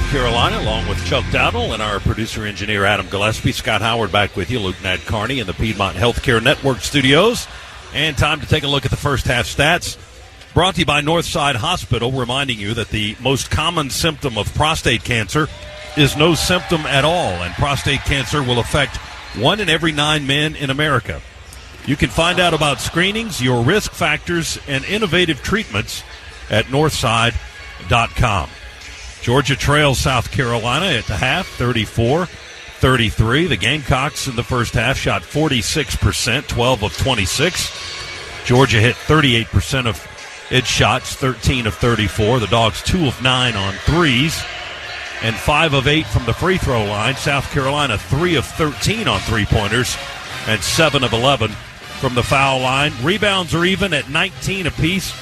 Carolina, along with Chuck Dowdle and our producer-engineer Adam Gillespie. Scott Howard back with you, Luke Nadkarni in the Piedmont Healthcare Network studios. And time to take a look at the first half stats. Brought to you by Northside Hospital, reminding you that the most common symptom of prostate cancer is no symptom at all, and prostate cancer will affect 1 in every 9 men in America. You can find out about screenings, your risk factors, and innovative treatments at Northside.com. Georgia trails South Carolina at the half, 34-33. The Gamecocks in the first half shot 46%, 12 of 26. Georgia hit 38% of its shots, 13 of 34. The Dogs 2 of 9 on threes and 5 of 8 from the free throw line. South Carolina 3 of 13 on three-pointers and 7 of 11 from the foul line. Rebounds are even at 19 apiece.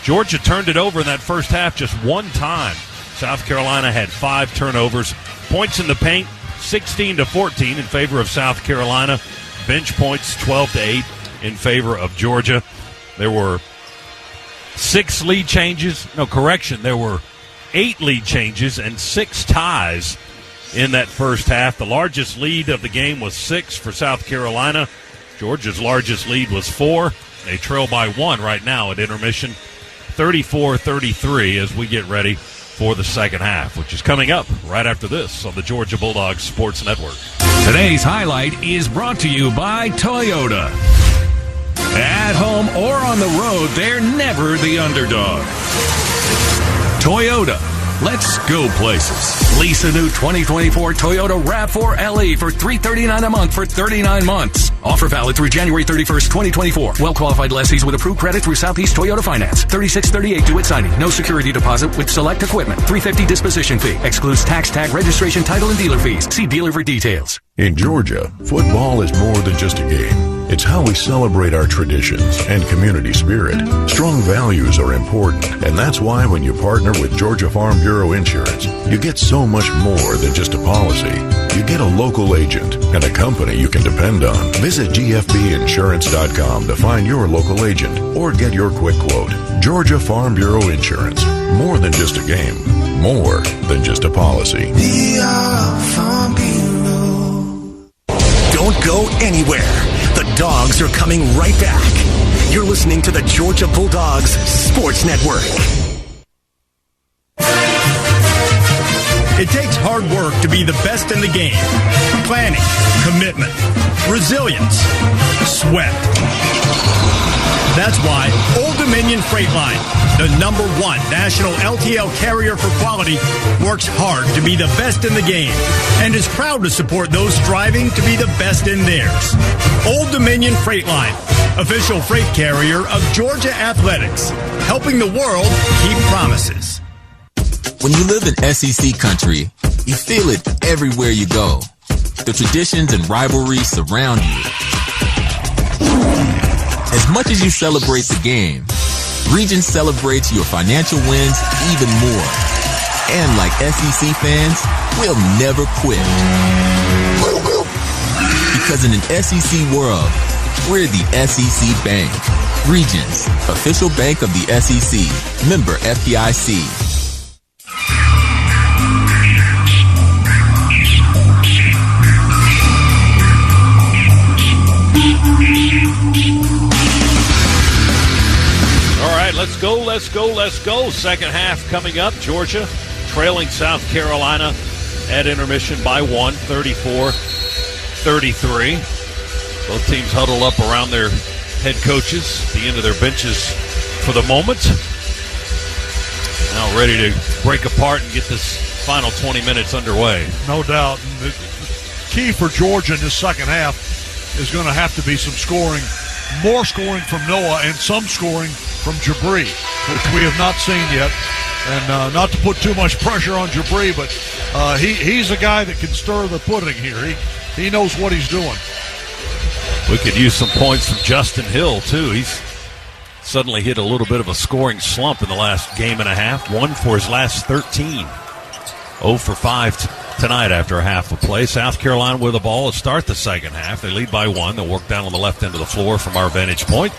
Georgia turned it over in that first half just one time. South Carolina had 5 turnovers. Points in the paint, 16-14 in favor of South Carolina. Bench points, 12-8 in favor of Georgia. There were 6 lead changes. There were 8 lead changes and 6 ties in that first half. The largest lead of the game was 6 for South Carolina. Georgia's largest lead was 4. They trail by 1 right now at intermission, 34-33 as we get ready for the second half, which is coming up right after this on the Georgia Bulldogs Sports Network. Today's highlight is brought to you by Toyota. At home or on the road, they're never the underdog. Toyota. Let's go places. Lease a new 2024 Toyota RAV4 LE for $339 a month for 39 months. Offer valid through January 31st, 2024. Well-qualified lessees with approved credit through Southeast Toyota Finance. 3638 due at signing. No security deposit with select equipment. $350 disposition fee. Excludes tax, tag, registration, title, and dealer fees. See dealer for details. In Georgia, football is more than just a game. It's how we celebrate our traditions and community spirit. Strong values are important, and that's why when you partner with Georgia Farm Bureau Insurance, you get so much more than just a policy. You get a local agent and a company you can depend on. Visit gfbinsurance.com to find your local agent or get your quick quote. Georgia Farm Bureau Insurance. More than just a game. More than just a policy. Farm Bureau. Don't go anywhere. The Dogs are coming right back. You're listening to the Georgia Bulldogs Sports Network. It takes hard work to be the best in the game. Planning, commitment, resilience, sweat. That's why Old Dominion Freight Line, the #1 national LTL carrier for quality, works hard to be the best in the game and is proud to support those striving to be the best in theirs. Old Dominion Freight Line, official freight carrier of Georgia Athletics, helping the world keep promises. When you live in SEC country, you feel it everywhere you go. The traditions and rivalries surround you. As much as you celebrate the game, Regions celebrates your financial wins even more. And like SEC fans, we'll never quit. Because in an SEC world, we're the SEC Bank. Regions, official bank of the SEC. Member FDIC. Let's go. Second half coming up. Georgia trailing South Carolina at intermission by 1, 34-33. Both teams huddle up around their head coaches at the end of their benches for the moment. Now ready to break apart and get this final 20 minutes underway. No doubt. And the key for Georgia in this second half is going to have to be some scoring, more scoring from Noah and some scoring from Jabri, which we have not seen yet. And not to put too much pressure on Jabri, but he's a guy that can stir the pudding here. He knows what he's doing. We could use some points from Justin Hill, too. He's suddenly hit a little bit of a scoring slump in the last game and a half. 1 for his last 13. 0 for 5 tonight after a half of play. South Carolina with the ball to start the second half. They lead by 1. They'll work down on the left end of the floor from our vantage point.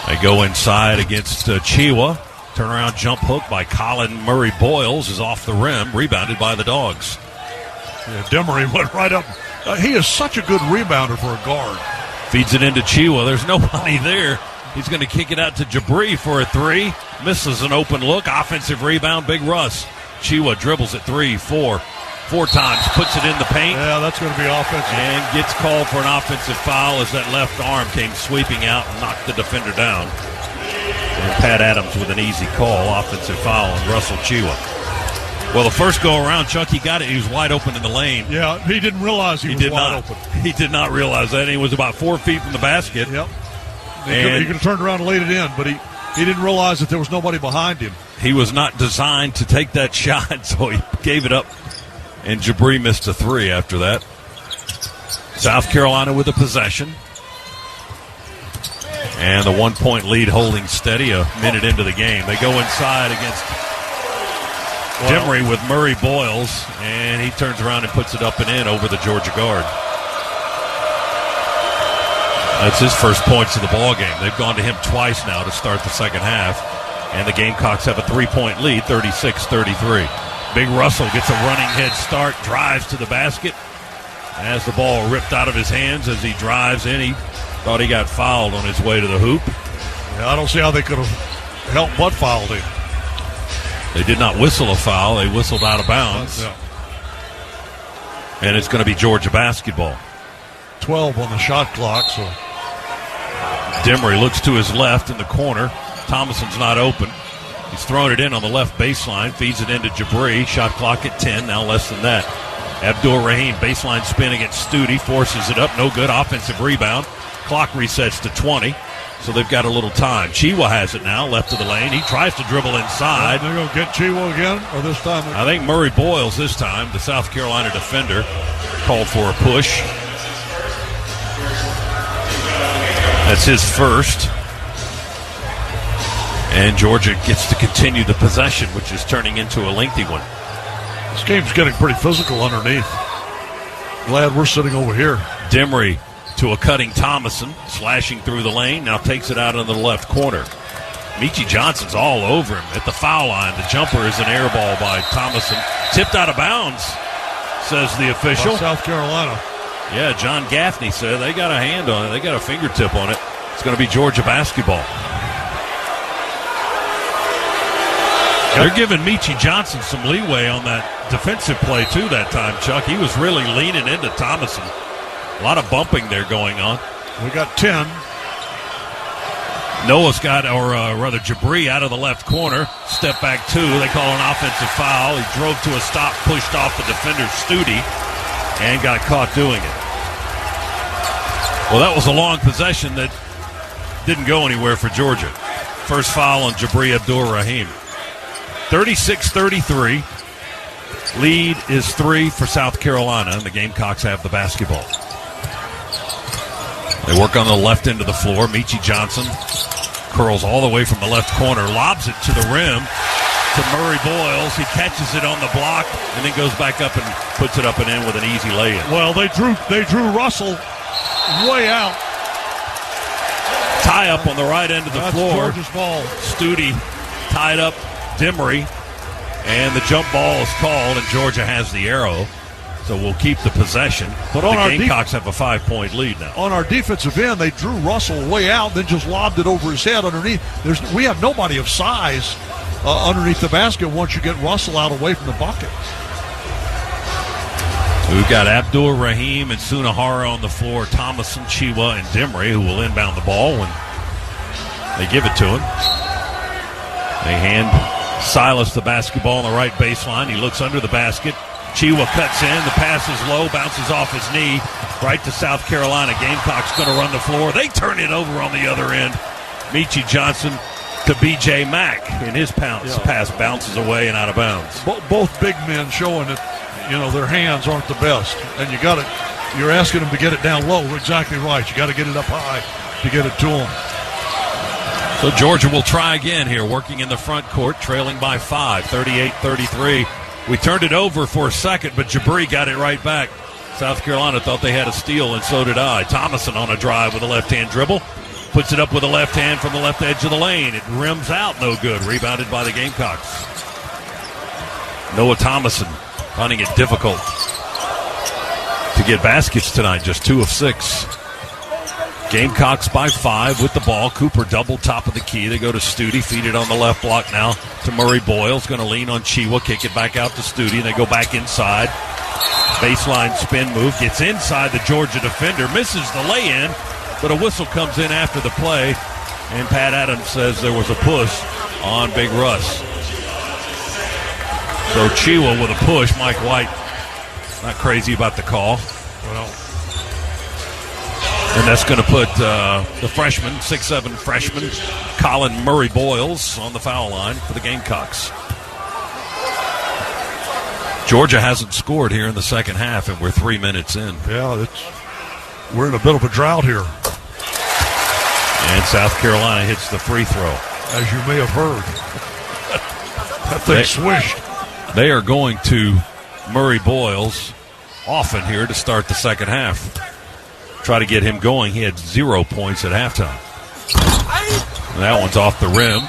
They go inside against Chiwa. Turnaround jump hook by Colin Murray Boyles is off the rim, rebounded by the Dogs. Yeah, Demery went right up. He is such a good rebounder for a guard. Feeds it into Chiwa. There's nobody there. He's going to kick it out to Jabri for a 3. Misses an open look. Offensive rebound, Big Russ. Chiwa dribbles at 3, 4 times. Puts it in the paint. Yeah, that's going to be offensive. And gets called for an offensive foul as that left arm came sweeping out and knocked the defender down. And Pat Adams with an easy call, offensive foul on Russell Chiwa. Well, the first go around, Chuck, he got it. He was wide open in the lane. Yeah, he didn't realize he was wide open. He did not realize that. And he was about 4 feet from the basket. Yep. He could have turned around and laid it in, but he didn't realize that there was nobody behind him. He was not designed to take that shot, so he gave it up. And Jabri missed a 3 after that. South Carolina with a possession. And the 1-point lead holding steady a minute into the game. They go inside against Demery with Murray Boyles, and he turns around and puts it up and in over the Georgia guard. That's his first points of the ball game. They've gone to him twice now to start the second half, and the Gamecocks have a 3-point lead, 36-33. Big Russell gets a running head start, drives to the basket. Has the ball ripped out of his hands as he drives in. He thought he got fouled on his way to the hoop. Yeah, I don't see how they could have helped but fouled him. They did not whistle a foul. They whistled out of bounds. Yeah. And it's going to be Georgia basketball. 12 on the shot clock. So Demery looks to his left in the corner. Thomason's not open. He's throwing it in on the left baseline. Feeds it into Jabri. Shot clock at 10. Now less than that. Abdul-Rahim baseline spin against Studi. Forces it up. No good. Offensive rebound. Clock resets to 20. So they've got a little time. Chiwa has it now, left of the lane. He tries to dribble inside. They're going to get Chiwa again, or this time? I think Murray Boyles this time, the South Carolina defender, called for a push. That's his first. And Georgia gets to continue the possession, which is turning into a lengthy one. This game's getting pretty physical underneath. Glad we're sitting over here. Demery to a cutting Thomason, slashing through the lane, now takes it out into the left corner. Michi Johnson's all over him at the foul line. The jumper is an air ball by Thomason. Tipped out of bounds, says the official. South Carolina. Yeah, John Gaffney said they got a hand on it. They got a fingertip on it. It's going to be Georgia basketball. They're giving Michi Johnson some leeway on that defensive play, too, that time, Chuck. He was really leaning into Thomason. A lot of bumping there going on. We got 10. Noah's got, or rather Jabri out of the left corner. Step back 2. They call an offensive foul. He drove to a stop, pushed off the defender, Studi, and got caught doing it. Well, that was a long possession that didn't go anywhere for Georgia. First foul on Jabri Abdul-Rahim. 36-33. Lead is 3 for South Carolina, and the Gamecocks have the basketball. They work on the left end of the floor. Michi Johnson curls all the way from the left corner, lobs it to the rim to Murray Boyles. He catches it on the block and then goes back up and puts it up and in with an easy lay-in. Well, they drew Russell way out. Tie up on the right end of the floor. Georgia's ball. Studi tied up Demery, and the jump ball is called, and Georgia has the arrow. So we'll keep the possession. But the Gamecocks have a 5-point lead now. On our defensive end, they drew Russell way out, then just lobbed it over his head underneath. We have nobody of size underneath the basket once you get Russell out away from the bucket. We've got Abdul-Rahim and Sunahara on the floor, Thomason, Chiwa, and Demery, who will inbound the ball when they give it to him. They hand Silas the basketball on the right baseline. He looks under the basket. Chiwa cuts in. The pass is low, bounces off his knee, right to South Carolina. Gamecocks going to run the floor. They turn it over on the other end. Michi Johnson to B.J. Mack, and his pass bounces away and out of bounds. Both big men showing that, their hands aren't the best, and you're asking them to get it down low. We're exactly right. You got to get it up high to get it to them. So Georgia will try again here, working in the front court, trailing by 5, 38-33. We turned it over for a second, but Jabri got it right back. South Carolina thought they had a steal, and so did I. Thomason on a drive with a left-hand dribble. Puts it up with a left hand from the left edge of the lane. It rims out, no good. Rebounded by the Gamecocks. Noah Thomason finding it difficult to get baskets tonight, just 2 of 6. Gamecocks by 5 with the ball. Cooper double top of the key. They go to Studi, feed it on the left block now to Murray Boyles. Going to lean on Chiwa, kick it back out to Studi, and they go back inside. Baseline spin move, gets inside the Georgia defender, misses the lay-in, but a whistle comes in after the play, and Pat Adams says there was a push on Big Russ. So Chiwa with a push. Mike White not crazy about the call. Well, and that's going to put the freshman, 6'7" freshman, Colin Murray Boyles on the foul line for the Gamecocks. Georgia hasn't scored here in the second half, and we're 3 minutes in. Yeah, we're in a bit of a drought here. And South Carolina hits the free throw. As you may have heard. That thing swished. They are going to Murray Boyles often here to start the second half. Try to get him going. He had 0 points at halftime. And that one's off the rim.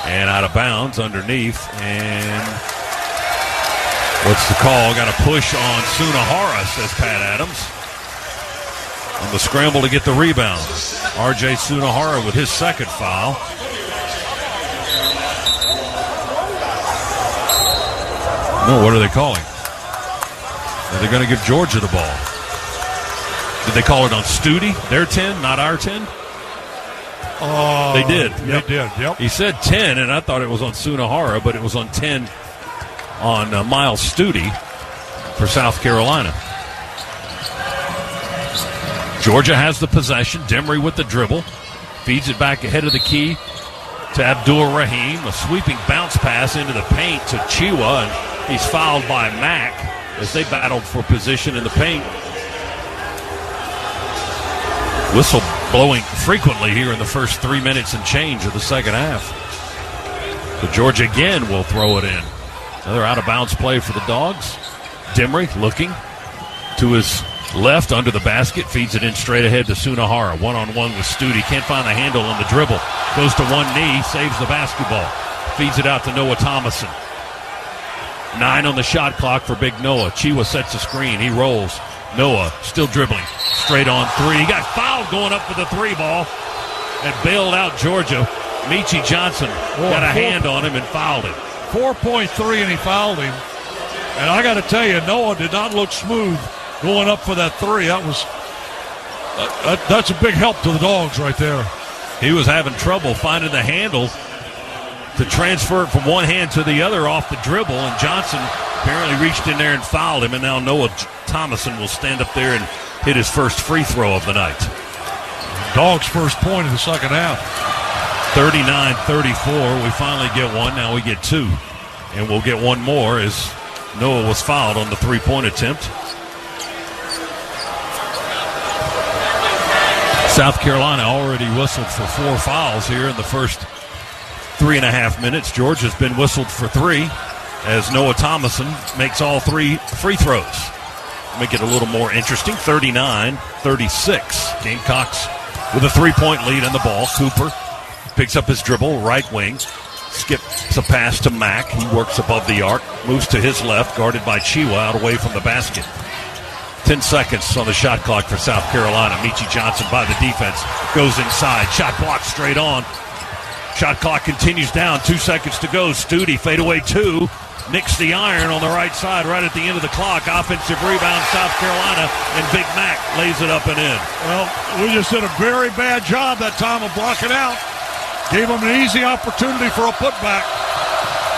And out of bounds underneath. And what's the call? Got a push on Sunahara, says Pat Adams. On the scramble to get the rebound. R.J. Sunahara with his second foul. No, what are they calling? Are they going to give Georgia the ball? Did they call it on Studi? Their 10, not our 10? They did. Yep. They did, yep. He said 10, and I thought it was on Sunahara, but it was on 10 on Miles Studi for South Carolina. Georgia has the possession. Demery with the dribble. Feeds it back ahead of the key to Abdur Rahim. A sweeping bounce pass into the paint to Chiwa, and he's fouled by Mack as they battled for position in the paint. Whistle blowing frequently here in the first 3 minutes and change of the second half. But Georgia again will throw it in. Another out-of-bounds play for the Dogs. Demery looking to his left under the basket, feeds it in straight ahead to Sunahara. One-on-one with Studi. Can't find the handle on the dribble. Goes to one knee, saves the basketball. Feeds it out to Noah Thomason. 9 on the shot clock for Big Noah. Chiwa sets a screen. He rolls. Noah still dribbling. Straight on 3. He got fouled going up for the 3 ball and bailed out Georgia. Meechie Johnson got a hand on him and fouled him. 4.3, and he fouled him. And I got to tell you, Noah did not look smooth going up for that 3. That's a big help to the Dogs right there. He was having trouble finding the handle to transfer it from one hand to the other off the dribble, and Johnson apparently reached in there and fouled him, and now Noah Thomason will stand up there and hit his first free throw of the night. Dogs' first point in the second half. 39-34. We finally get one. Now we get 2. And we'll get one more as Noah was fouled on the 3-point attempt. South Carolina already whistled for 4 fouls here in the first 3.5 minutes. Georgia's been whistled for 3 as Noah Thomason makes all 3 free throws. Make it a little more interesting. 39-36. Gamecocks with a 3-point lead on the ball. Cooper picks up his dribble, right wing. Skips a pass to Mack. He works above the arc. Moves to his left, guarded by Chiwa, out away from the basket. 10 seconds on the shot clock for South Carolina. Meechie Johnson by the defense. Goes inside. Shot blocked straight on. Shot clock continues down. 2 seconds to go. Studi, fadeaway 2. Nicks the iron on the right side right at the end of the clock. Offensive rebound, South Carolina, and Big Mac lays it up and in. Well, we just did a very bad job that time of blocking out. Gave him an easy opportunity for a putback.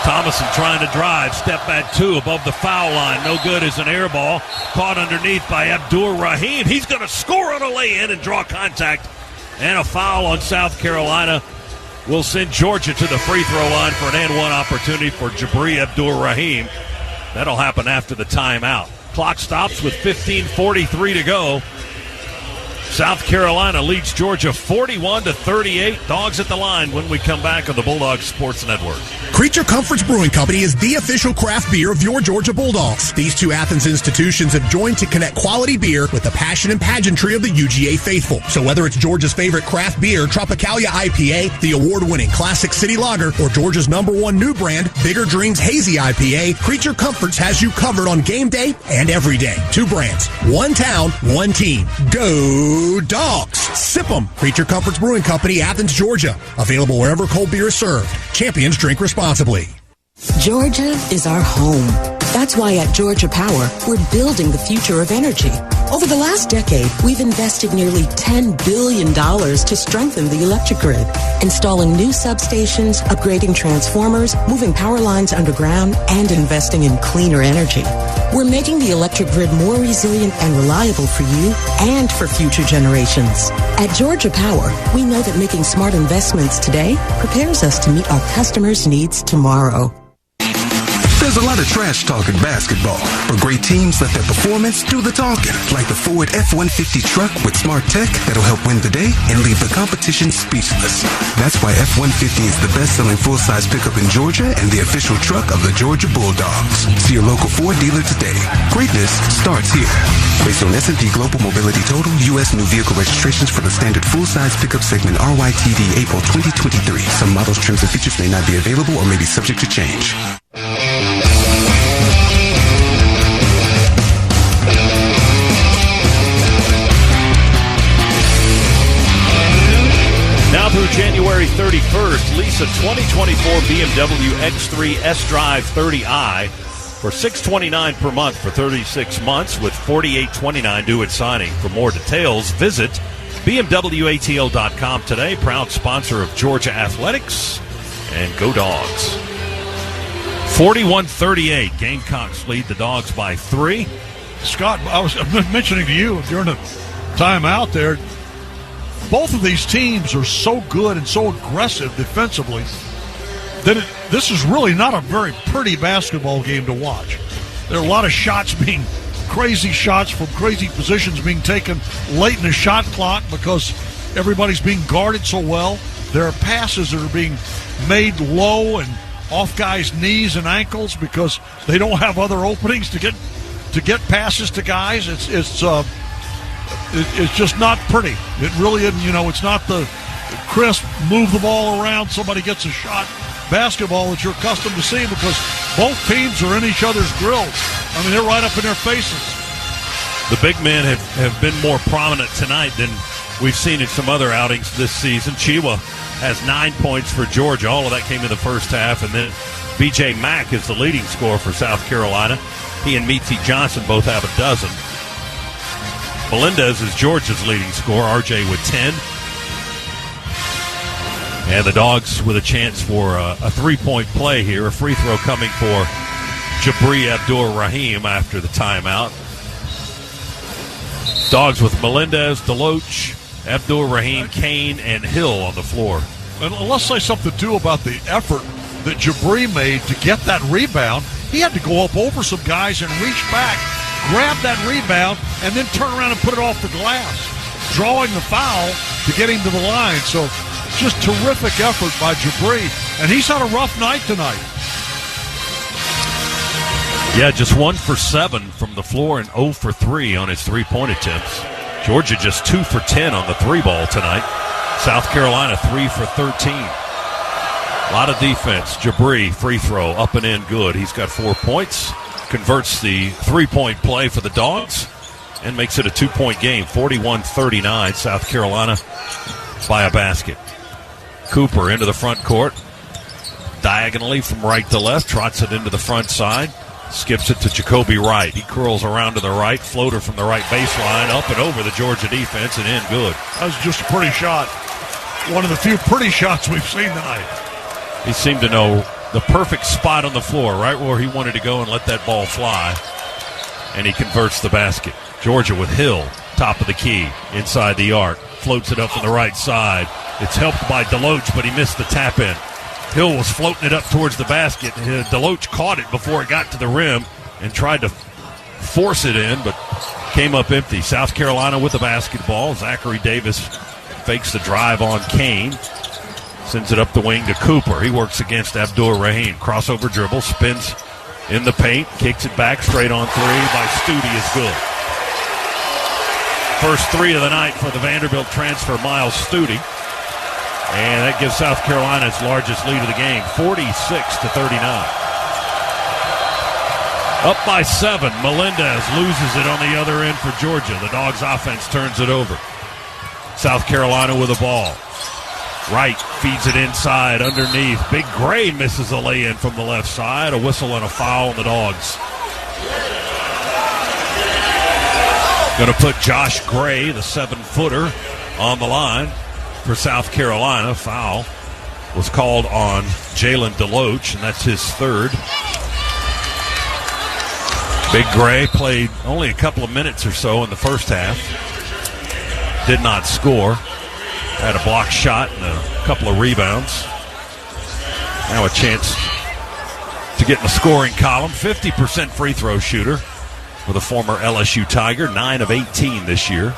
Thomason trying to drive. Step back 2 above the foul line. No good as an air ball. Caught underneath by Abdur Rahim. He's going to score on a lay-in and draw contact. And a foul on South Carolina will send Georgia to the free throw line for an and-one opportunity for Jabri Abdur Rahim. That'll happen after the timeout. Clock stops with 15:43 to go. South Carolina leads Georgia 41-38. Dogs at the line when we come back on the Bulldogs Sports Network. Creature Comforts Brewing Company is the official craft beer of your Georgia Bulldogs. These two Athens institutions have joined to connect quality beer with the passion and pageantry of the UGA faithful. So whether it's Georgia's favorite craft beer, Tropicalia IPA, the award-winning Classic City Lager, or Georgia's #1 new brand, Bigger Dreams Hazy IPA, Creature Comforts has you covered on game day and every day. Two brands, one town, one team. Go Dogs! Sip 'em. Creature Comforts Brewing Company, Athens, Georgia. Available wherever cold beer is served. Champions drink responsibly. Georgia is our home. That's why at Georgia Power, we're building the future of energy. Over the last decade, we've invested nearly $10 billion to strengthen the electric grid, installing new substations, upgrading transformers, moving power lines underground, and investing in cleaner energy. We're making the electric grid more resilient and reliable for you and for future generations. At Georgia Power, we know that making smart investments today prepares us to meet our customers' needs tomorrow. There's a lot of trash talk in basketball, but great teams let their performance do the talking, like the Ford F-150 truck with smart tech that'll help win the day and leave the competition speechless. That's why F-150 is the best-selling full-size pickup in Georgia and the official truck of the Georgia Bulldogs. See your local Ford dealer today. Greatness starts here. Based on S&P Global Mobility Total, U.S. new vehicle registrations for the standard full-size pickup segment RYTD April 2023. Some models, trims, and features may not be available or may be subject to change. Now through January 31st, lease a 2024 BMW X3 S-Drive 30i for $629 per month for 36 months with $48.29 due at signing. For more details, visit BMWATL.com today. Proud sponsor of Georgia Athletics, and go Dogs. 41-38. Gamecocks lead the Dogs by 3. Scott, I was mentioning to you during the timeout there, both of these teams are so good and so aggressive defensively that this is really not a very pretty basketball game to watch. There are a lot of shots crazy shots from crazy positions being taken late in the shot clock because everybody's being guarded so well. There are passes that are being made low and off guys' knees and ankles because they don't have other openings to get passes to guys. It's just not pretty. It really isn't. It's not the crisp, move the ball around, somebody gets a shot basketball that you're accustomed to seeing because both teams are in each other's grills. I mean, they're right up in their faces. The big men have been more prominent tonight than we've seen in some other outings this season. Chiwa has 9 points for Georgia. All of that came in the first half. And then B.J. Mack is the leading scorer for South Carolina. He and Meetsy Johnson both have a dozen. Melendez is Georgia's leading scorer, RJ with 10. And the Dogs with a chance for a three-point play here. A free throw coming for Jabri Abdur-Rahim after the timeout. Dogs with Melendez, Deloach, Abdur-Rahim, Kane, and Hill on the floor. And let's say something, too, about the effort that Jabri made to get that rebound. He had to go up over some guys and reach back, grab that rebound, and then turn around and put it off the glass, drawing the foul to get him to the line. So just terrific effort by Jabri. And he's had a rough night tonight. Yeah, just 1 for 7 from the floor and 0 for 3 on his three-point attempts. Georgia just 2 for 10 on the three ball tonight. South Carolina 3 for 13. A lot of defense. Jabri, free throw, up and in, good. He's got 4 points. Converts the three-point play for the Dogs and makes it a 2-point game. 41-39, South Carolina by a basket. Cooper into the front court. Diagonally from right to left, trots it into the front side. Skips it to Jacoby Wright. He curls around to the right. Floater from the right baseline. Up and over the Georgia defense and in good. That was just a pretty shot. One of the few pretty shots we've seen tonight. He seemed to know the perfect spot on the floor, right where he wanted to go and let that ball fly. And he converts the basket. Georgia with Hill, top of the key, inside the arc. Floats it up on the right side. It's helped by Deloach, but he missed the tap in. Hill was floating it up towards the basket. Deloach caught it before it got to the rim and tried to force it in, but came up empty. South Carolina with the basketball. Zachary Davis fakes the drive on Kane. Sends it up the wing to Cooper. He works against Abdur-Rahim. Crossover dribble, spins in the paint, kicks it back, straight on three by Stute is good. First three of the night for the Vanderbilt transfer, Miles Stute. And that gives South Carolina its largest lead of the game, 46-39. Up by 7. Melendez loses it on the other end for Georgia. The Dogs offense turns it over. South Carolina with the ball. Wright feeds it inside underneath. Big Gray misses a lay-in from the left side. A whistle and a foul on the Dogs. Going to put Josh Gray, the 7-footer, on the line for South Carolina. Foul was called on Jalen DeLoach, and that's his third. Big Gray played only a couple of minutes or so in the first half. Did not score. Had a block shot and a couple of rebounds. Now a chance to get in the scoring column. 50% free throw shooter for the former LSU Tiger. 9 of 18 this year.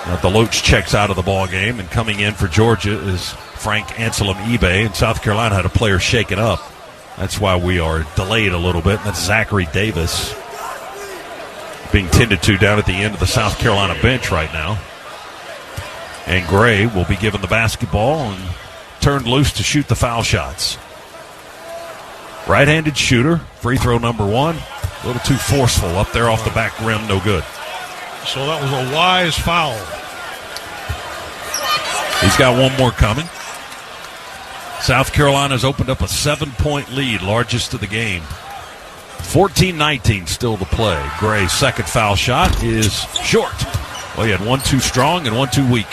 Now DeLoach checks out of the ball game, and coming in for Georgia is Frank Anselm-Ebay. And South Carolina had a player shaken up. That's why we are delayed a little bit. And that's Zachary Davis being tended to down at the end of the South Carolina bench right now. And Gray will be given the basketball and turned loose to shoot the foul shots. Right-handed shooter, free throw number 1. A little too forceful up there off the back rim, no good. So that was a wise foul. He's got one more coming. South Carolina's opened up a 7-point lead, largest of the game. 14-19 still to play. Gray's second foul shot is short. Well, he had one too strong and one too weak.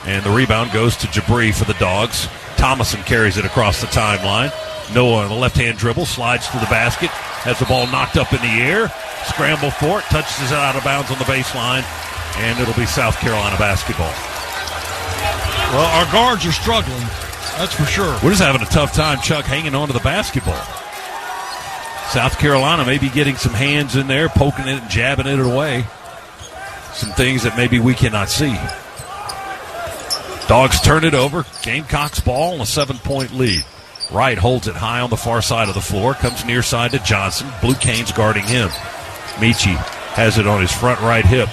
And the rebound goes to Jabri for the Dogs. Thomason carries it across the timeline. Noah on the left-hand dribble, slides to the basket, has the ball knocked up in the air, scramble for it, touches it out of bounds on the baseline, and it'll be South Carolina basketball. Well, our guards are struggling, that's for sure. We're just having a tough time, Chuck, hanging on to the basketball. South Carolina may be getting some hands in there, poking it and jabbing it away. Some things that maybe we cannot see. Dogs turn it over. Gamecocks ball and a 7-point lead. Wright holds it high on the far side of the floor. Comes near side to Johnson. Blue Canes guarding him. Michi has it on his front right hip.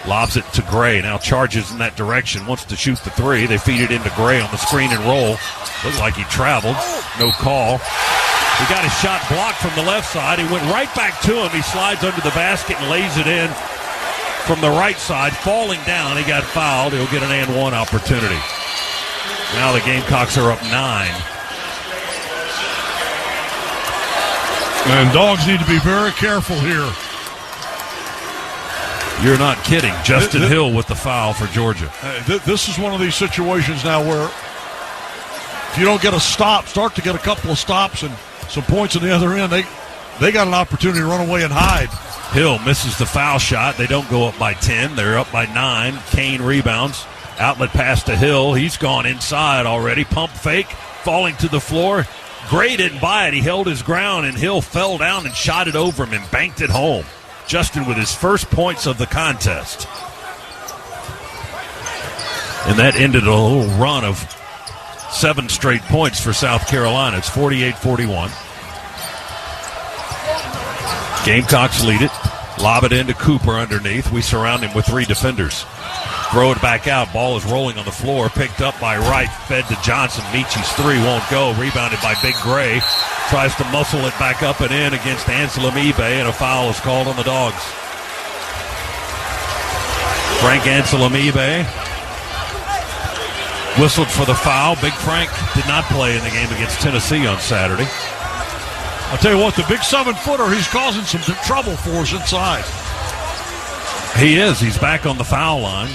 Lobs it to Gray. Now charges in that direction. Wants to shoot the three. They feed it into Gray on the screen and roll. Looked like he traveled. No call. He got his shot blocked from the left side. He went right back to him. He slides under the basket and lays it in from the right side. Falling down, he got fouled. He'll get an and one opportunity. Now the Gamecocks are up 9. And Dogs need to be very careful here. You're not kidding. Justin Hill with the foul for Georgia. This is one of these situations now where if you don't get a stop, start to get a couple of stops and some points on the other end, they got an opportunity to run away and hide. Hill misses the foul shot. They don't go up by 10. They're up by 9. Kane rebounds. Outlet pass to Hill. He's gone inside already. Pump fake. Falling to the floor. Gray didn't buy it. He held his ground, and Hill fell down and shot it over him and banked it home. Justin with his first points of the contest. And that ended a little run of 7 straight points for South Carolina. It's 48-41. Gamecocks lead it. Lob it into Cooper underneath. We surround him with 3 defenders. Throw it back out. Ball is rolling on the floor. Picked up by Wright. Fed to Johnson. Michi's 3 won't go. Rebounded by Big Gray. Tries to muscle it back up and in against Anselm-Ebay, and a foul is called on the Dogs. Frank Anselm-Ebay whistled for the foul. Big Frank did not play in the game against Tennessee on Saturday. I'll tell you what, the big 7-footer, he's causing some trouble for us inside. He is. He's back on the foul line.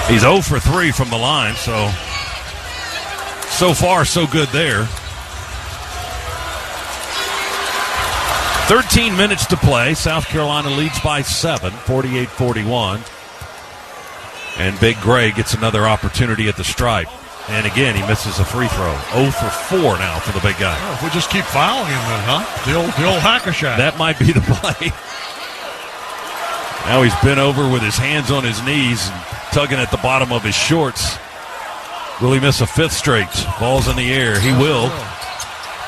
He's 0 for 3 from the line, so far, so good there. 13 minutes to play. South Carolina leads by 7, 48-41. And Big Gray gets another opportunity at the stripe. And again, he misses a free throw. 0 for 4 now for the big guy. Well, if we just keep fouling him then, huh? The old hacker shot. That might be the play. Now he's bent over with his hands on his knees and tugging at the bottom of his shorts. Will he miss a 5th straight? Ball's in the air. He will.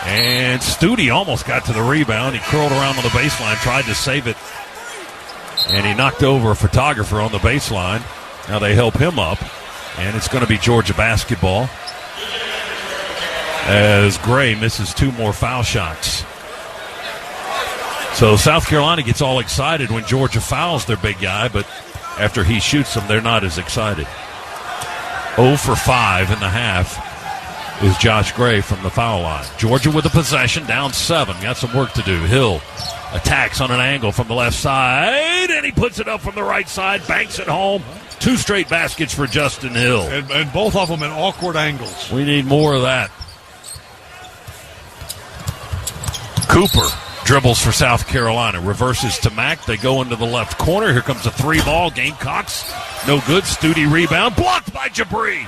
And Studi almost got to the rebound. He curled around on the baseline, tried to save it. And he knocked over a photographer on the baseline. Now they help him up. And it's going to be Georgia basketball as Gray misses 2 more foul shots. So South Carolina gets all excited when Georgia fouls their big guy, but after he shoots them, they're not as excited. 0 for 5 in the half is Josh Gray from the foul line. Georgia with the possession, down 7. Got some work to do. Hill attacks on an angle from the left side, and he puts it up from the right side, banks it home. 2 straight baskets for Justin Hill. And both of them in awkward angles. We need more of that. Cooper dribbles for South Carolina. Reverses to Mack. They go into the left corner. Here comes a 3-ball. Gamecocks. No good. Studi rebound. Blocked by Jabri.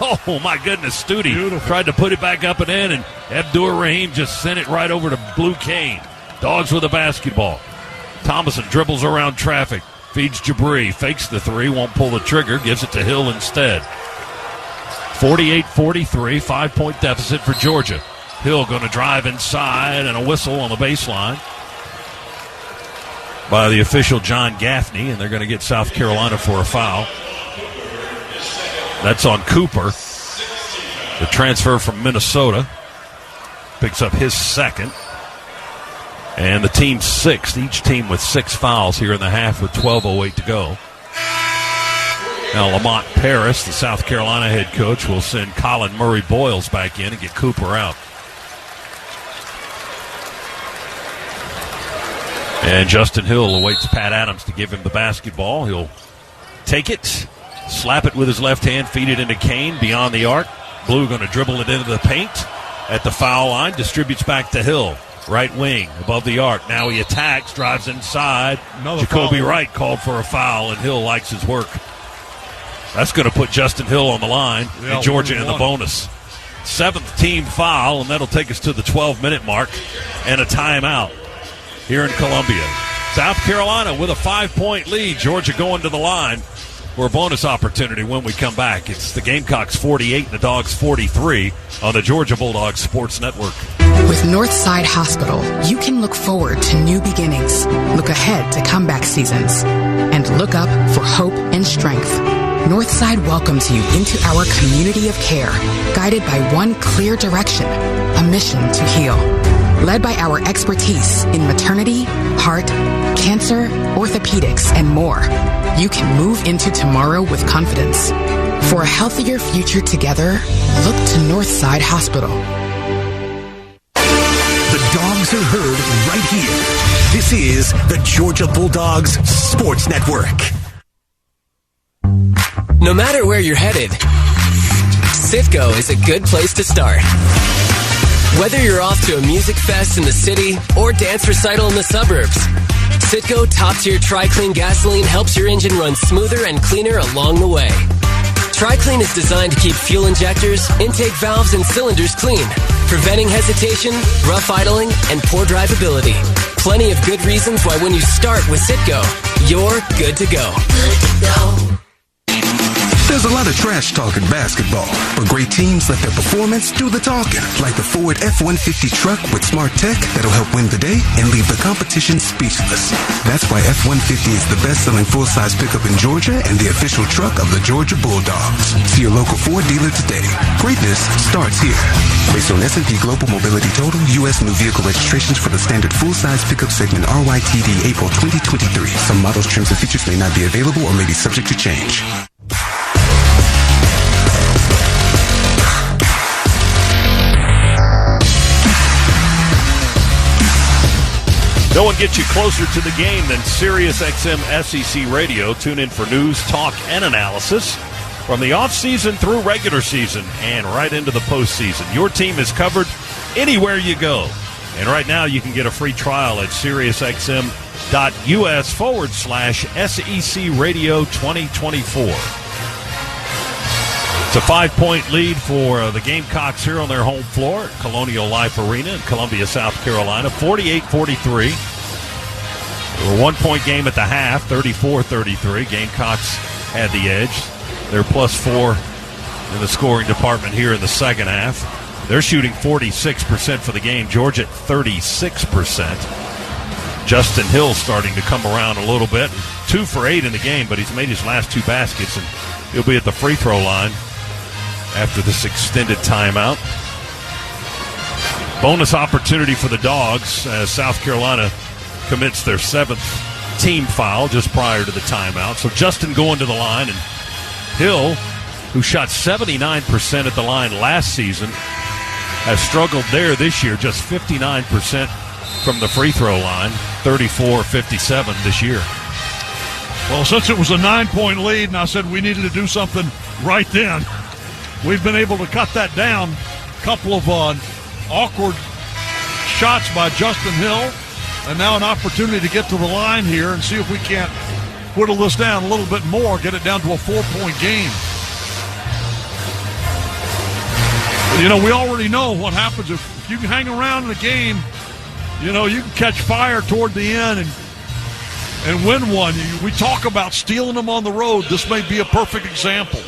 Oh, my goodness. Studi tried to put it back up and in, and Abdur-Rahim just sent it right over to Blue Cane. Dogs with the basketball. Thomason dribbles around traffic. Feeds Jabri, fakes the 3, won't pull the trigger, gives it to Hill instead. 48-43, 5-point deficit for Georgia. Hill going to drive inside, and a whistle on the baseline by the official John Gaffney, and they're going to get South Carolina for a foul. That's on Cooper, the transfer from Minnesota. Picks up his 2nd. And the team's 6th, each team with 6 fouls here in the half with 12:08 to go. Now Lamont Paris, the South Carolina head coach, will send Colin Murray Boyles back in and get Cooper out. And Justin Hill awaits Pat Adams to give him the basketball. He'll take it, slap it with his left hand, feed it into Kane beyond the arc. Blue going to dribble it into the paint at the foul line, distributes back to Hill. Right wing, above the arc. Now he attacks, drives inside. Jacoby Wright called for a foul, and Hill likes his work. That's going to put Justin Hill on the line and Georgia in the bonus. 7th team foul, and that'll take us to the 12-minute mark and a timeout here in Columbia. South Carolina with a 5-point lead. Georgia going to the line for a bonus opportunity when we come back. It's the Gamecocks 48 and the Dogs 43 on the Georgia Bulldogs Sports Network. With Northside Hospital, you can look forward to new beginnings, look ahead to comeback seasons, and look up for hope and strength. Northside welcomes you into our community of care, guided by one clear direction, a mission to heal. Led by our expertise in maternity, heart, cancer, orthopedics, and more, you can move into tomorrow with confidence. For a healthier future together, look to Northside Hospital. The Dogs are heard right here. This is the Georgia Bulldogs Sports Network. No matter where you're headed, Citgo is a good place to start. Whether you're off to a music fest in the city or dance recital in the suburbs, Citgo top-tier Tri-Clean gasoline helps your engine run smoother and cleaner along the way. Tri-Clean is designed to keep fuel injectors, intake valves, and cylinders clean, preventing hesitation, rough idling, and poor drivability. Plenty of good reasons why when you start with Citgo, you're good to go. Good to go. There's a lot of trash talk in basketball, but great teams let their performance do the talking, like the Ford F-150 truck with smart tech that'll help win the day and leave the competition speechless. That's why F-150 is the best-selling full-size pickup in Georgia and the official truck of the Georgia Bulldogs. See your local Ford dealer today. Greatness starts here. Based on S&P Global Mobility Total, U.S. new vehicle registrations for the standard full-size pickup segment RYTD April 2023. Some models, trims, and features may not be available or may be subject to change. No one gets you closer to the game than SiriusXM SEC Radio. Tune in for news, talk, and analysis from the offseason through regular season and right into the postseason. Your team is covered anywhere you go. And right now you can get a free trial at SiriusXM.us/SEC Radio 2024. It's a 5-point lead for the Gamecocks here on their home floor at Colonial Life Arena in Columbia, South Carolina. 48-43. A 1-point game at the half, 34-33. Gamecocks had the edge. They're +4 in the scoring department here in the second half. They're shooting 46% for the game. Georgia at 36%. Justin Hill starting to come around a little bit. 2 for 8 in the game, but he's made his last 2 baskets, and he'll be at the free throw line after this extended timeout. Bonus opportunity for the Dogs as South Carolina commits their 7th team foul just prior to the timeout. So Justin going to the line, and Hill, who shot 79% at the line last season, has struggled there this year, just 59% from the free throw line, 34-57 this year. Well, since it was a 9-point lead and I said we needed to do something right then, we've been able to cut that down. A couple of awkward shots by Justin Hill, and now an opportunity to get to the line here and see if we can't whittle this down a little bit more, get it down to a 4-point game. You know, we already know what happens if you can hang around in a game. You know, you can catch fire toward the end and win one. We talk about stealing them on the road. This may be a perfect example.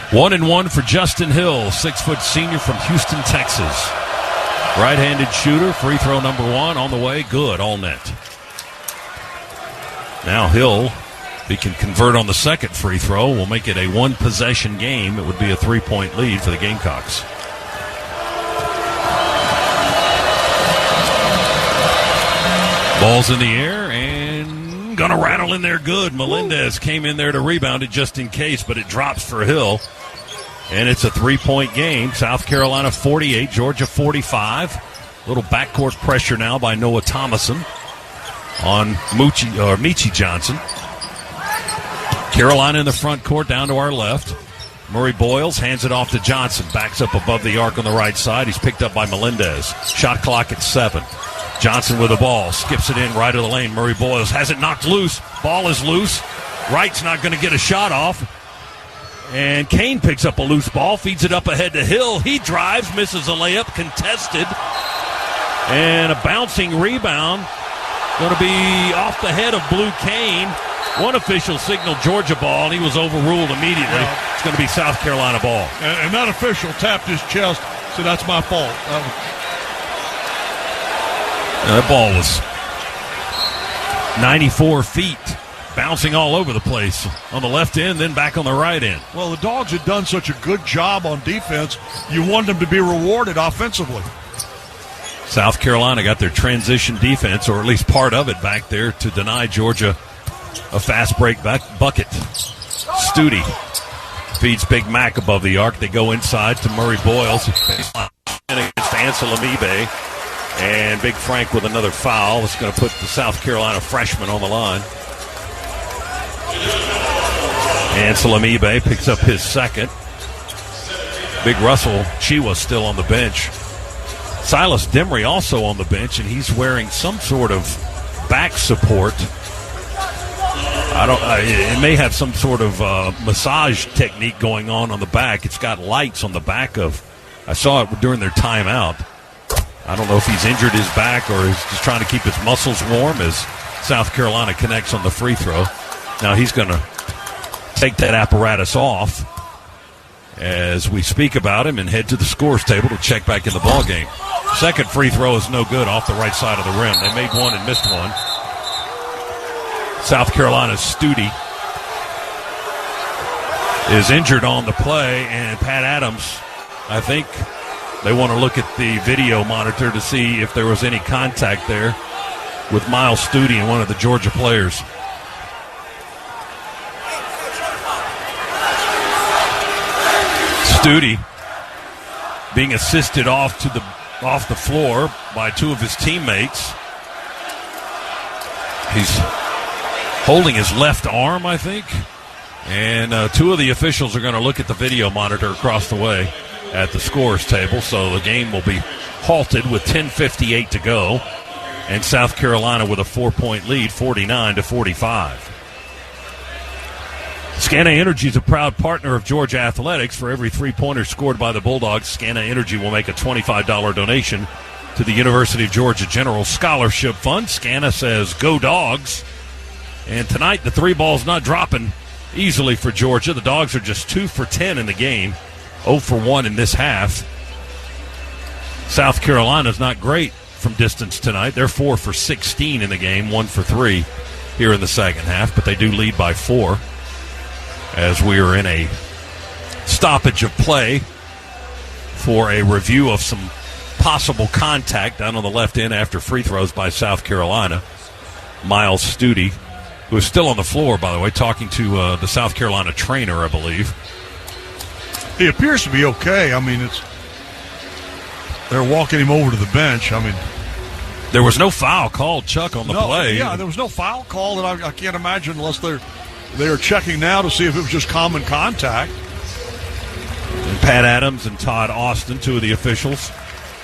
1-1 for Justin Hill, 6-foot senior from Houston, Texas. Right-handed shooter, free throw number 1 on the way. Good, all net. Now Hill, if he can convert on the second free throw, will make it a 1-possession game. It would be a 3-point lead for the Gamecocks. Ball's in the air and gonna rattle in there good. Melendez came in there to rebound it just in case, but it drops for Hill. And it's a 3-point game. South Carolina 48, Georgia 45. Little backcourt pressure now by Noah Thomason on Michi Johnson. Carolina in the front court down to our left. Murray Boyles hands it off to Johnson. Backs up above the arc on the right side. He's picked up by Melendez. Shot clock at 7. Johnson with the ball. Skips it in right of the lane. Murray Boyles has it knocked loose. Ball is loose. Wright's not going to get a shot off. And Kane picks up a loose ball. Feeds it up ahead to Hill. He drives. Misses a layup. Contested. And a bouncing rebound. Going to be off the head of Blue Kane. One official signaled Georgia ball, and he was overruled immediately. Yeah. It's going to be South Carolina ball. And that official tapped his chest, so that's my fault. That ball was 94 feet, bouncing all over the place on the left end, then back on the right end. Well, the Dogs had done such a good job on defense, you want them to be rewarded offensively. South Carolina got their transition defense, or at least part of it, back there to deny Georgia a fast break bucket. Studi feeds Big Mac above the arc. They go inside to Murray Boyles against Ansel Amibe. And Big Frank with another foul. It's going to put the South Carolina freshman on the line. Ansel Amibe picks up his second. Big Russell Chiwa still on the bench. Silas Demery also on the bench, and he's wearing some sort of back support. It may have some sort of massage technique going on the back. It's got lights on the back of. I saw it during their timeout. I don't know if he's injured his back or is just trying to keep his muscles warm as South Carolina connects on the free throw. Now he's going to take that apparatus off as we speak about him and head to the scores table to check back in the ball game. Second free throw is no good off the right side of the rim. They made one and missed one. South Carolina's Studi is injured on the play, and Pat Adams, I think they want to look at the video monitor to see if there was any contact there with Miles Studi and one of the Georgia players. Studi being assisted off the floor by 2 of his teammates. He's holding his left arm, I think. And 2 of the officials are going to look at the video monitor across the way at the scores table. So the game will be halted with 10:58 to go. And South Carolina with a 4-point lead, 49-45. Scana Energy is a proud partner of Georgia Athletics. For every 3-pointer scored by the Bulldogs, Scana Energy will make a $25 donation to the University of Georgia General Scholarship Fund. Scana says, go Dogs. And tonight, the 3-ball's not dropping easily for Georgia. The Dogs are just 2 for 10 in the game, 0 for 1 in this half. South Carolina's not great from distance tonight. They're 4 for 16 in the game, 1 for 3 here in the second half, but they do lead by 4 as we are in a stoppage of play for a review of some possible contact down on the left end after free throws by South Carolina. Miles Studi, who is still on the floor, by the way, talking to the South Carolina trainer, I believe. He appears to be okay. I mean, they're walking him over to the bench. I mean, there was no foul called, Chuck, on the play. Yeah, there was no foul call that I can't imagine unless they're checking now to see if it was just common contact. And Pat Adams and Todd Austin, 2 of the officials,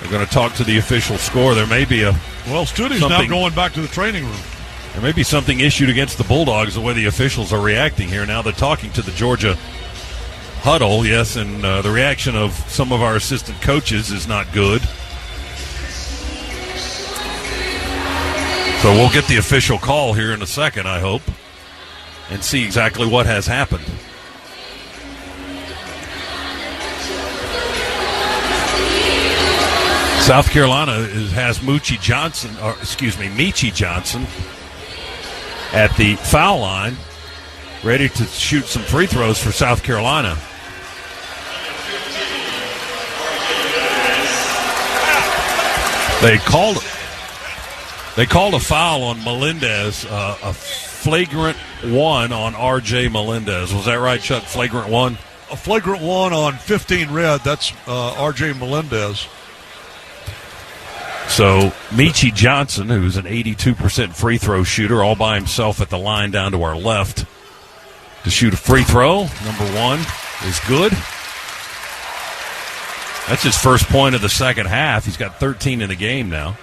are going to talk to the official score. There may be Studi's now going back to the training room. There may be something issued against the Bulldogs the way the officials are reacting here. Now they're talking to the Georgia huddle, yes, and the reaction of some of our assistant coaches is not good. So we'll get the official call here in a second, I hope, and see exactly what has happened. South Carolina has Michi Johnson at the foul line, ready to shoot some free throws for South Carolina. They called a foul on Melendez, a flagrant 1 on R.J. Melendez. Was that right, Chuck? Flagrant 1? A flagrant 1 on 15 red. That's R.J. Melendez. So Michi Johnson, who's an 82% free throw shooter, all by himself at the line down to our left to shoot a free throw. Number 1 is good. That's his first point of the second half. He's got 13 in the game now.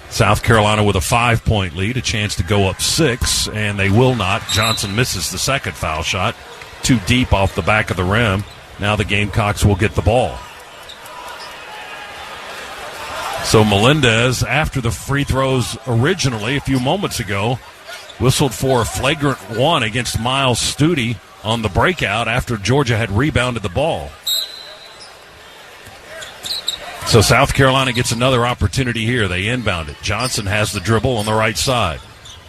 South Carolina with a 5-point lead, a chance to go up 6, and they will not. Johnson misses the second foul shot, too deep off the back of the rim. Now the Gamecocks will get the ball. So Melendez, after the free throws originally a few moments ago, whistled for a flagrant 1 against Miles Studi on the breakout after Georgia had rebounded the ball. So South Carolina gets another opportunity here. They inbound it. Johnson has the dribble on the right side.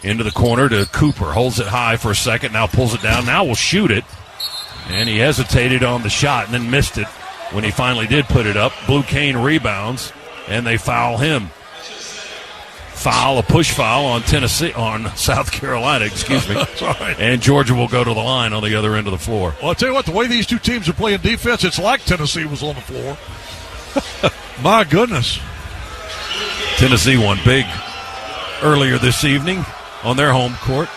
Into the corner to Cooper. Holds it high for a second. Now pulls it down. Now will shoot it. And he hesitated on the shot and then missed it when he finally did put it up. Blue Cane rebounds, and they foul him. A push foul on South Carolina, excuse me. Sorry. And Georgia will go to the line on the other end of the floor. Well, I'll tell you what, the way these two teams are playing defense, it's like Tennessee was on the floor. My goodness. Tennessee won big earlier this evening on their home court.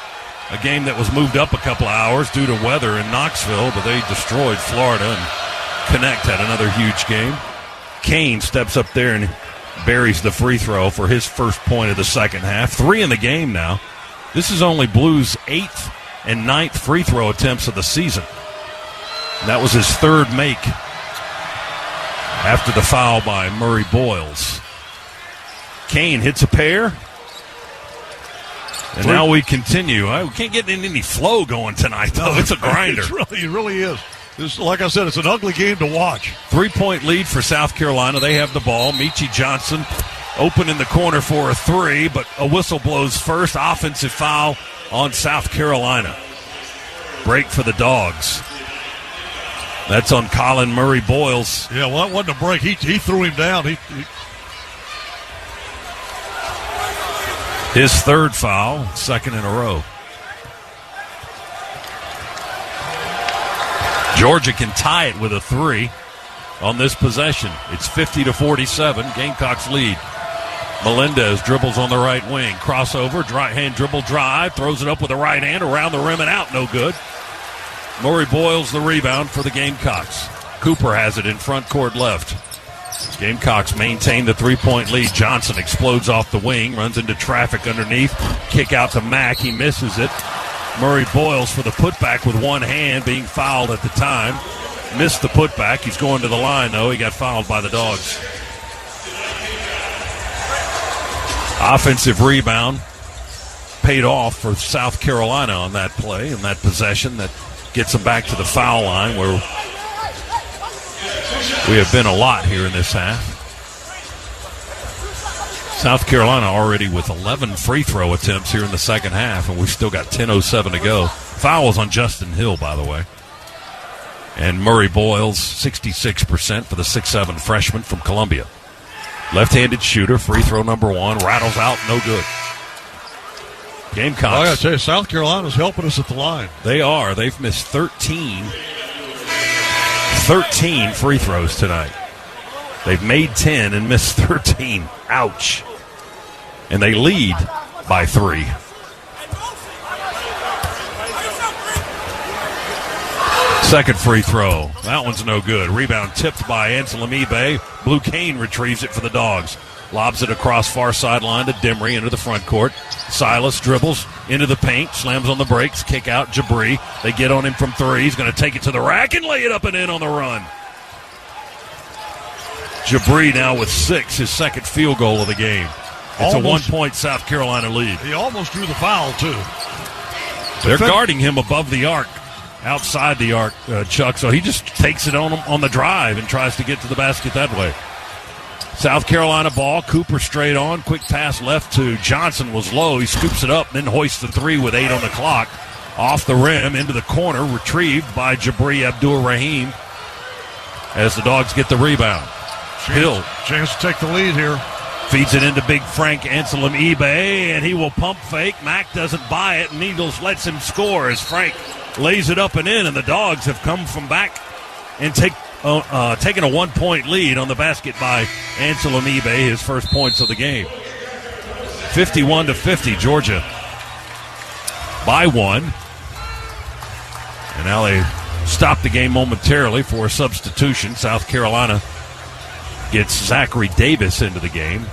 A game that was moved up a couple of hours due to weather in Knoxville, but they destroyed Florida, and Connect had another huge game. Kane steps up there and buries the free throw for his first point of the second half. 3 in the game now. This is only Blue's 8th and 9th free throw attempts of the season. And that was his 3rd make after the foul by Murray Boyles. Kane hits a pair. And now we continue. We can't get any flow going tonight, though. It's a grinder. It really is. Like I said, it's an ugly game to watch. 3-point lead for South Carolina. They have the ball. Michi Johnson open in the corner for a 3, but a whistle blows first. Offensive foul on South Carolina. Break for the Dogs. That's on Colin Murray Boyles. Yeah, well, that wasn't a break. He threw him down. His 3rd foul, 2nd in a row. Georgia can tie it with a 3 on this possession. It's 50-47. Gamecocks lead. Melendez dribbles on the right wing. Crossover, right hand dribble drive. Throws it up with the right hand around the rim and out. No good. Murray Boyles the rebound for the Gamecocks. Cooper has it in front court left. Gamecocks maintain the 3-point lead. Johnson explodes off the wing, runs into traffic underneath. Kick out to Mack. He misses it. Murray Boyles for the putback with one hand, being fouled at the time. Missed the putback. He's going to the line, though. He got fouled by the Dogs. Offensive rebound paid off for South Carolina on that play and that possession that gets them back to the foul line, where we have been a lot here in this half. South Carolina already with 11 free throw attempts here in the second half, and we've still got 10:07 to go. Fouls on Justin Hill, by the way. And Murray Boyles, 66% for the 6'7" freshman from Columbia. Left-handed shooter, free throw number one, rattles out, no good. Gamecocks. I got to tell you, South Carolina's helping us at the line. They are. They've missed 13 free throws tonight. They've made 10 and missed 13. Ouch. And they lead by 3. Second free throw. That one's no good. Rebound tipped by Anselm Ebe. Blue Cane retrieves it for the Dogs. Lobs it across far sideline to Demery into the front court. Silas dribbles into the paint, slams on the brakes, kick out Jabri. They get on him from 3. He's going to take it to the rack and lay it up and in on the run. Jabri now with 6, his second field goal of the game. It's almost a 1-point South Carolina lead. He almost drew the foul, too. They're guarding him above the arc, outside the arc, Chuck, so he just takes it on the drive and tries to get to the basket that way. South Carolina ball, Cooper straight on, quick pass left to Johnson, was low. He scoops it up, then hoists the 3 with 8 on the clock. Off the rim, into the corner, retrieved by Jabri Abdur-Rahim as the Dogs get the rebound. Hill. Chance to take the lead here. Feeds it into big Frank Anselm Ebe, and he will pump fake. Mack doesn't buy it. Needles lets him score as Frank lays it up and in, and the Dogs have come from back and taken a 1-point lead on the basket by Anselm Ebe, his first points of the game. 51-50, Georgia by 1. And now they stop the game momentarily for a substitution. South Carolina gets Zachary Davis into the game,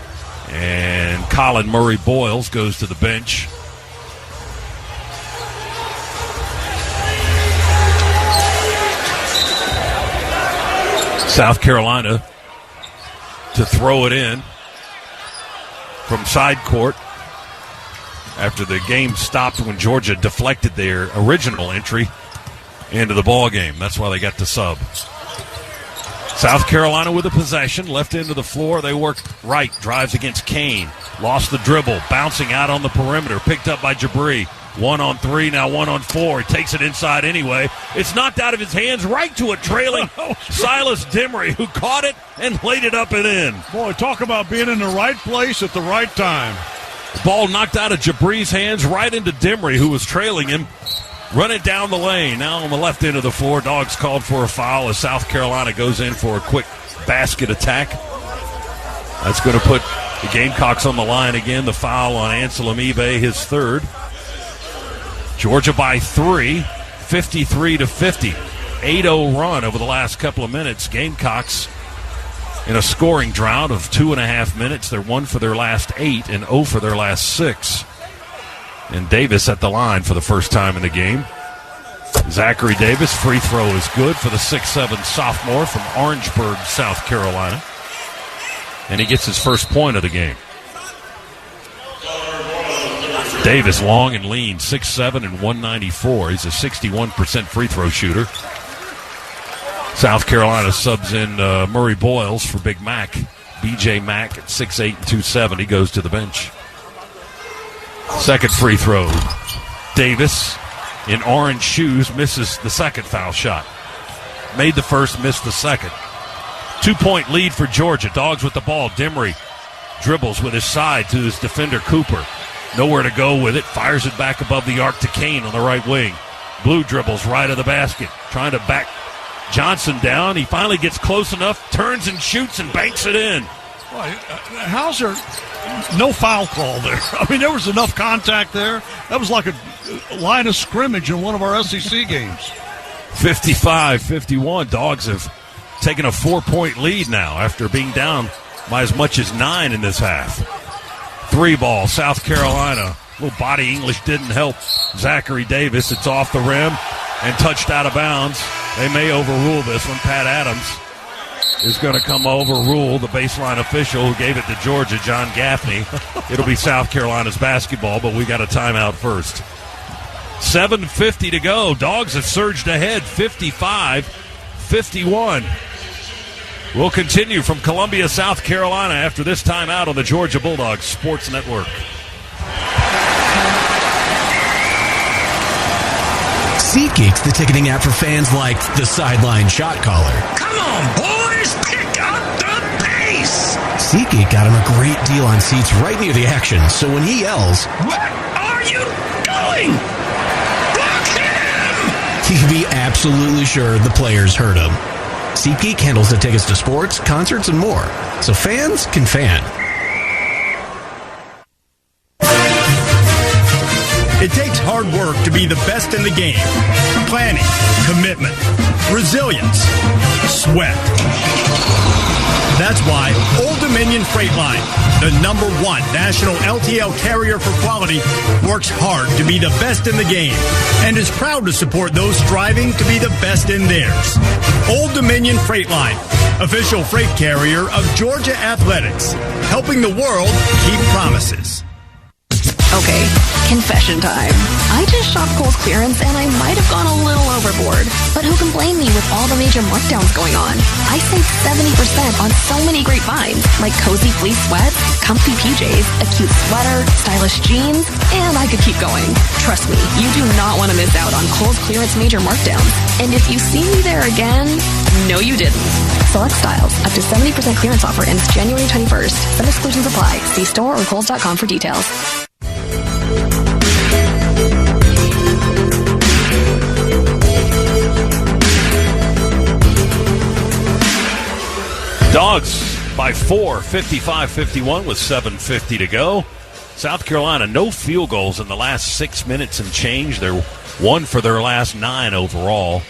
and Colin Murray Boyles goes to the bench. South Carolina to throw it in from side court after the game stopped when Georgia deflected their original entry into the ball game. That's why they got the sub. South Carolina with a possession, left into the floor. They work right, drives against Kane. Lost the dribble, bouncing out on the perimeter, picked up by Jabri. 1-on-3, now 1-on-4. He takes it inside anyway. It's knocked out of his hands right to a trailing Silas Demery, who caught it and laid it up and in. Boy, talk about being in the right place at the right time. The ball knocked out of Jabri's hands right into Demery, who was trailing him. Run it down the lane. Now on the left end of the floor, Dogs called for a foul as South Carolina goes in for a quick basket attack. That's going to put the Gamecocks on the line again. The foul on Anselm Ebe, his third. Georgia by 3, 53-50. 8-0 run over the last couple of minutes. Gamecocks in a scoring drought of 2.5 minutes. They're 1 for their last 8 and 0 for their last 6. And Davis at the line for the first time in the game. Zachary Davis, free throw is good for the 6'7" sophomore from Orangeburg, South Carolina. And he gets his first point of the game. Davis, long and lean, 6'7" and 194. He's a 61% free throw shooter. South Carolina subs in Murray Boyles for Big Mac. B.J. Mack at 6'8" and 270 goes to the bench. Second free throw. Davis in orange shoes misses the second foul shot. Made the first, missed the second. 2-point lead for Georgia. Dogs with the ball. Demery dribbles with his side to his defender Cooper. Nowhere to go with it. Fires it back above the arc to Kane on the right wing. Blue dribbles right of the basket. Trying to back Johnson down. He finally gets close enough, turns and shoots and banks it in. How's there no foul call there? I mean, there was enough contact there. That was like a line of scrimmage in one of our SEC games. 55-51. Dogs have taken a 4-point lead now after being down by as much as 9 in this half. 3 ball, South Carolina Little body English didn't help Zachary Davis. It's off the rim and touched out of bounds. They may overrule this one. Pat Adams is going to come overrule the baseline official who gave it to Georgia, John Gaffney. It'll be South Carolina's basketball, but we got a timeout first. 7:50 to go. Dogs have surged ahead, 55-51. We'll continue from Columbia, South Carolina after this timeout on the Georgia Bulldogs Sports Network. SeatGeek's the ticketing app for fans like the sideline shot caller. Come on, boys, pick up the pace! SeatGeek got him a great deal on seats right near the action, so when he yells, "What are you doing? Block him!" he can be absolutely sure the players heard him. SeatGeek handles the tickets to sports, concerts, and more, so fans can fan. It takes hard work to be the best in the game. Planning, commitment, resilience, sweat. That's why Old Dominion Freight Line, the #1 national LTL carrier for quality, works hard to be the best in the game and is proud to support those striving to be the best in theirs. Old Dominion Freight Line, official freight carrier of Georgia Athletics, helping the world keep promises. Okay, confession time. I just shopped Kohl's clearance and I might have gone a little overboard. But who can blame me with all the major markdowns going on? I saved 70% on so many great finds, like cozy fleece sweats, comfy PJs, a cute sweater, stylish jeans, and I could keep going. Trust me, you do not want to miss out on Kohl's clearance major markdowns. And if you see me there again, no you didn't. Select styles, up to 70% clearance offer ends January 21st. Some exclusions apply. See store or kohls.com for details. Dogs by 4, 55-51 with 7:50 to go. South Carolina, no field goals in the last 6 minutes and change. They're 1 for their last 9 overall.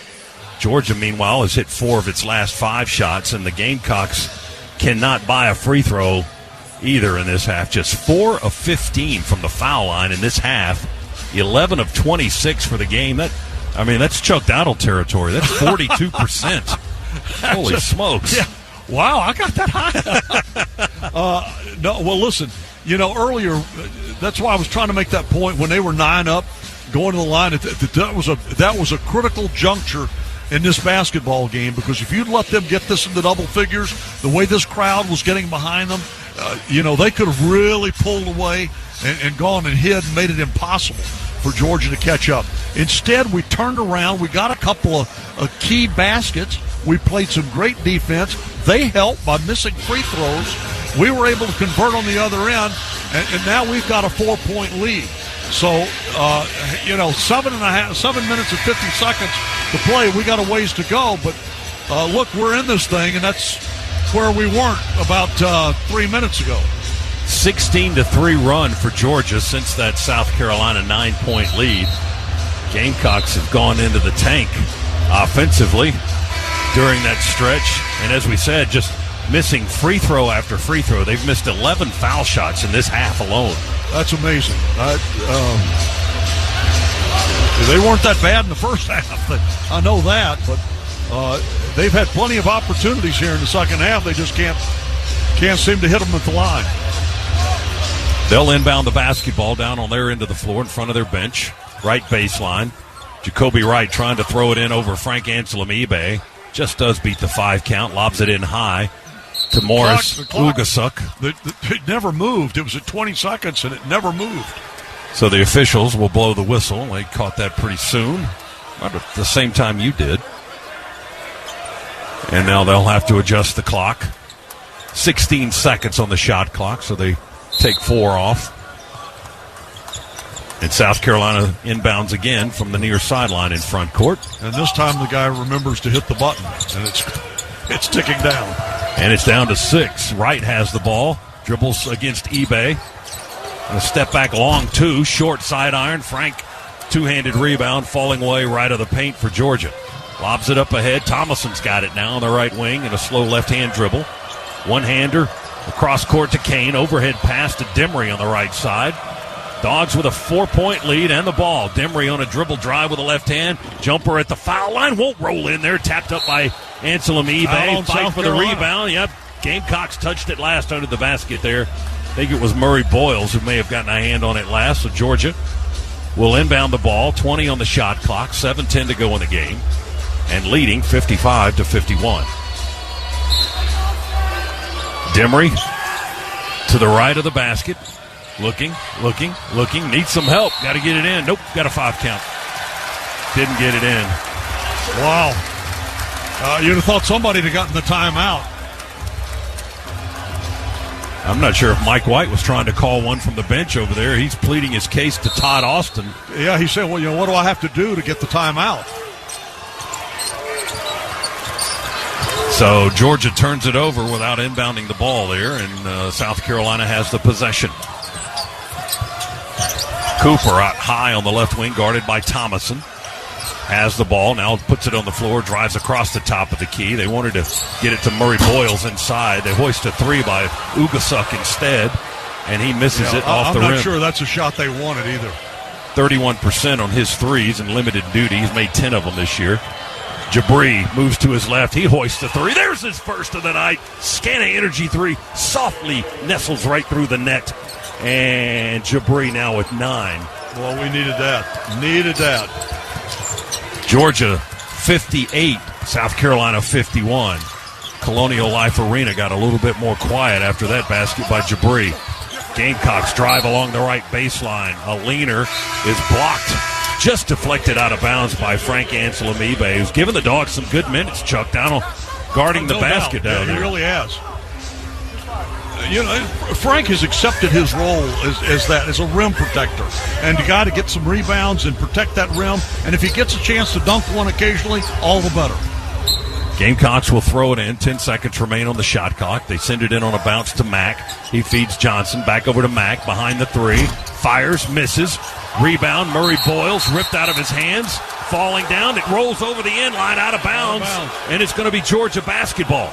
Georgia, meanwhile, has hit 4 of its last 5 shots, and the Gamecocks cannot buy a free throw either in this half. Just 4 of 15 from the foul line in this half. 11 of 26 for the game. That's Chuck Dowdle territory. That's 42%. Holy smokes. Yeah. Wow, I got that high. No, well, listen, earlier, that's why I was trying to make that point when they were 9 up, going to the line. That was a critical juncture in this basketball game, because if you'd let them get this into double figures, the way this crowd was getting behind them, they could have really pulled away and gone and hid and made it impossible for Georgia to catch up. Instead, we turned around. We got a couple of key baskets. We played some great defense. They helped by missing free throws. We were able to convert on the other end, and now we've got a 4-point lead. So, 7 minutes and 50 seconds to play. We got a ways to go, but look, we're in this thing, and that's where we weren't about 3 minutes ago. 16-3 run for Georgia since that South Carolina 9-point lead. Gamecocks have gone into the tank offensively during that stretch, and as we said, just missing free throw after free throw. They've missed 11 foul shots in this half alone. That's amazing. They weren't that bad in the first half. I know that, but they've had plenty of opportunities here in the second half. They just can't seem to hit them at the line. They'll inbound the basketball down on their end of the floor in front of their bench, right baseline. Jacoby Wright trying to throw it in over Frank Anselm-Ebay. Just does beat the 5 count, lobs it in high to Morris Ugasuk. It never moved. It was at 20 seconds, and it never moved. So the officials will blow the whistle. They caught that pretty soon, about at the same time you did. And now they'll have to adjust the clock. 16 seconds on the shot clock, so they take 4 off. And South Carolina inbounds again from the near sideline in front court. And this time the guy remembers to hit the button, and it's ticking down. And it's down to 6. Wright has the ball, dribbles against eBay. And a step back long 2, short side iron. Frank, two-handed rebound, falling away right of the paint for Georgia. Lobs it up ahead. Thomason's got it now on the right wing in a slow left-hand dribble. One-hander across court to Kane. Overhead pass to Demery on the right side. Dogs with a 4-point lead and the ball. Demery on a dribble drive with a left hand. Jumper at the foul line. Won't roll in there. Tapped up by Anselm eBay. Fight for the rebound. Yep. Gamecocks touched it last under the basket there. I think it was Murray Boyles who may have gotten a hand on it last. So Georgia will inbound the ball. 20 on the shot clock. 7:10 to go in the game. And leading 55-51. Demery to the right of the basket. Looking. Needs some help. Got to get it in. Nope, got a 5 count. Didn't get it in. Wow. You'd have thought somebody had gotten the timeout. I'm not sure if Mike White was trying to call one from the bench over there. He's pleading his case to Todd Austin. Yeah, he said, well, what do I have to do to get the timeout? So Georgia turns it over without inbounding the ball there, and South Carolina has the possession. Cooper out high on the left wing, guarded by Thomason. Has the ball, now puts it on the floor, drives across the top of the key. They wanted to get it to Murray Boyles inside. They hoist a 3 by Ugasuk instead, and he misses it off the rim. I'm not sure that's a shot they wanted either. 31% on his threes in limited duty. He's made 10 of them this year. Jabri moves to his left. He hoists the 3. There's his first of the night. Scana Energy 3 softly nestles right through the net. And Jabri now with 9. Well, we needed that. Georgia 58, South Carolina 51. Colonial Life Arena got a little bit more quiet after that basket by Jabri. Gamecocks drive along the right baseline. A leaner is blocked. Just deflected out of bounds by Frank Anselm eBay, who's given the Dogs some good minutes, Chuck Donald, guarding the basket down there. He really has. Frank has accepted his role as a rim protector and the guy to get some rebounds and protect that rim. And if he gets a chance to dunk one occasionally, all the better. Gamecocks will throw it in. 10 seconds remain on the shot clock. They send it in on a bounce to Mack. He feeds Johnson. Back over to Mack behind the 3. Fires, misses. Rebound, Murray Boyles ripped out of his hands. Falling down. It rolls over the end line out of bounds. And it's going to be Georgia basketball.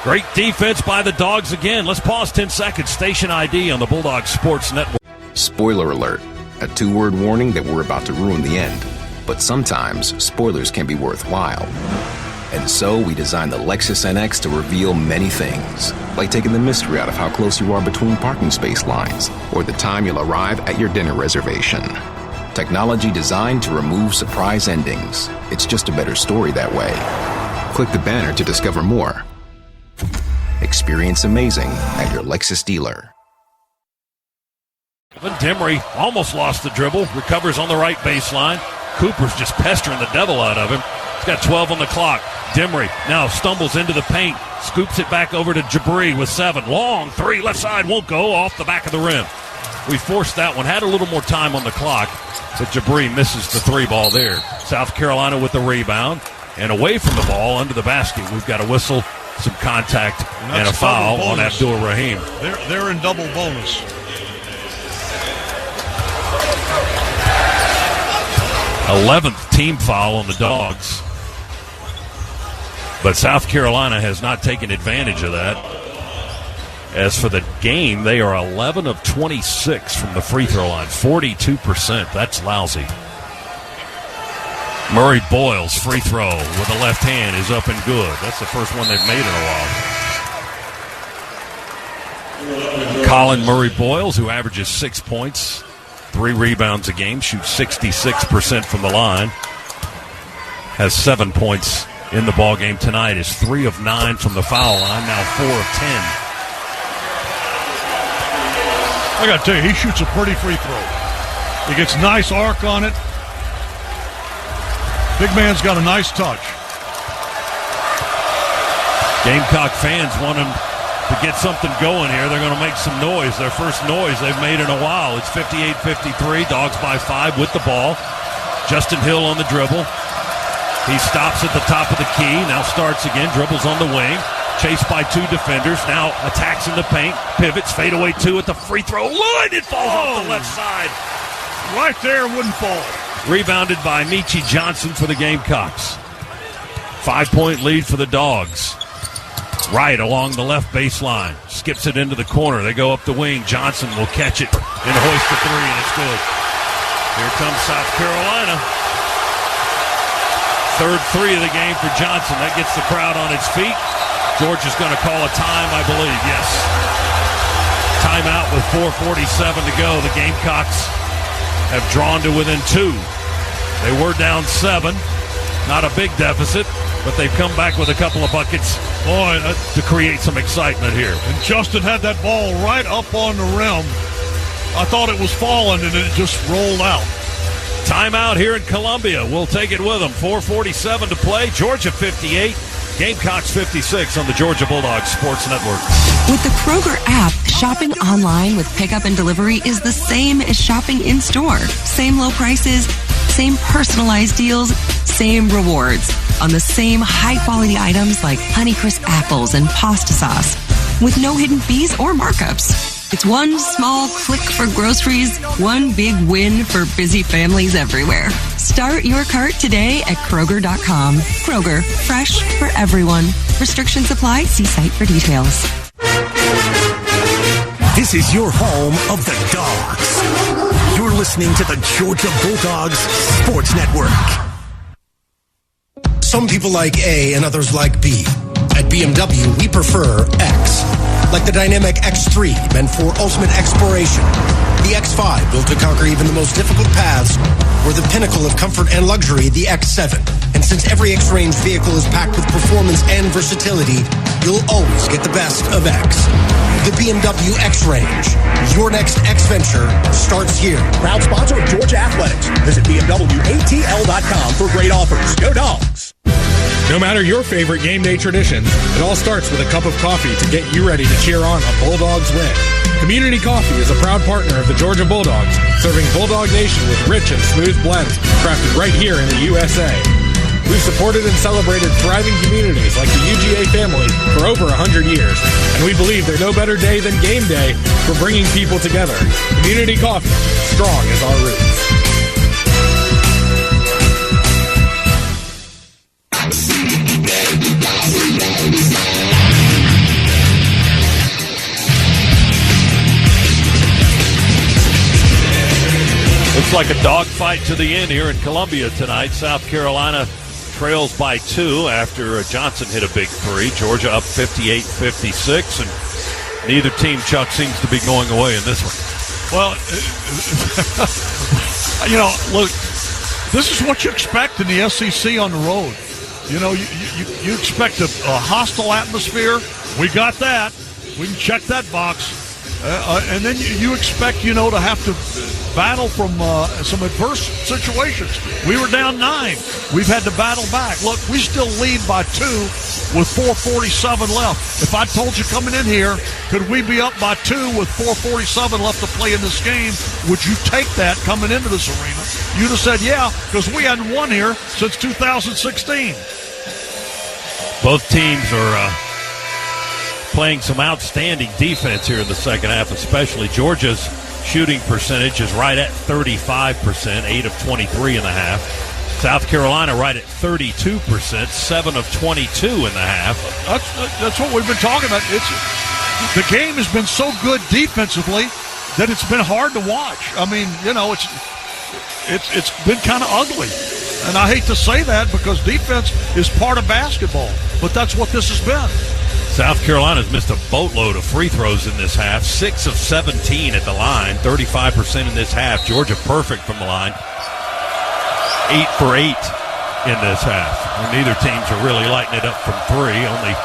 Great defense by the Dogs again. Let's pause 10 seconds. Station ID on the Bulldog Sports Network. Spoiler alert. A 2-word warning that we're about to ruin the end. But sometimes spoilers can be worthwhile. And so we designed the Lexus NX to reveal many things, like taking the mystery out of how close you are between parking space lines, or the time you'll arrive at your dinner reservation. Technology designed to remove surprise endings. It's just a better story that way. Click the banner to discover more. Experience amazing at your Lexus dealer. Demery almost lost the dribble, recovers on the right baseline. Cooper's just pestering the devil out of him. He's got 12 on the clock. Demery now stumbles into the paint, scoops it back over to Jabri with 7. Long 3, left side, won't go, off the back of the rim. We forced that one, had a little more time on the clock, but Jabri misses the 3 ball there. South Carolina with the rebound, and away from the ball, under the basket, we've got a whistle, some contact, and a foul on Abdul Rahim. They're in double bonus. th team foul on the Dogs. But South Carolina has not taken advantage of that. As for the game, they are 11 of 26 from the free throw line, 42%. That's lousy. Murray Boyles, free throw with the left hand is up and good. That's the first one they've made in a while. Colin Murray Boyles, who averages 6 points, 3 rebounds a game, shoots 66% from the line, has 7 points in the ball game tonight, is 3 of 9 from the foul line, now 4 of 10. I got to tell you, he shoots a pretty free throw. He gets nice arc on it. Big man's got a nice touch. Gamecock fans want him to get something going here. They're going to make some noise. Their first noise they've made in a while. It's 58-53. Dogs by 5 with the ball. Justin Hill on the dribble. He stops at the top of the key. Now starts again. Dribbles on the wing. Chased by 2 defenders. Now attacks in the paint. Pivots. Fadeaway 2 at the free throw line. It falls off the left side. Right there, wouldn't fall. Rebounded by Michi Johnson for the Gamecocks. 5-point lead for the Dogs. Right along the left baseline. Skips it into the corner. They go up the wing. Johnson will catch it. and hoist the three, and it's good. Here comes South Carolina. Third three of the game for Johnson. That gets the crowd on its feet. Georgia's going to call a time, I believe. Yes. Timeout with 4:47 to go. The Gamecocks have drawn to within 2. They were down 7. Not a big deficit, but they've come back with a couple of buckets to create some excitement here. And Justin had that ball right up on the rim. I thought it was falling, and it just rolled out. Timeout here in Columbia. We'll take it with them. 4:47 to play. Georgia 58. Gamecocks 56 on the Georgia Bulldogs Sports Network. With the Kroger app, shopping online with pickup and delivery is the same as shopping in store. Same low prices, same personalized deals, same rewards on the same high-quality items like Honeycrisp apples and pasta sauce with no hidden fees or markups. It's one small click for groceries, one big win for busy families everywhere. Start your cart today at Kroger.com. Kroger, fresh for everyone. Restrictions apply. See site for details. This is your home of the Dogs. You're listening to the Georgia Bulldogs Sports Network. Some people like A and others like B. At BMW, we prefer X. Like the dynamic X3, meant for ultimate exploration. The X5, built to conquer even the most difficult paths. Or the pinnacle of comfort and luxury, the X7. And since every X-Range vehicle is packed with performance and versatility, you'll always get the best of X. The BMW X-Range. Your next X-Venture starts here. Proud sponsor of Georgia Athletics. Visit BMWATL.com for great offers. Go Dogs! No matter your favorite game day traditions, it all starts with a cup of coffee to get you ready to cheer on a Bulldogs win. Community Coffee is a proud partner of the Georgia Bulldogs, serving Bulldog Nation with rich and smooth blends crafted right here in the USA. We've supported and celebrated thriving communities like the UGA family for over 100 years, and we believe there's no better day than game day for bringing people together. Community Coffee, strong as our roots. Looks like a dogfight to the end here in Columbia tonight. South Carolina trails by 2 after Johnson hit a big three. Georgia up 58-56, and neither team, Chuck, seems to be going away in this one. Well, look, this is what you expect in the SEC on the road. You expect a hostile atmosphere. We got that. We can check that box. And then you expect, to have to battle from some adverse situations. We were down 9. We've had to battle back. Look, we still lead by 2 with 4:47 left. If I told you coming in here, could we be up by 2 with 4:47 left to play in this game, would you take that coming into this arena? You'd have said, yeah, because we hadn't won here since 2016. Both teams are playing some outstanding defense here in the second half, especially. Georgia's shooting percentage is right at 35%, 8 of 23 in the half. South Carolina right at 32%, 7 of 22 in the half. That's what we've been talking about. The game has been so good defensively that it's been hard to watch. I mean, it's been kind of ugly. And I hate to say that because defense is part of basketball, but that's what this has been. South Carolina's missed a boatload of free throws in this half, 6 of 17 at the line, 35% in this half. Georgia perfect from the line, 8 for 8 in this half. And neither teams are really lighting it up from 3, only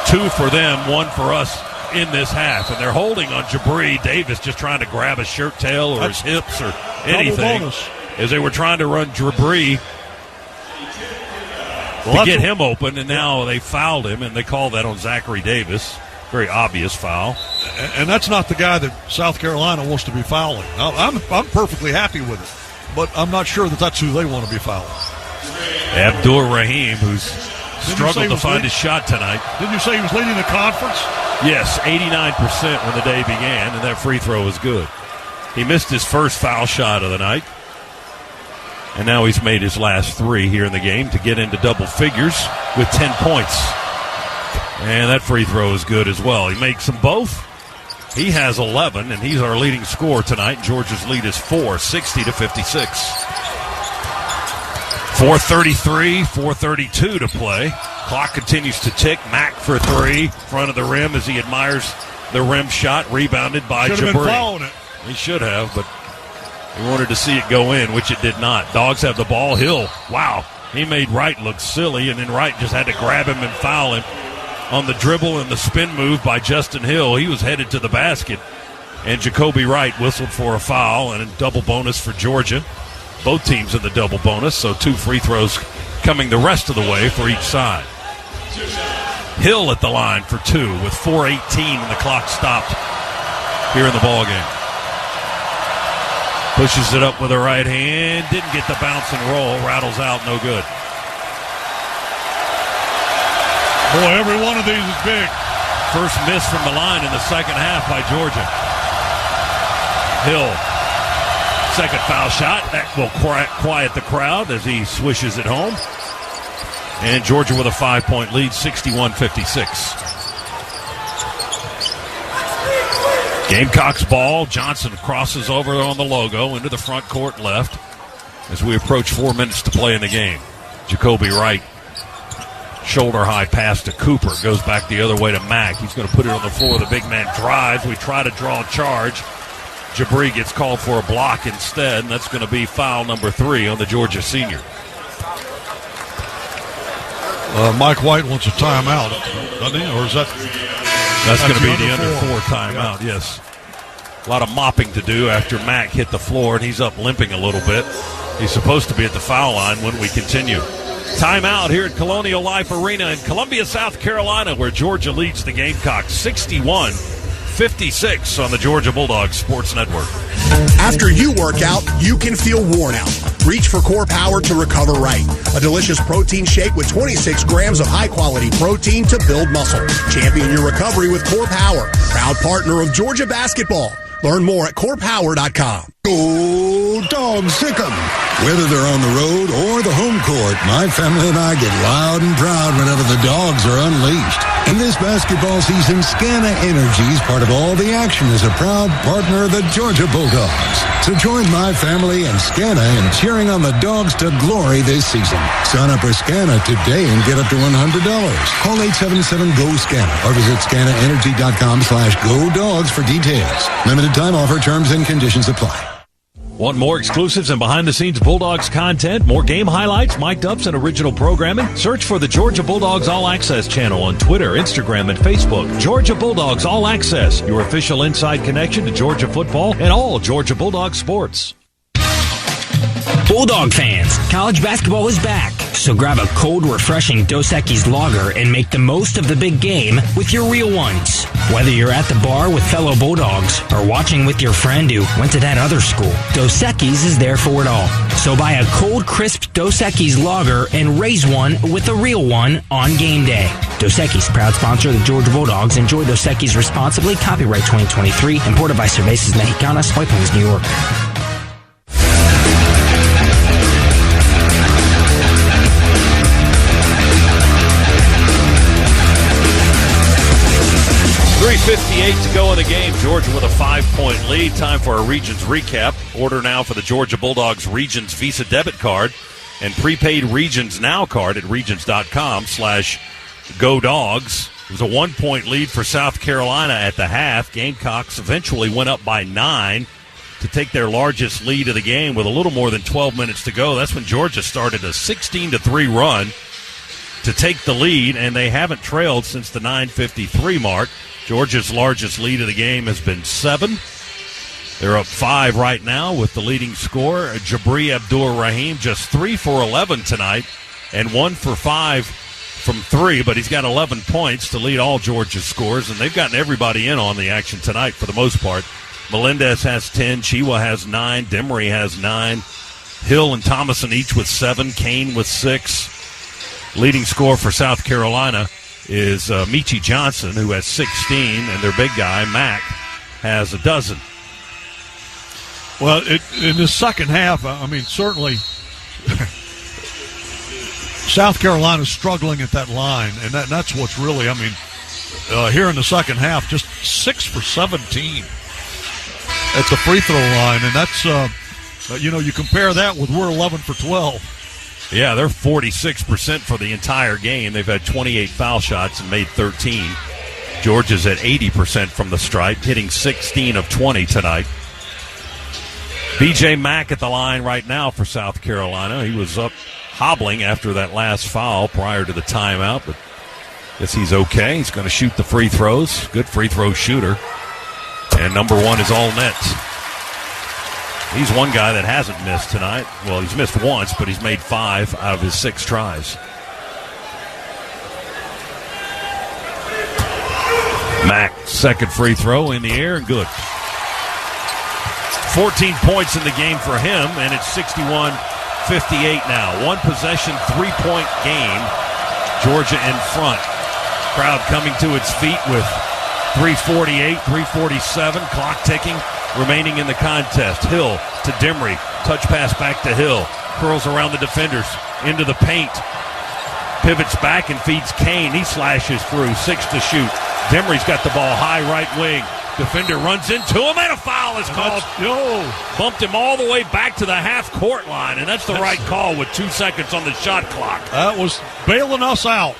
2 for them, 1 for us in this half. And they're holding on Jabri Davis, just trying to grab his shirt tail or his hips or anything, as they were trying to run Jabri to get him open, and now they fouled him, and they call that on Zachary Davis. Very obvious foul. And that's not the guy that South Carolina wants to be fouling. I'm perfectly happy with it, but I'm not sure that that's who they want to be fouling. Abdur Rahim, who's struggled to find his shot tonight. Didn't you say he was leading the conference? Yes, 89% when the day began, and that free throw was good. He missed his first foul shot of the night. And now he's made his last 3 here in the game to get into double figures with 10 points. And that free throw is good as well. He makes them both. He has 11, and he's our leading scorer tonight. Georgia's lead is 4, 60-56. 4:33, 4:32 to play. Clock continues to tick. Mack for three, front of the rim as he admires the rim shot, rebounded by Jabri. Should have been following it. He should have, but he wanted to see it go in, which it did not. Dogs have the ball. Hill, wow, he made Wright look silly, and then Wright just had to grab him and foul him on the dribble and the spin move by Justin Hill. He was headed to the basket, and Jacoby Wright whistled for a foul and a double bonus for Georgia. Both teams in the double bonus, so 2 free throws coming the rest of the way for each side. Hill at the line for 2 with 4:18 and the clock stopped here in the ballgame. Pushes it up with the right hand, didn't get the bounce and roll, rattles out, no good. Boy, every one of these is big. First miss from the line in the second half by Georgia. Hill, second foul shot. That will quiet the crowd as he swishes it home. And Georgia with a 5-point lead, 61-56. Gamecocks ball. Johnson crosses over on the logo into the front court left as we approach 4 minutes to play in the game. Jacoby Wright. Shoulder high pass to Cooper. Goes back the other way to Mack. He's going to put it on the floor. The big man drives. We try to draw a charge. Jabri gets called for a block instead, and that's going to be foul number 3 on the Georgia senior. Mike White wants a timeout, doesn't he? Or is that's going to be the under 4 timeout, yes. A lot of mopping to do after Mack hit the floor, and he's up limping a little bit. He's supposed to be at the foul line when we continue. Timeout here at Colonial Life Arena in Columbia, South Carolina, where Georgia leads the Gamecocks 61-56 on the Georgia Bulldogs Sports Network. After you work out, you can feel worn out. Reach for Core Power to recover right. A delicious protein shake with 26 grams of high-quality protein to build muscle. Champion your recovery with Core Power, proud partner of Georgia basketball. Learn more at corepower.com. Go Dogs, sick 'em. Whether they're on the road or the home court, my family and I get loud and proud whenever the Dogs are unleashed. And this basketball season, Scana Energy is part of all the action as a proud partner of the Georgia Bulldogs. So join my family and Scana in cheering on the Dogs to glory this season. Sign up for Scana today and get up to $100. Call 877-GO-SCANA or visit scanaenergy.com/GoDogs for details. Limited time offer, terms and conditions apply. Want more exclusives and behind-the-scenes Bulldogs content, more game highlights, mic'd ups, and original programming? Search for the Georgia Bulldogs All Access channel on Twitter, Instagram, and Facebook. Georgia Bulldogs All Access, your official inside connection to Georgia football and all Georgia Bulldogs sports. Bulldog fans, college basketball is back. So grab a cold, refreshing Dos Equis lager and make the most of the big game with your real ones. Whether you're at the bar with fellow Bulldogs or watching with your friend who went to that other school, Dos Equis is there for it all. So buy a cold, crisp Dos Equis lager and raise one with a real one on game day. Dos Equis, proud sponsor of the Georgia Bulldogs. Enjoy Dos Equis responsibly. Copyright 2023. Imported by Cervezas Mexicanas, White Plains, New York. .358 to go in the game. Georgia with a 5-point lead. Time for a Regions recap. Order now for the Georgia Bulldogs Regions Visa debit card and prepaid Regions Now card at regions.com/GoDogs. It was a 1-point lead for South Carolina at the half. Gamecocks eventually went up by 9 to take their largest lead of the game with a little more than 12 minutes to go. That's when Georgia started a 16-3 run to take the lead, and they haven't trailed since the 9:53 mark. Georgia's largest lead of the game has been 7. They're up 5 right now with the leading scorer, Jabri Abdur-Rahim, just 3 for 11 tonight and 1 for 5 from 3, but he's got 11 points to lead all Georgia's scores, and they've gotten everybody in on the action tonight for the most part. Melendez has 10, Chiwa has 9, Demery has 9, Hill and Thomason each with 7, Kane with 6. Leading scorer for South Carolina is Michi Johnson, who has 16, and their big guy, Mack, has 12. Well, in the second half, I mean, certainly South Carolina's struggling at that line, and that's what's really, I mean, here in the second half, just 6 for 17 at the free throw line. And that's, you compare that with we're 11 for 12. Yeah, they're 46% for the entire game. They've had 28 foul shots and made 13. Georgia's at 80% from the stripe, hitting 16 of 20 tonight. B.J. Mack at the line right now for South Carolina. He was up hobbling after that last foul prior to the timeout, but guess he's okay. He's going to shoot the free throws. Good free throw shooter. And number one is all net. He's one guy that hasn't missed tonight. Well, he's missed once, but he's made 5 out of his 6 tries. Mack, second free throw in the air and good. 14 points in the game for him, and it's 61-58 now. One possession, 3-point game. Georgia in front. Crowd coming to its feet with 3:48, 3:47, clock ticking, remaining in the contest. Hill to Dimry, touch pass back to Hill, curls around the defenders, into the paint, pivots back and feeds Kane. He slashes through, 6 to shoot. Dimry's got the ball high right wing. Defender runs into him, and a foul is called. Bumped him all the way back to the half-court line, and that's the right call with 2 seconds on the shot clock. That was bailing us out.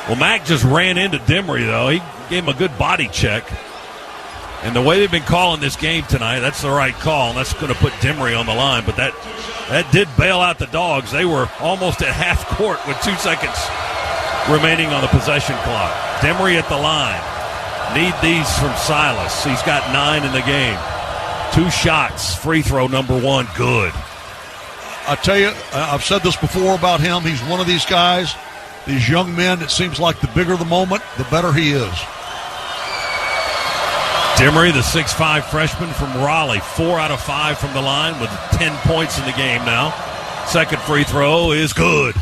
Well, Mack just ran into Dimry, though. He gave him a good body check. And the way they've been calling this game tonight, that's the right call, and that's going to put Dimry on the line. But that did bail out the Dogs. They were almost at half court with 2 seconds remaining on the possession clock. Dimry at the line. Need these from Silas. He's got 9 in the game. 2 shots. Free throw number 1, good. I tell you, I've said this before about him. He's one of these guys, these young men, it seems like the bigger the moment, the better he is. Dimry, the 6'5 freshman from Raleigh, 4 out of 5 from the line with 10 points in the game now. Second free throw is good.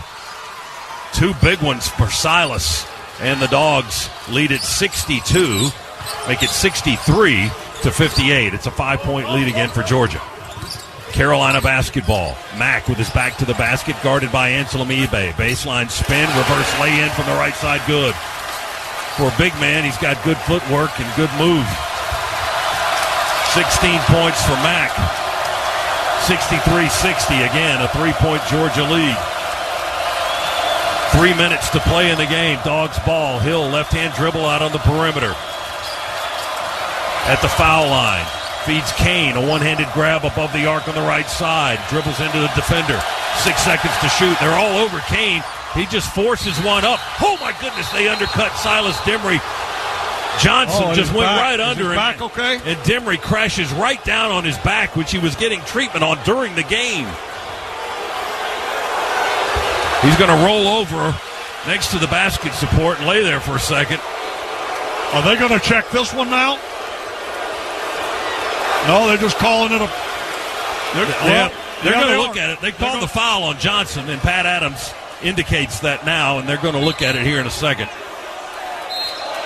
2 big ones for Silas. And the Dogs lead at 62, make it 63-58. It's a 5-point lead again for Georgia. Carolina basketball. Mack with his back to the basket, guarded by Anselm Ebe. Baseline spin, reverse lay-in from the right side, good. For a big man, he's got good footwork and good move. 16 points for Mack. 63-60 again, a 3-point Georgia lead. 3 minutes to play in the game. Dogs ball. Hill left-hand dribble out on the perimeter. At the foul line. Feeds Kane. A one-handed grab above the arc on the right side. Dribbles into the defender. 6 seconds to shoot. They're all over Kane. He just forces one up. Oh, my goodness. They undercut Silas Dimry. Johnson just went right under him. Back okay? And Dimry crashes right down on his back, which he was getting treatment on during the game. He's going to roll over next to the basket support and lay there for a second. Are they going to check this one now? No, they're just calling it a... They're going to look at it. They called the foul on Johnson, and Pat Adams indicates that now, and they're going to look at it here in a second.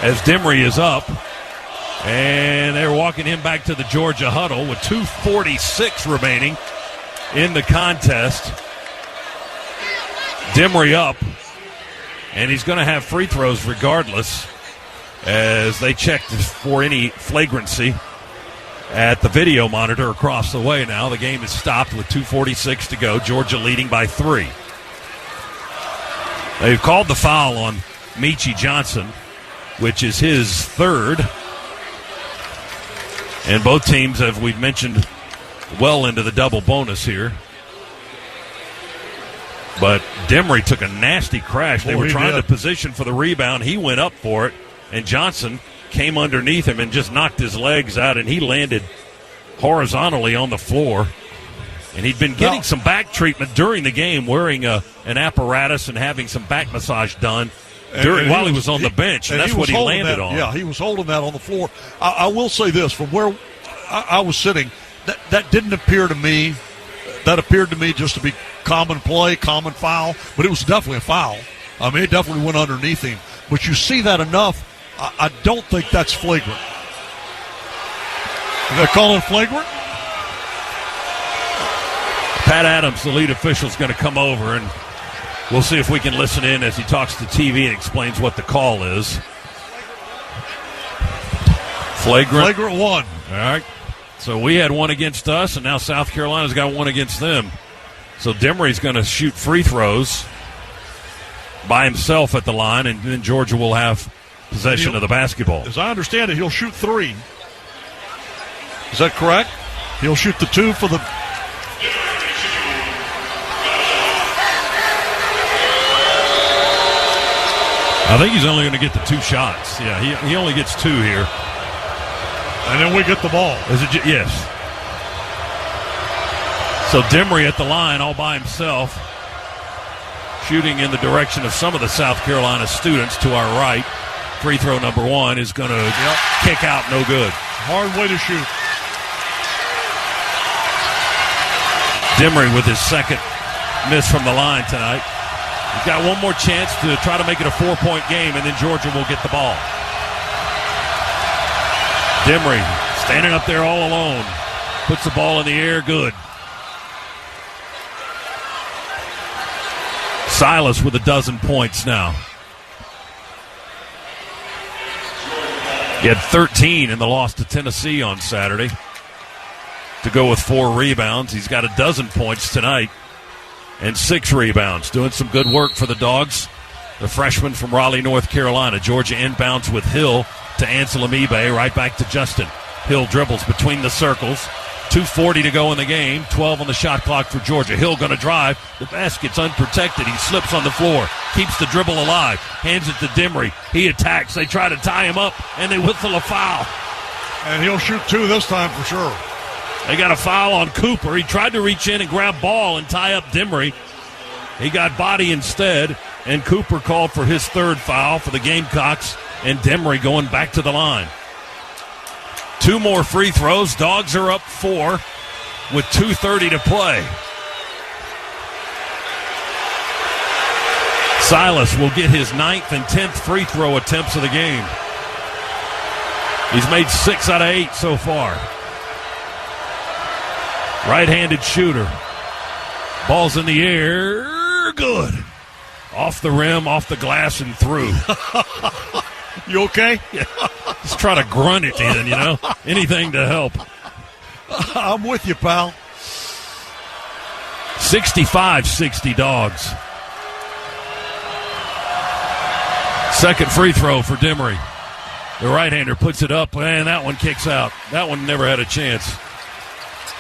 As Dimry is up, and they're walking him back to the Georgia huddle with 2:46 remaining in the contest. Dimry up, and he's going to have free throws regardless as they checked for any flagrancy at the video monitor across the way now. The game is stopped with 2:46 to go. Georgia leading by 3. They've called the foul on Meechie Johnson, which is his 3rd. And both teams, as we've mentioned, well into the double bonus here. But Dimry took a nasty crash. They were trying to position for the rebound. He went up for it, and Johnson came underneath him and just knocked his legs out, and he landed horizontally on the floor. And he'd been getting some back treatment during the game, wearing an apparatus and having some back massage done while he was on the bench, and that's what he landed on. Yeah, he was holding that on the floor. I will say this, from where I was sitting, that didn't appear to me. That appeared to me just to be common play, common foul, but it was definitely a foul. I mean, it definitely went underneath him. But you see that enough, I don't think that's flagrant. They're calling flagrant? Pat Adams, the lead official, is going to come over, and We'll see if we can listen in as he talks to TV and explains what the call is. Flagrant one. All right. So we had one against us, and now South Carolina's got one against them. So Demery's going to shoot free throws by himself at the line, and then Georgia will have possession of the basketball. As I understand it, he'll shoot 3. Is that correct? He'll shoot the 2 for the... I think he's only going to get the 2 shots. Yeah, he only gets 2 here. And then we get the ball. Yes. So Demery at the line all by himself, shooting in the direction of some of the South Carolina students to our right. Free throw number 1 is going to kick out, no good. Hard way to shoot. Demery with his second miss from the line tonight. He's got one more chance to try to make it a 4-point game, and then Georgia will get the ball. Demery standing up there all alone. Puts the ball in the air, good. Silas with 12 points now. He had 13 in the loss to Tennessee on Saturday. To go with 4 rebounds. He's got 12 points tonight and 6 rebounds. Doing some good work for the Dogs. The freshman from Raleigh, North Carolina. Georgia inbounds with Hill to Ansel Amibe. Right back to Justin. Hill dribbles between the circles. 2:40 to go in the game. 12 on the shot clock for Georgia. Hill going to drive. The basket's unprotected. He slips on the floor. Keeps the dribble alive. Hands it to Demery. He attacks. They try to tie him up, and they whistle a foul. And he'll shoot 2 this time for sure. They got a foul on Cooper. He tried to reach in and grab ball and tie up Demery. He got body instead, and Cooper called for his 3rd foul for the Gamecocks, and Demery going back to the line. 2 more free throws. Dogs are up 4 with 2:30 to play. Silas will get his 9th and 10th free throw attempts of the game. He's made 6 out of 8 so far. Right-handed shooter. Ball's in the air. Good. Off the rim, off the glass, and through. You okay? Yeah. Just try to grunt it in, you know. Anything to help. I'm with you, pal. 65-60 Dogs. Second free throw for Demery. The right-hander puts it up, and that one kicks out. That one never had a chance.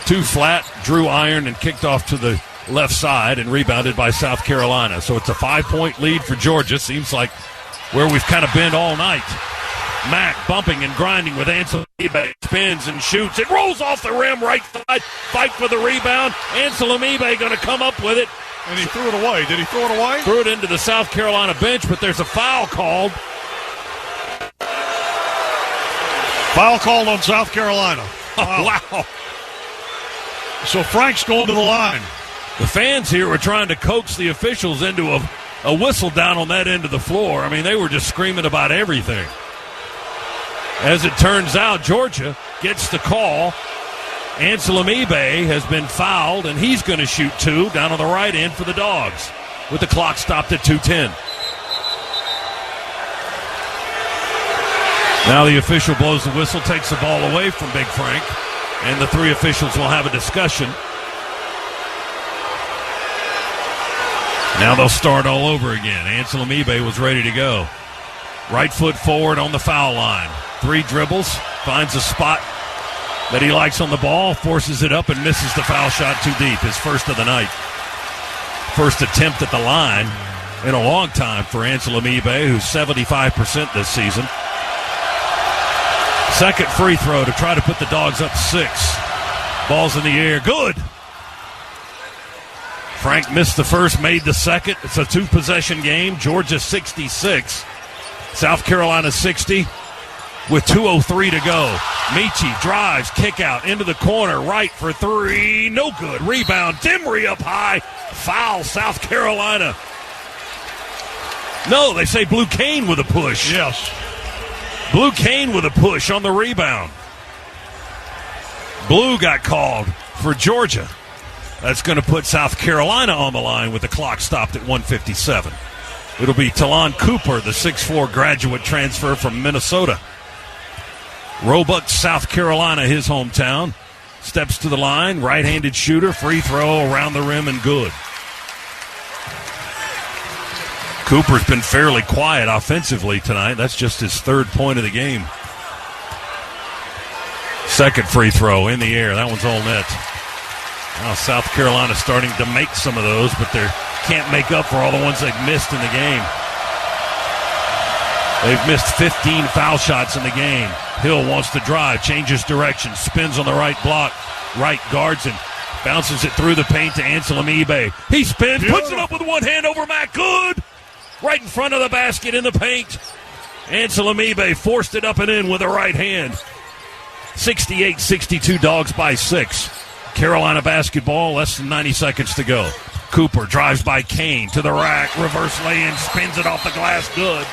2 flat, drew iron, and kicked off to the left side and rebounded by South Carolina. So it's a 5-point lead for Georgia. Seems like where we've kind of been all night. Mack bumping and grinding with Ansel Amibe. Spins and shoots. It rolls off the rim, right side. Fight for the rebound. Ansel Amibe going to come up with it. And he threw it away. Did he throw it away? Threw it into the South Carolina bench, but there's a foul called. Foul called on South Carolina. Wow. So Frank's going to the line. The fans here were trying to coax the officials into a whistle down on that end of the floor. I mean, they were just screaming about everything. As it turns out, Georgia gets the call. Ansel Amibe has been fouled, and he's going to shoot 2 down on the right end for the Dogs with the clock stopped at 2:10. Now the official blows the whistle, takes the ball away from Big Frank, and the 3 officials will have a discussion. Now they'll start all over again. Ansel Amibe was ready to go. Right foot forward on the foul line. 3 dribbles, finds a spot that he likes on the ball, forces it up and misses the foul shot too deep. His first of the night. First attempt at the line in a long time for Ansel Amibe, who's 75% this season. Second free throw to try to put the Dogs up 6. Ball's in the air. Good. Frank missed the first, made the second. It's a 2-possession game. Georgia 66. South Carolina 60 with 2:03 to go. Michi drives, kick out into the corner, right for 3. No good. Rebound. Demery up high. Foul, South Carolina. No, they say Blue Cane with a push. Yes. Blue Cane with a push on the rebound. Blue got called for Georgia. That's going to put South Carolina on the line with the clock stopped at 1:57. It'll be Talon Cooper, the 6'4 graduate transfer from Minnesota. Roebuck, South Carolina, his hometown. Steps to the line, right-handed shooter, free throw around the rim and good. Cooper's been fairly quiet offensively tonight. That's just his third point of the game. Second free throw in the air. That one's all net. Now South Carolina starting to make some of those, but they can't make up for all the ones they've missed in the game. They've missed 15 foul shots in the game. Hill wants to drive, changes direction, spins on the right block, right guards and bounces it through the paint to Ansel Amibe. He spins, puts it up with one hand over Matt. Good! Right in front of the basket in the paint. Ansel Amibe forced it up and in with a right hand. 68-62 Dogs by 6. Carolina basketball, less than 90 seconds to go. Cooper drives by Kane to the rack, reverse lay-in, spins it off the glass, good.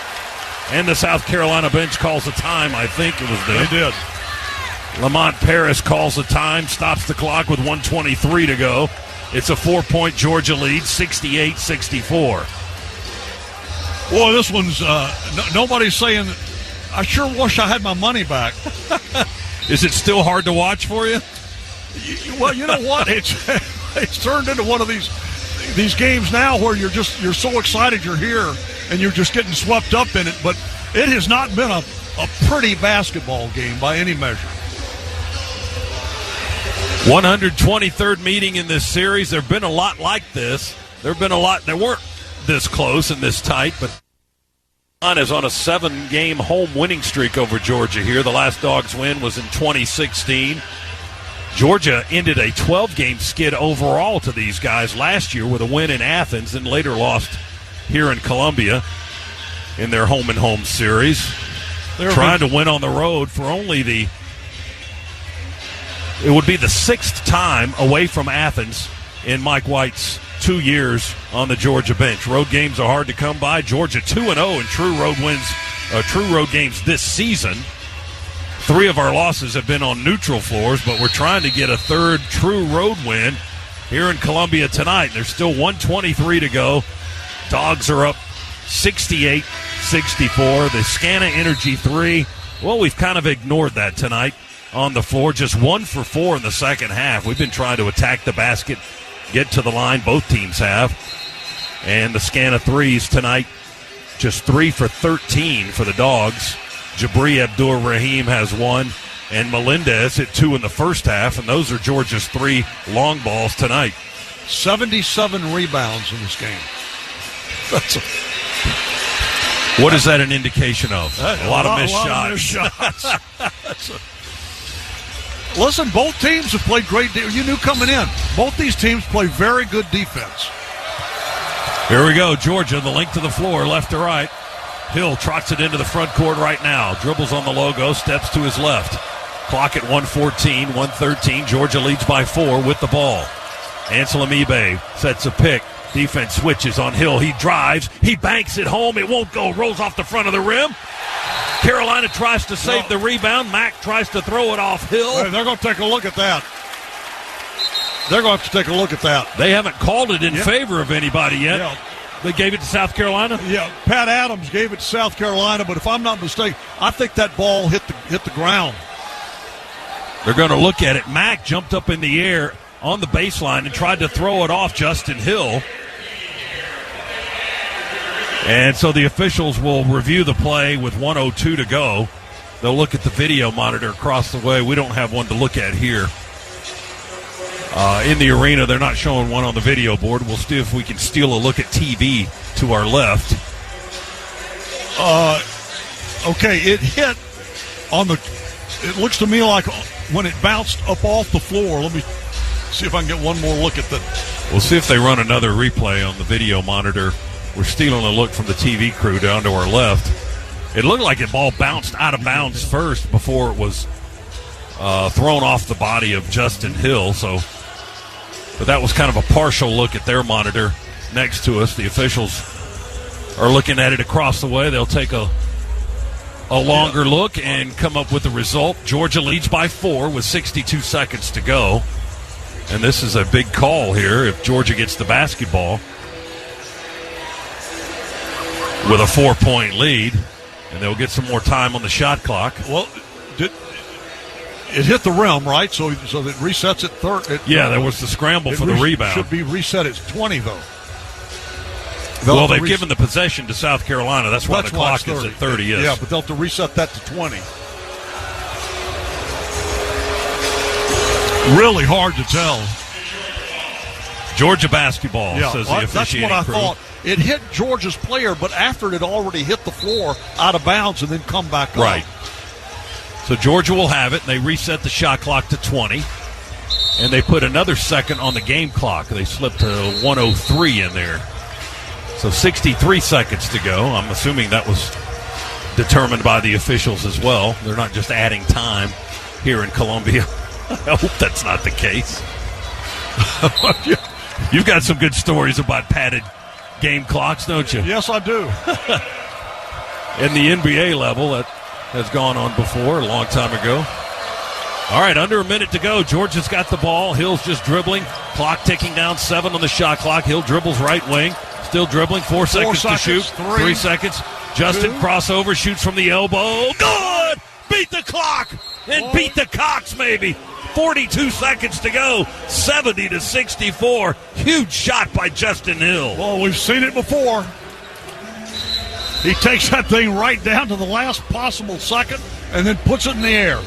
And the South Carolina bench calls a time, I think it was them. They did. Lamont Paris calls a time, stops the clock with 1:23 to go. It's a 4-point Georgia lead, 68-64. Boy, this one's, nobody's saying, I sure wish I had my money back. Is it still hard to watch for you? Well, you know what? It's turned into one of these games now where you're so excited you're here and you're just getting swept up in it. But it has not been a pretty basketball game by any measure. 123rd meeting in this series. There have been a lot like this. There have been a lot that weren't this close and this tight, but is on a 7-game home winning streak over Georgia here. The last Dogs win was in 2016. Georgia ended a 12-game skid overall to these guys last year with a win in Athens and later lost here in Columbia in their home-and-home series. They're trying to win on the road for only it would be the 6th time away from Athens in Mike White's 2 years on the Georgia bench. Road games are hard to come by. Georgia 2-0 in true road games this season. 3 of our losses have been on neutral floors, but we're trying to get a third true road win here in Columbia tonight. There's still 1:23 to go. Dogs are up 68-64. The Scana Energy 3, well, we've kind of ignored that tonight on the floor. Just 1 for 4 in the second half. We've been trying to attack the basket, get to the line. Both teams have. And the Scana 3s tonight, just 3 for 13 for the Dogs. Jabri Abdur-Rahim has 1, and Melendez hit 2 in the first half, and those are Georgia's 3 long balls tonight. 77 rebounds in this game. What is that an indication of? A lot of missed shots. Listen, both teams have played great. You knew coming in, both these teams play very good defense. Here we go, Georgia, the length of the floor, left to right. Hill trots it into the front court right now. Dribbles on the logo, steps to his left. Clock at 1:14, 1:13. Georgia leads by 4 with the ball. Ansel Amibe sets a pick. Defense switches on Hill. He drives. He banks it home. It won't go. Rolls off the front of the rim. Carolina tries to save the rebound. Mack tries to throw it off Hill. Hey, they're going to take a look at that. They're going to have to take a look at that. They haven't called it in favor of anybody yet. Yeah. They gave it to South Carolina? Yeah, Pat Adams gave it to South Carolina, but if I'm not mistaken, I think that ball hit the ground. They're going to look at it. Mack jumped up in the air on the baseline and tried to throw it off Justin Hill. And so the officials will review the play with 1:02 to go. They'll look at the video monitor across the way. We don't have one to look at here. In the arena, they're not showing one on the video board. We'll see if we can steal a look at TV to our left. Okay, it hit on the... It looks to me like when it bounced up off the floor. Let me see if I can get one more look at that. We'll see if they run another replay on the video monitor. We're stealing a look from the TV crew down to our left. It looked like the ball bounced out of bounds first before it was thrown off the body of Justin Hill. But that was kind of a partial look at their monitor next to us. The officials are looking at it across the way. They'll take a longer look and come up with the result. Georgia leads by 4 with 62 seconds to go. And this is a big call here if Georgia gets the basketball with a 4-point lead, and they'll get some more time on the shot clock. Well, it hit the rim, right? So it resets at third. There was the scramble for the rebound. Should be reset at 20, though. Well, they've given the possession to South Carolina. That's why the clock is at 30. Yes. Yeah, but they'll have to reset that to 20. Really hard to tell. Georgia basketball, says the officiating that's what I crew. thought. It hit Georgia's player, but after it had already hit the floor out of bounds and then come back up. Right. So Georgia will have it, and they reset the shot clock to 20. And they put another second on the game clock. They slipped to 103 in there. So 63 seconds to go. I'm assuming that was determined by the officials as well. They're not just adding time here in Columbia. I hope that's not the case. You've got some good stories about padded game clocks, don't you? Yes, I do. In the NBA level, that has gone on before a long time ago. All right, under a minute to go. Georgia's got the ball. Hill's just dribbling. Clock ticking down, 7 on the shot clock. Hill dribbles right wing. Still dribbling. 4 seconds to shoot. 3 seconds. Justin crossover, shoots from the elbow. Good! Beat the clock! And beat the Cox, maybe. 42 seconds to go. 70-64. Huge shot by Justin Hill. Well, we've seen it before. He takes that thing right down to the last possible second and then puts it in the air.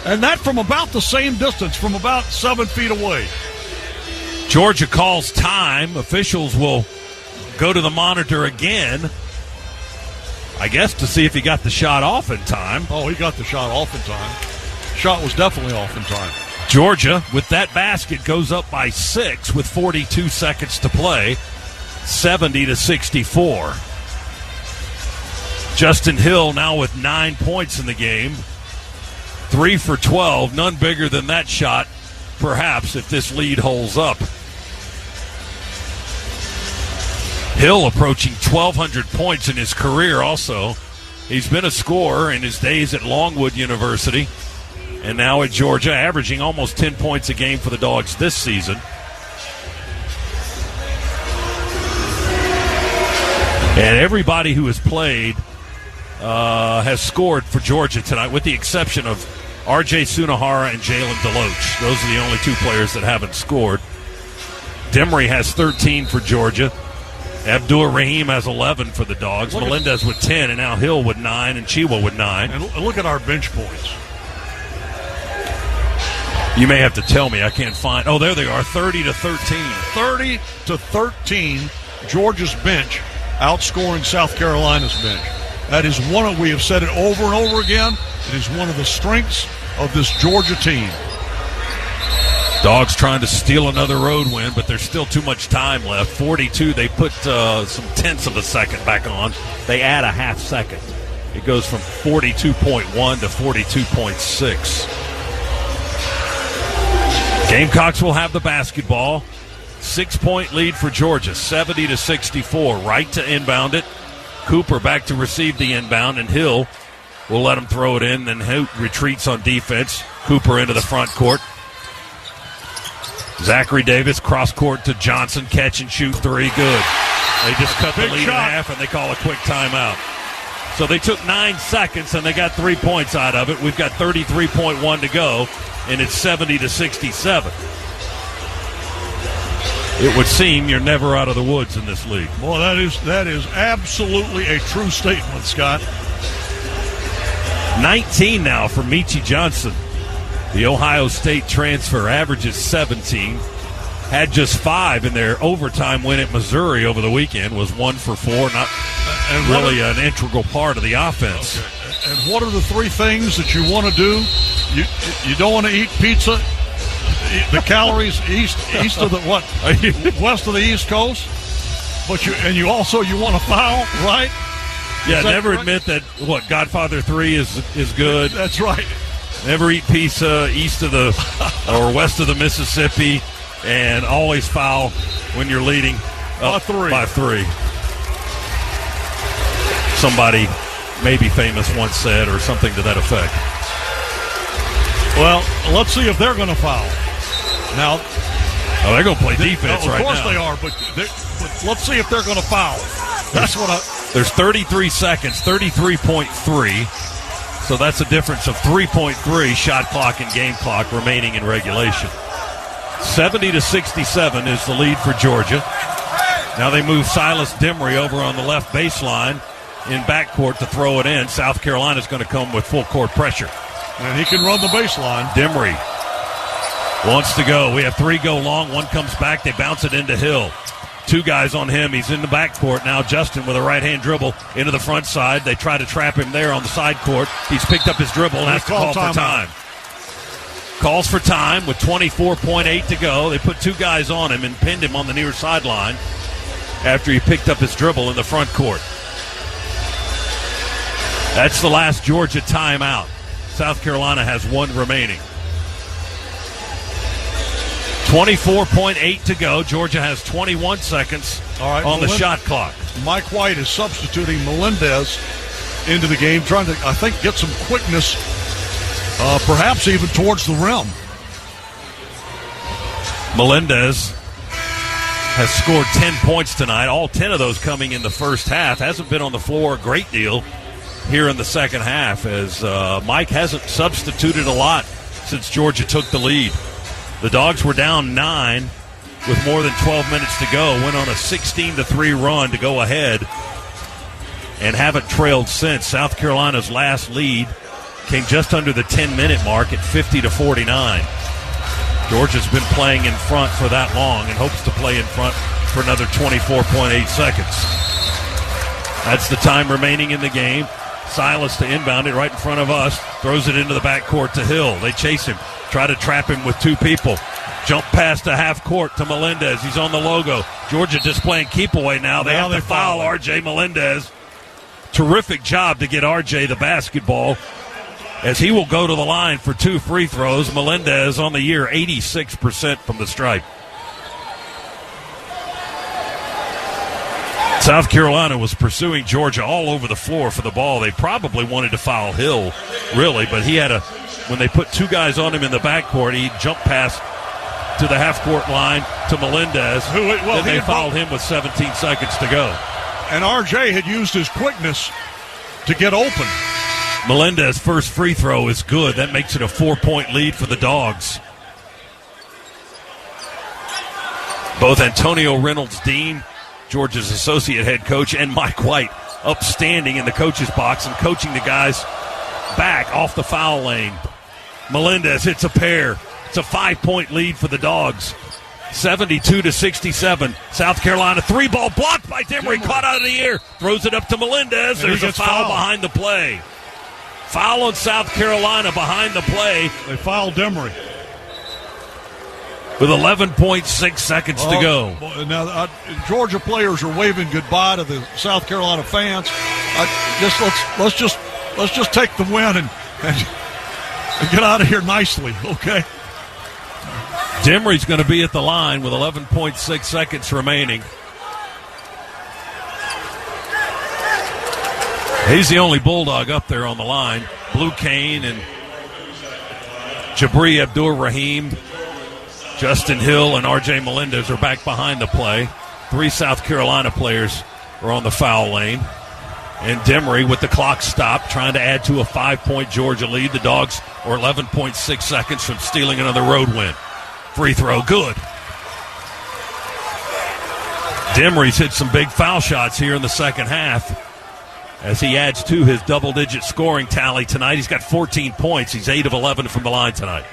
And that from about the same distance, from about 7 feet away. Georgia calls time. Officials will go to the monitor again, I guess, to see if he got the shot off in time. Oh, he got the shot off in time. Shot was definitely off in time. Georgia, with that basket, goes up by 6 with 42 seconds to play, 70-64. Justin Hill now with 9 points in the game, 3 for 12, none bigger than that shot, perhaps, if this lead holds up. Hill approaching 1,200 points in his career also. He's been a scorer in his days at Longwood University and now at Georgia, averaging almost 10 points a game for the Dogs this season. And everybody who has played has scored for Georgia tonight, with the exception of R.J. Sunahara and Jalen Deloach. Those are the only 2 players that haven't scored. Demery has 13 for Georgia. Abdur-Rahim has 11 for the Dogs. Melendez with 10, and now Hill with 9, and Chiwa with 9. And look at our bench points. You may have to tell me. I can't find. Oh, there they are, 30-13. 30-13, Georgia's bench outscoring South Carolina's bench. That is we have said it over and over again, it is one of the strengths of this Georgia team. Dogs trying to steal another road win, but there's still too much time left. 42, they put some tenths of a second back on. They add a half second. It goes from 42.1 to 42.6. Gamecocks will have the basketball. 6-point lead for Georgia, 70-64. Right to inbound it. Cooper back to receive the inbound, and Hill will let him throw it in. Then Hill retreats on defense. Cooper into the front court. Zachary Davis cross court to Johnson, catch and shoot 3, good. They just cut the lead in half, and they call a quick timeout. So they took 9 seconds, and they got 3 points out of it. We've got 33.1 to go, and it's 70-67. It would seem you're never out of the woods in this league. Boy, that is absolutely a true statement, Scott. 19 now for Meechie Johnson. The Ohio State transfer averages 17. Had just 5 in their overtime win at Missouri over the weekend. Was 1 for 4. Not really an integral part of the offense. Okay. And what are the 3 things that you want to do? You don't want to eat pizza. The calories east of the what? West of the East Coast. But you also want to foul, right? Yeah, never admit that Godfather 3 is good. That's right. Never eat pizza east of the or west of the Mississippi, and always foul when you're leading by 3. Somebody maybe famous once said, or something to that effect. Well, let's see if they're going to foul. Now, they're going to play defense right now. Of course they are, but let's see if they're going to foul. That's what There's 33 seconds, 33.3. So that's a difference of 3.3 shot clock and game clock remaining in regulation. 70-67 is the lead for Georgia. Now they move Silas Demery over on the left baseline in backcourt to throw it in. South Carolina's going to come with full court pressure. And he can run the baseline. Demery wants to go. We have 3 go long. 1 comes back. They bounce it into Hill. 2 guys on him. He's in the backcourt now. Justin with a right-hand dribble into the front side. They try to trap him there on the side court. He's picked up his dribble and has to call for time. Calls for time with 24.8 to go. They put 2 guys on him and pinned him on the near sideline after he picked up his dribble in the front court. That's the last Georgia timeout. South Carolina has 1 remaining. 24.8 to go. Georgia has 21 seconds on the shot clock. Mike White is substituting Melendez into the game, trying to, I think, get some quickness, perhaps even towards the rim. Melendez has scored 10 points tonight, all 10 of those coming in the first half. Hasn't been on the floor a great deal here in the second half, as Mike hasn't substituted a lot since Georgia took the lead. The Dogs were down 9 with more than 12 minutes to go, went on a 16-3 run to go ahead and haven't trailed since. South Carolina's last lead came just under the 10-minute mark at 50-49. Georgia's been playing in front for that long and hopes to play in front for another 24.8 seconds. That's the time remaining in the game. Silas to inbound it right in front of us. Throws it into the backcourt to Hill. They chase him. Try to trap him with 2 people. Jump pass to half court to Melendez. He's on the logo. Georgia just playing keep away now. They have to foul R.J. Melendez. Terrific job to get R.J. the basketball, as he will go to the line for 2 free throws. Melendez on the year, 86% from the stripe. South Carolina was pursuing Georgia all over the floor for the ball. They probably wanted to foul Hill, really, but he had when they put 2 guys on him in the backcourt, he jumped past to the half-court line to Melendez. Then they fouled him with 17 seconds to go. And R.J. had used his quickness to get open. Melendez's first free throw is good. That makes it a 4-point lead for the Dogs. Both Antonio Reynolds-Dean, Georgia's associate head coach, and Mike White upstanding in the coach's box and coaching the guys back off the foul lane. Melendez hits a pair. It's a 5-point lead for the Dogs. 72-67. South Carolina 3-ball blocked by Demery. Caught out of the air. Throws it up to Melendez. There's a foul behind the play. Foul on South Carolina behind the play. They fouled Demery. With 11.6 seconds to go. Now, Georgia players are waving goodbye to the South Carolina fans. Let's just take the win and get out of here nicely, okay? Demery's going to be at the line with 11.6 seconds remaining. He's the only Bulldog up there on the line. Blue Kane and Jabri Abdur-Rahim, Justin Hill, and R.J. Melendez are back behind the play. 3 South Carolina players are on the foul lane. And Demery with the clock stopped, trying to add to a 5-point Georgia lead. The Dogs are 11.6 seconds from stealing another road win. Free throw, good. Demery's hit some big foul shots here in the second half as he adds to his double-digit scoring tally tonight. He's got 14 points. He's 8 of 11 from the line tonight.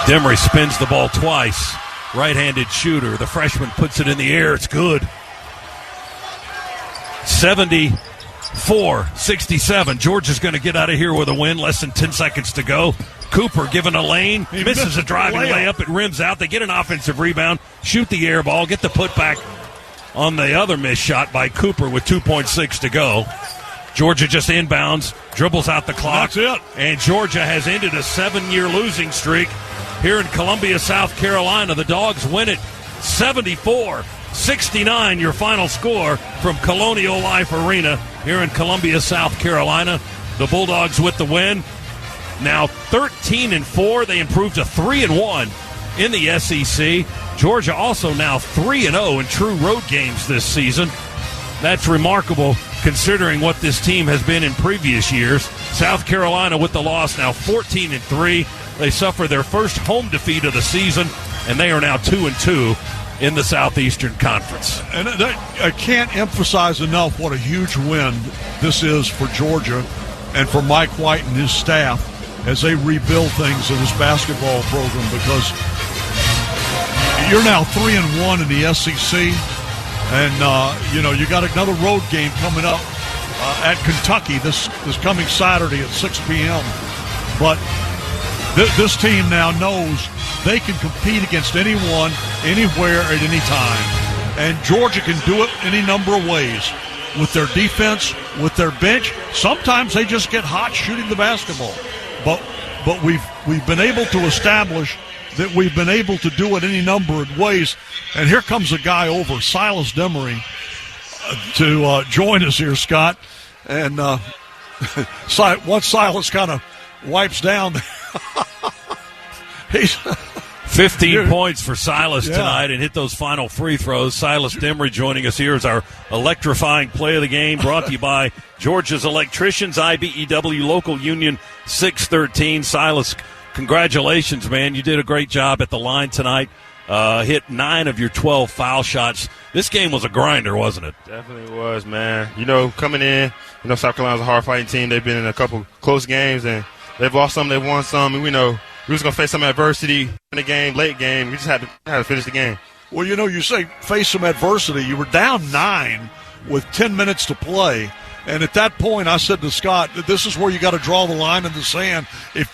Demery spins the ball twice. Right-handed shooter. The freshman puts it in the air. It's good. 74-67. Georgia's going to get out of here with a win. Less than 10 seconds to go. Cooper given a lane. He misses a driving layup. It rims out. They get an offensive rebound. Shoot the air ball. Get the putback on the other missed shot by Cooper with 2.6 to go. Georgia just inbounds. Dribbles out the clock. That's it. And Georgia has ended a 7-year losing streak here in Columbia, South Carolina. The Dogs win it 74-69, your final score from Colonial Life Arena here in Columbia, South Carolina. The Bulldogs with the win. now 13-4. They improved to 3-1 in the SEC. Georgia also now 3-0 in true road games this season. That's remarkable considering what this team has been in previous years. South Carolina with the loss, now 14-3. They suffer their first home defeat of the season, and they are now 2-2 in the Southeastern Conference. And I can't emphasize enough what a huge win this is for Georgia and for Mike White and his staff as they rebuild things in this basketball program, because you're now 3-1 in the SEC, and you got another road game coming up at Kentucky this coming Saturday at 6 p.m. But this team now knows they can compete against anyone, anywhere, at any time. And Georgia can do it any number of ways. With their defense, with their bench. Sometimes they just get hot shooting the basketball. But we've been able to establish that we've been able to do it any number of ways. And here comes a guy over, Silas Demery, to join us here, Scott. And once Silas kind of wipes down, he's 15 points for Silas tonight and hit those final free throws. Silas Demery joining us here as our electrifying play of the game, brought to you by Georgia's Electricians, IBEW Local Union 613. Silas, congratulations, man. You did a great job at the line tonight. Hit 9 of your 12 foul shots. This game was a grinder, wasn't it? Definitely was, man. Coming in, South Carolina's a hard-fighting team. They've been in a couple close games, and they've lost some, they've won some, and we know we was going to face some adversity in the game, late game. We just had to finish the game. Well, you say face some adversity. You were down 9 with 10 minutes to play. And at that point, I said to Scott, this is where you got to draw the line in the sand. If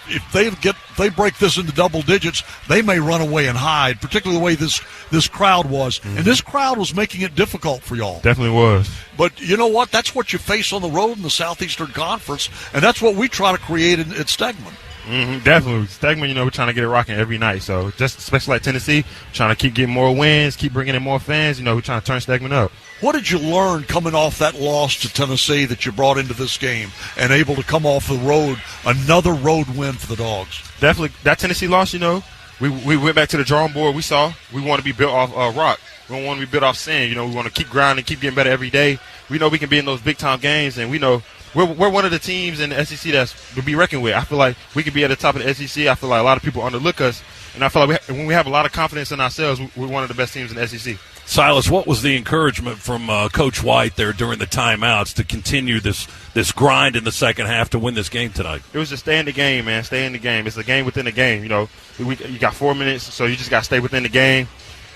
they break this into double digits, they may run away and hide, particularly the way this crowd was. Mm-hmm. And this crowd was making it difficult for y'all. Definitely was. But you know what? That's what you face on the road in the Southeastern Conference, and that's what we try to create at Stegman. Mm-hmm, definitely. Stegman, we're trying to get it rocking every night. So just especially like Tennessee, trying to keep getting more wins, keep bringing in more fans. We're trying to turn Stegman up. What did you learn coming off that loss to Tennessee that you brought into this game and able to come off the road, another road win for the Dogs? Definitely. That Tennessee loss, we went back to the drawing board. We want to be built off rock. We don't want to be built off sand. We want to keep grinding, keep getting better every day. We know we can be in those big-time games, and we know we're one of the teams in the SEC that's to be reckoned with. I feel like we could be at the top of the SEC. I feel like a lot of people underlook us, and I feel like when we have a lot of confidence in ourselves, we're one of the best teams in the SEC. Silas, what was the encouragement from Coach White there during the timeouts to continue this grind in the second half to win this game tonight? It was just stay in the game, man. Stay in the game. It's a game within the game. You got 4 minutes, so you just got to stay within the game.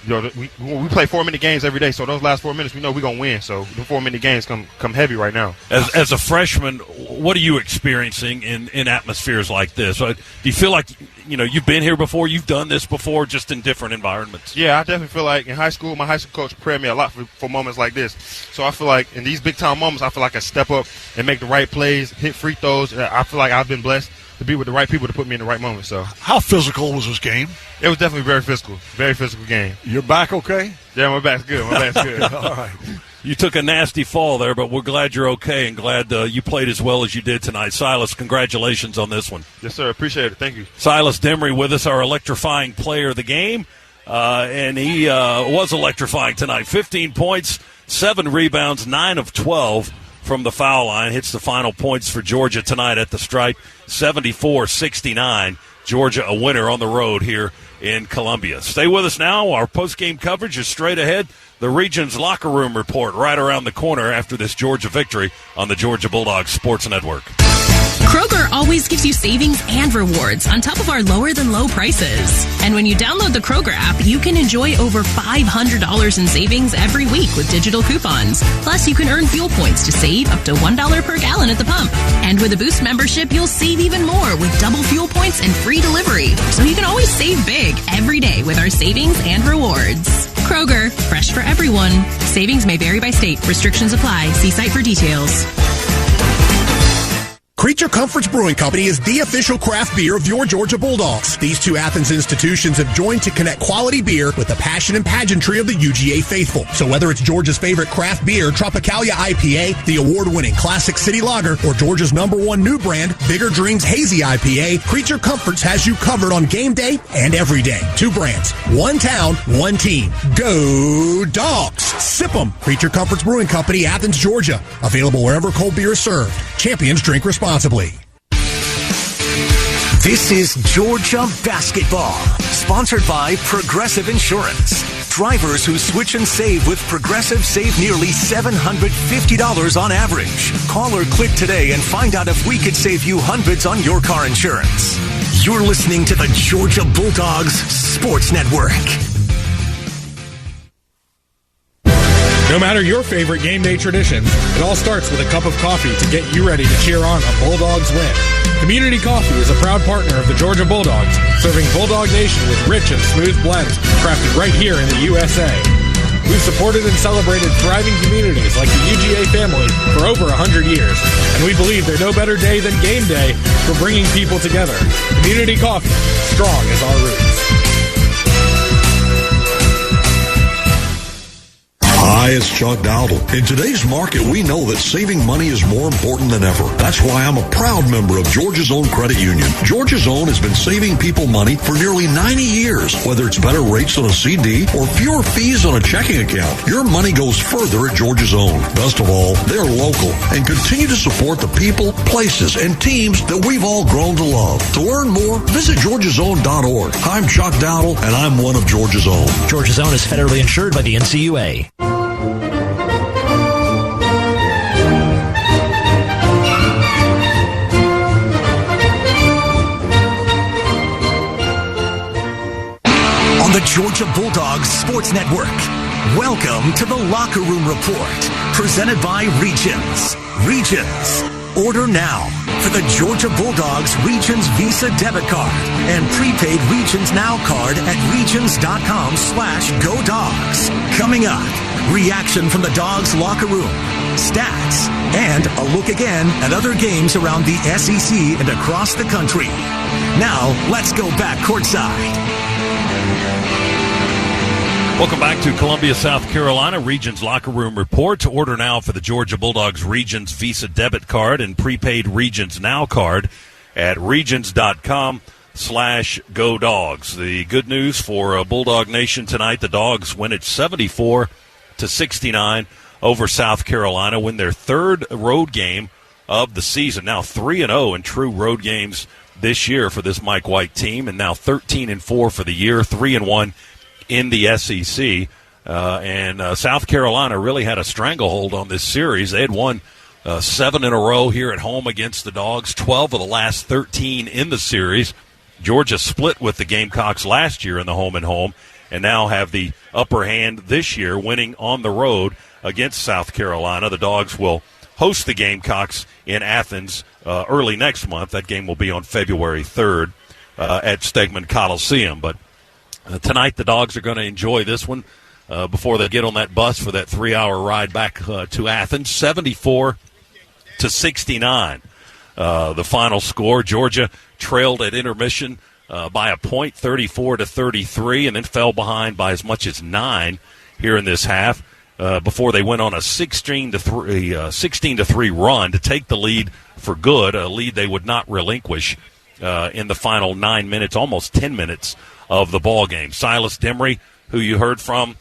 We play 4-minute games every day, so those last 4 minutes, we know we're going to win. So the 4-minute games come heavy right now. As a freshman, what are you experiencing in atmospheres like this? Do you feel like, you've been here before, you've done this before, just in different environments? Yeah, I definitely feel like in high school, my high school coach prepared me a lot for moments like this. So I feel like in these big-time moments, I feel like I step up and make the right plays, hit free throws. I feel like I've been blessed to be with the right people to put me in the right moment. So, how physical was this game? It was definitely very physical game. Your back okay? Yeah, my back's good. All right. You took a nasty fall there, but we're glad you're okay and glad you played as well as you did tonight. Silas, congratulations on this one. Yes, sir. Appreciate it. Thank you. Silas Demery with us, our electrifying player of the game, and he was electrifying tonight. 15 points, 7 rebounds, 9 of 12 from the foul line. Hits the final points for Georgia tonight at the stripe, 74-69. Georgia a winner on the road here in Columbia. Stay with us now. Our post-game coverage is straight ahead. The region's locker room report right around the corner after this Georgia victory on the Georgia Bulldogs Sports Network. Kroger always gives you savings and rewards on top of our lower-than-low prices. And when you download the Kroger app, you can enjoy over $500 in savings every week with digital coupons. Plus, you can earn fuel points to save up to $1 per gallon at the pump. And with a Boost membership, you'll save even more with double fuel points and free delivery. So you can always save big every day with our savings and rewards. Kroger, fresh for everyone. Savings may vary by state. Restrictions apply. See site for details. Creature Comforts Brewing Company is the official craft beer of your Georgia Bulldogs. These two Athens institutions have joined to connect quality beer with the passion and pageantry of the UGA faithful. So whether it's Georgia's favorite craft beer, Tropicalia IPA, the award-winning Classic City Lager, or Georgia's #1 new brand, Bigger Dreams Hazy IPA, Creature Comforts has you covered on game day and every day. Two brands, one town, one team. Go Dogs! Sip 'em! Creature Comforts Brewing Company, Athens, Georgia. Available wherever cold beer is served. Champions drink responsibly. This is Georgia Basketball, sponsored by Progressive Insurance. Drivers who switch and save with Progressive save nearly $750 on average. Call or click today and find out if we could save you hundreds on your car insurance. You're listening to the Georgia Bulldogs Sports Network. No matter your favorite game day traditions, it all starts with a cup of coffee to get you ready to cheer on a Bulldogs win. Community Coffee is a proud partner of the Georgia Bulldogs, serving Bulldog Nation with rich and smooth blends crafted right here in the USA. We've supported and celebrated thriving communities like the UGA family for over 100 years, and we believe there's no better day than game day for bringing people together. Community Coffee, strong as our roots. Hi, it's Chuck Dowdle. In today's market, we know that saving money is more important than ever. That's why I'm a proud member of Georgia's Own Credit Union. Georgia's Own has been saving people money for nearly 90 years. Whether it's better rates on a CD or fewer fees on a checking account, your money goes further at Georgia's Own. Best of all, they're local and continue to support the people, places, and teams that we've all grown to love. To learn more, visit georgiasown.org. I'm Chuck Dowdle, and I'm one of Georgia's Own. Georgia's Own is federally insured by the NCUA. On the Georgia Bulldogs Sports Network, welcome to the Locker Room Report, presented by Regions. Regions. Order now for the Georgia Bulldogs Regions Visa debit card and prepaid Regions Now card at regions.com/GoDogs. Coming up, reaction from the Dogs locker room, stats, and a look again at other games around the SEC and across the country. Now, let's go back courtside. Welcome back to Columbia, South Carolina. Regions Locker Room Report. To order now for the Georgia Bulldogs Regions Visa debit card and prepaid Regions Now card at regions.com/GoDogs. The good news for Bulldog Nation tonight, the Dogs win at 74-69 over South Carolina, win their third road game of the season. Now 3-0 in true road games this year for this Mike White team, and now 13-4 for the year, 3-1 in the SEC. And South Carolina really had a stranglehold on this series. They had won 7 in a row here at home against the Dogs, 12 of the last 13 in the series. Georgia split with the Gamecocks last year in the home and home, and now have the upper hand this year, winning on the road against South Carolina. The Dogs will host the Gamecocks in Athens early next month. That game will be on February 3rd at Stegman Coliseum. But tonight, the Dogs are going to enjoy this one before they get on that bus for that 3-hour ride back to Athens. 74-69, the final score. Georgia trailed at intermission by a point, 34-33, and then fell behind by as much as 9 here in this half before they went on a 16-3 run to take the lead for good, a lead they would not relinquish in the final 9 minutes, almost 10 minutes of the ball game. Silas Demery, who you heard from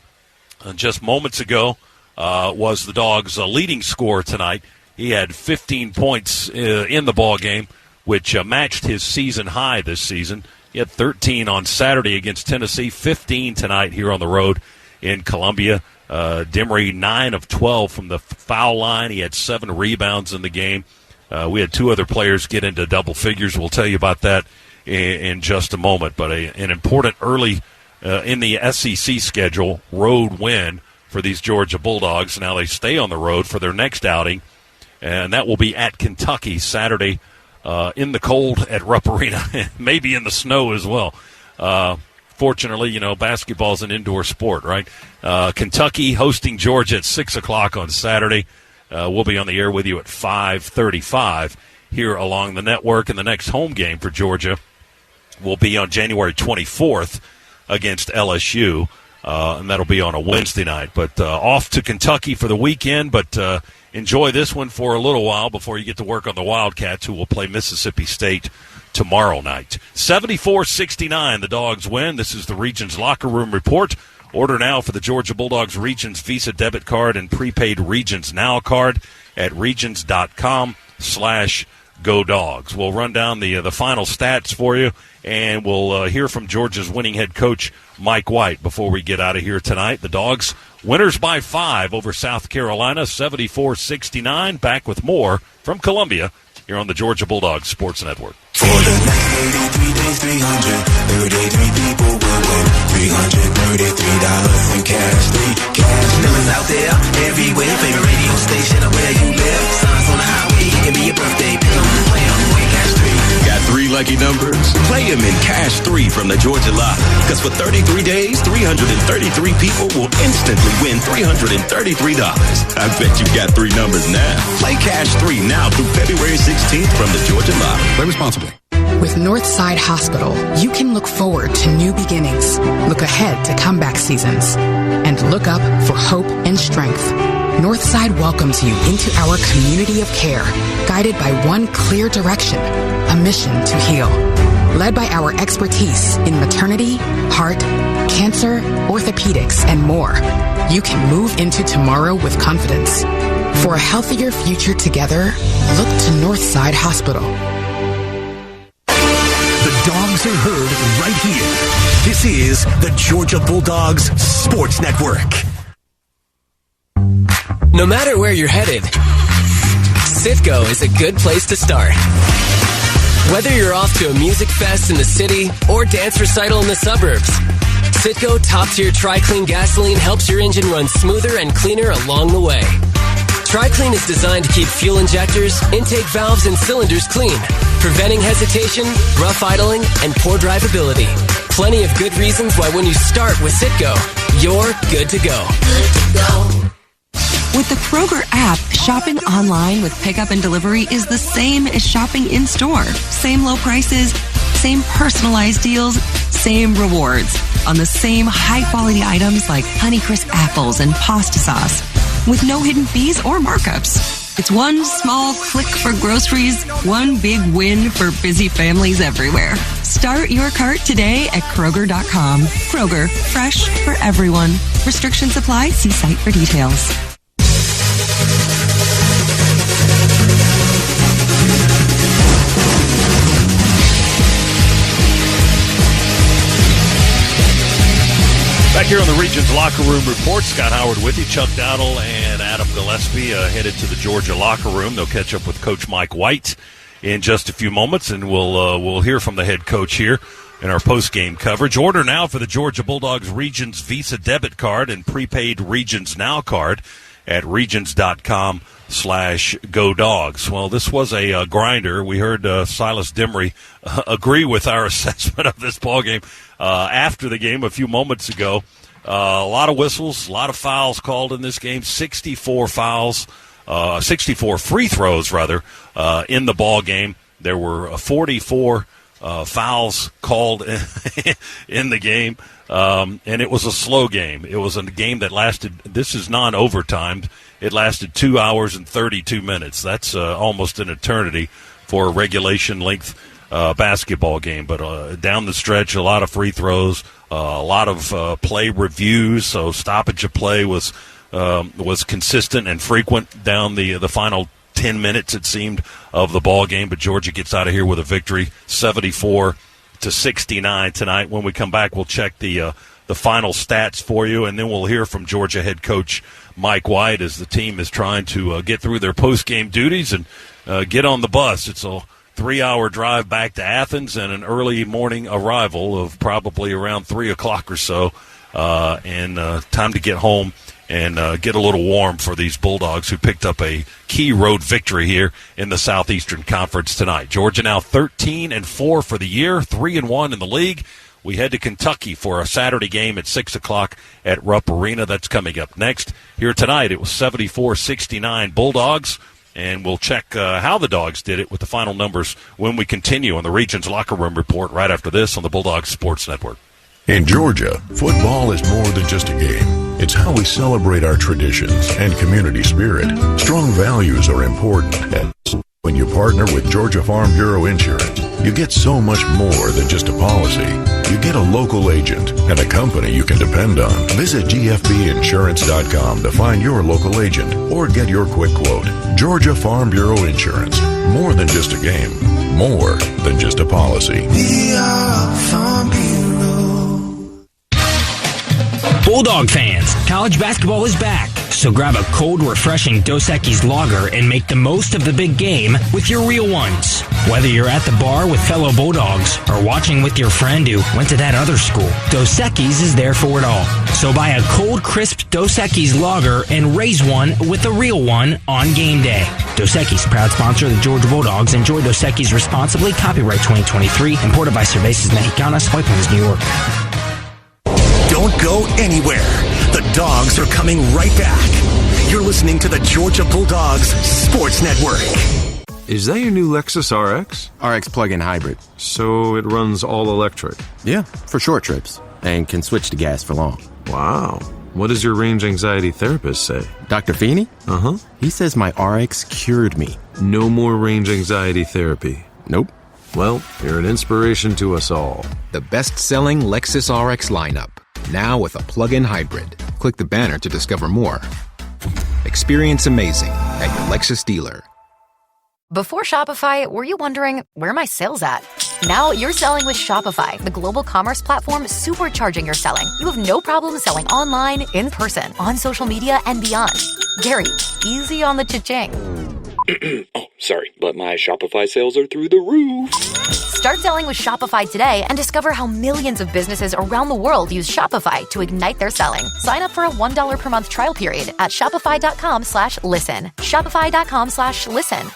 just moments ago, was the Dogs' leading scorer tonight. He had 15 points in the ball game, which matched his season high this season. He had 13 on Saturday against Tennessee, 15 tonight here on the road in Columbia. Demery, 9 of 12 from the foul line. He had 7 rebounds in the game. We had 2 other players get into double figures. We'll tell you about that in just a moment. But an important early in the SEC schedule road win for these Georgia Bulldogs. Now they stay on the road for their next outing, and that will be at Kentucky Saturday in the cold at Rupp Arena, maybe in the snow as well. Fortunately, you know, basketball's an indoor sport, right? Kentucky hosting Georgia at 6 o'clock on Saturday. We'll be on the air with you at 5:35 here along the network. And the next home game for Georgia will be on January 24th against LSU, and that'll be on a Wednesday night. But off to Kentucky for the weekend, but enjoy this one for a little while before you get to work on the Wildcats, who will play Mississippi State tomorrow night. 74-69, the Dogs win. This is the Regions Locker Room Report. Order now for the Georgia Bulldogs Regions Visa debit card and prepaid Regions Now card at regions.com/GoDogs. We'll run down the final stats for you, and we'll hear from Georgia's winning head coach, Mike White, before we get out of here tonight. The Dogs winners by 5 over South Carolina, 74-69. Back with more from Columbia here on the Georgia Bulldogs Sports Network. For the next 83 days, 333 people will win $333 in cash. 3 cash numbers out there everywhere. Favorite radio station or where you live. Signs on the highway, it can be your birthday. Pick on the play on the way, Cash 3. Got 3 lucky numbers? Play them in Cash 3 from the Georgia Lotto. Because for 33 days, 333 people will instantly win $333. I bet you got 3 numbers now. Play Cash 3 now through February 16th from the Georgia Lotto. Play responsibly. With Northside Hospital, you can look forward to new beginnings, look ahead to comeback seasons, and look up for hope and strength. Northside welcomes you into our community of care, guided by one clear direction, a mission to heal. Led by our expertise in maternity, heart, cancer, orthopedics, and more, you can move into tomorrow with confidence. For a healthier future together, look to Northside Hospital. The Dogs are heard right here. This is the Georgia Bulldogs Sports Network. No matter where you're headed, Citgo is a good place to start. Whether you're off to a music fest in the city or dance recital in the suburbs, Citgo top-tier Tri-Clean gasoline helps your engine run smoother and cleaner along the way. Tri-Clean is designed to keep fuel injectors, intake valves, and cylinders clean, preventing hesitation, rough idling, and poor drivability. Plenty of good reasons why when you start with Citgo, you're good to go. Good to go. With the Kroger app, shopping online with pickup and delivery is the same as shopping in-store. Same low prices, same personalized deals, same rewards on the same high-quality items like Honeycrisp apples and pasta sauce, with no hidden fees or markups. It's one small click for groceries, one big win for busy families everywhere. Start your cart today at Kroger.com. Kroger, fresh for everyone. Restrictions apply. See site for details. Back here on the Regions Locker Room Report, Scott Howard with you, Chuck Dowdle and Adam Gillespie headed to the Georgia locker room. They'll catch up with Coach Mike White in just a few moments, and we'll hear from the head coach here in our post-game coverage. Order now for the Georgia Bulldogs Regions Visa debit card and prepaid Regions Now card at regions.com/GoDogs. Well, this was a grinder. We heard Silas Demery agree with our assessment of this ballgame after the game a few moments ago. A lot of whistles, a lot of fouls called in this game, 64 fouls, 64 free throws, rather, in the ball game. There were 44 fouls called in the game, and it was a slow game. It was a game that lasted, this is non-overtime, it lasted 2 hours and 32 minutes. That's almost an eternity for a regulation length basketball game. But down the stretch, a lot of free throws, a lot of play reviews, so stoppage of play was consistent and frequent down the final 10 minutes, it seemed, of the ball game. But Georgia gets out of here with a victory, 74-69 tonight. When we come back, we'll check the final stats for you, and then we'll hear from Georgia head coach Mike White as the team is trying to get through their post-game duties and get on the bus. It's a 3-hour drive back to Athens and an early morning arrival of probably around 3 o'clock or so, and time to get home and get a little warm for these Bulldogs who picked up a key road victory here in the Southeastern Conference tonight. Georgia now 13-4 for the year, 3-1 in the league. We head to Kentucky for a Saturday game at 6 o'clock at Rupp Arena. That's coming up next. Here tonight, it was 74-69 Bulldogs And we'll check how the Dogs did it with the final numbers when we continue on the Regions Locker Room Report right after this on the Bulldogs Sports Network. In Georgia, football is more than just a game. It's how we celebrate our traditions and community spirit. Strong values are important. And when you partner with Georgia Farm Bureau Insurance, you get so much more than just a policy. You get a local agent and a company you can depend on. Visit GFBinsurance.com to find your local agent or get your quick quote. Georgia Farm Bureau Insurance. More than just a game. More than just a policy. We are Farm Bureau. Bulldog fans, college basketball is back. So grab a cold, refreshing Dos Equis lager and make the most of the big game with your real ones. Whether you're at the bar with fellow Bulldogs or watching with your friend who went to that other school, Dos Equis is there for it all. So buy a cold, crisp Dos Equis lager and raise one with a real one on game day. Dos Equis, proud sponsor of the Georgia Bulldogs. Enjoy Dos Equis responsibly. Copyright 2023. Imported by Cervezas Mexicanas, White Plains, New York. Don't go anywhere. The Dogs are coming right back. You're listening to the Georgia Bulldogs Sports Network. Is that your new Lexus RX? RX plug-in hybrid. So it runs all electric? Yeah, for short trips. And can switch to gas for long. Wow. What does your range anxiety therapist say? Dr. Feeney? Uh-huh. He says my RX cured me. No more range anxiety therapy? Nope. Well, you're an inspiration to us all. The best-selling Lexus RX lineup. Now with a plug-in hybrid. Click the banner to discover more. Experience amazing at your Lexus dealer. Before Shopify, were you wondering, where are my sales at? Now you're selling with Shopify, the global commerce platform supercharging your selling. You have no problem selling online, in person, on social media, and beyond. Gary, easy on the cha-ching. Oh, sorry, but my Shopify sales are through the roof. Start selling with Shopify today and discover how millions of businesses around the world use Shopify to ignite their selling. Sign up for a $1 per month trial period at shopify.com/listen. Shopify.com/listen.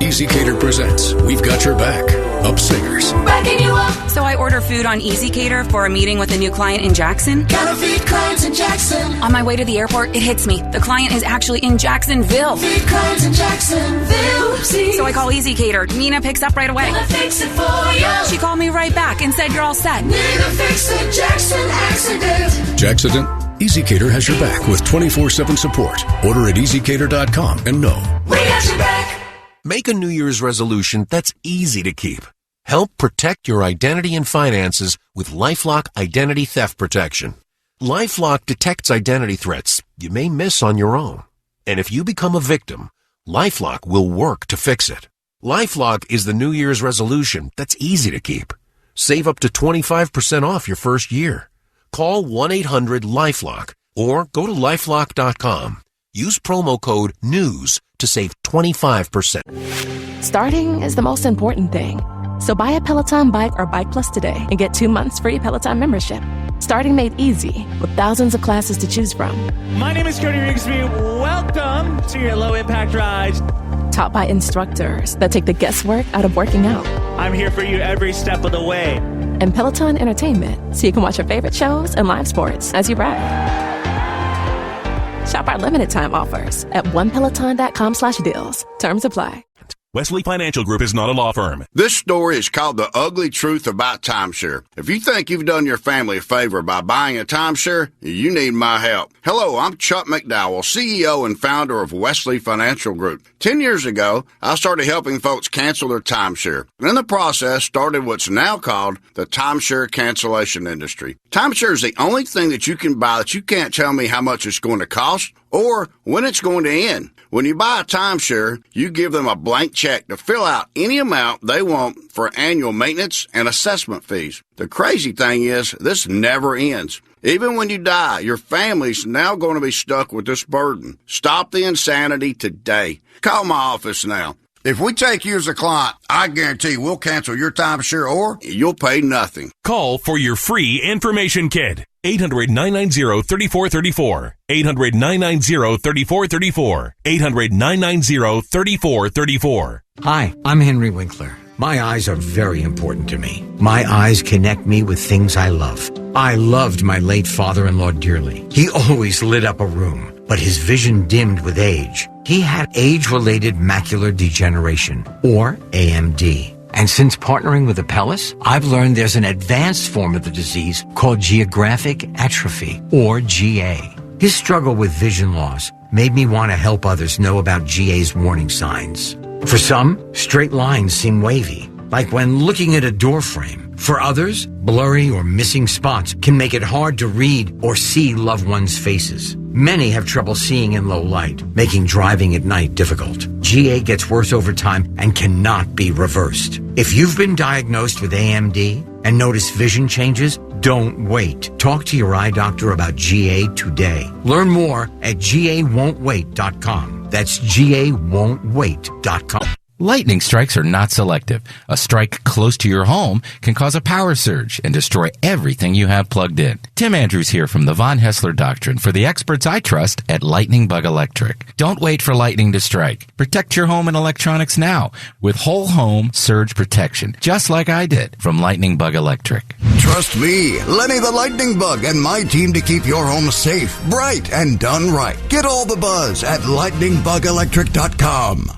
EasyCater presents We've Got Your Back. Upsingers. Backing you up. So I order food on EasyCater for a meeting with a new client in Jackson. Gotta feed clients in Jackson. On my way to the airport, it hits me. The client is actually in Jacksonville. Feed clients in Jacksonville. Oopsie. So I call EasyCater. Nina picks up right away. Gonna fix it for you. She called me right back and said you're all set. Nina fixed the Jackson accident. Jackson? EasyCater has your back with 24/7 support. Order at EasyCater.com and know. We got your back. Make a New Year's resolution that's easy to keep. Help protect your identity and finances with LifeLock Identity Theft Protection. LifeLock detects identity threats you may miss on your own. And if you become a victim, LifeLock will work to fix it. LifeLock is the New Year's resolution that's easy to keep. Save up to 25% off your first year. Call 1-800-LifeLock or go to lifelock.com. Use promo code NEWS to save 25%. Starting is the most important thing. So buy a Peloton bike or Bike Plus today and get 2 months free Peloton membership. Starting made easy with thousands of classes to choose from. My name is Cody Rigsby. Welcome to your low impact ride. Taught by instructors that take the guesswork out of working out. I'm here for you every step of the way. And Peloton Entertainment, so you can watch your favorite shows and live sports as you ride. Shop our limited time offers at onepeloton.com/deals. Terms apply. Wesley Financial Group is not a law firm. This story is called The Ugly Truth About Timeshare. If you think you've done your family a favor by buying a timeshare, you need my help. Hello, I'm Chuck McDowell, CEO and founder of Wesley Financial Group. 10 years ago, I started helping folks cancel their timeshare. And in the process, started what's now called the timeshare cancellation industry. Timeshare is the only thing that you can buy that you can't tell me how much it's going to cost or when it's going to end. When you buy a timeshare, you give them a blank check to fill out any amount they want for annual maintenance and assessment fees. The crazy thing is, this never ends. Even when you die, your family's now going to be stuck with this burden. Stop the insanity today. Call my office now. If we take you as a client, I guarantee we'll cancel your timeshare or you'll pay nothing. Call for your free information kit. 800-990-3434. 800-990-3434. 800-990-3434. Hi, I'm Henry Winkler. My eyes are very important to me. My eyes connect me with things I love. I loved my late father-in-law dearly. He always lit up a room, but his vision dimmed with age. He had age-related macular degeneration, or AMD. And since partnering with Apellis, I've learned there's an advanced form of the disease called geographic atrophy, or GA. His struggle with vision loss made me want to help others know about GA's warning signs. For some, straight lines seem wavy, like when looking at a door frame. For others, blurry or missing spots can make it hard to read or see loved ones' faces. Many have trouble seeing in low light, making driving at night difficult. GA gets worse over time and cannot be reversed. If you've been diagnosed with AMD and notice vision changes, don't wait. Talk to your eye doctor about GA today. Learn more at GAWon'tWait.com. That's GAWon'tWait.com. Lightning strikes are not selective. A strike close to your home can cause a power surge and destroy everything you have plugged in. Tim Andrews here from the Von Hessler Doctrine for the experts I trust at Lightning Bug Electric. Don't wait for lightning to strike. Protect your home and electronics now with whole home surge protection, just like I did from Lightning Bug Electric. Trust me, Lenny the Lightning Bug and my team to keep your home safe, bright, and done right. Get all the buzz at lightningbugelectric.com.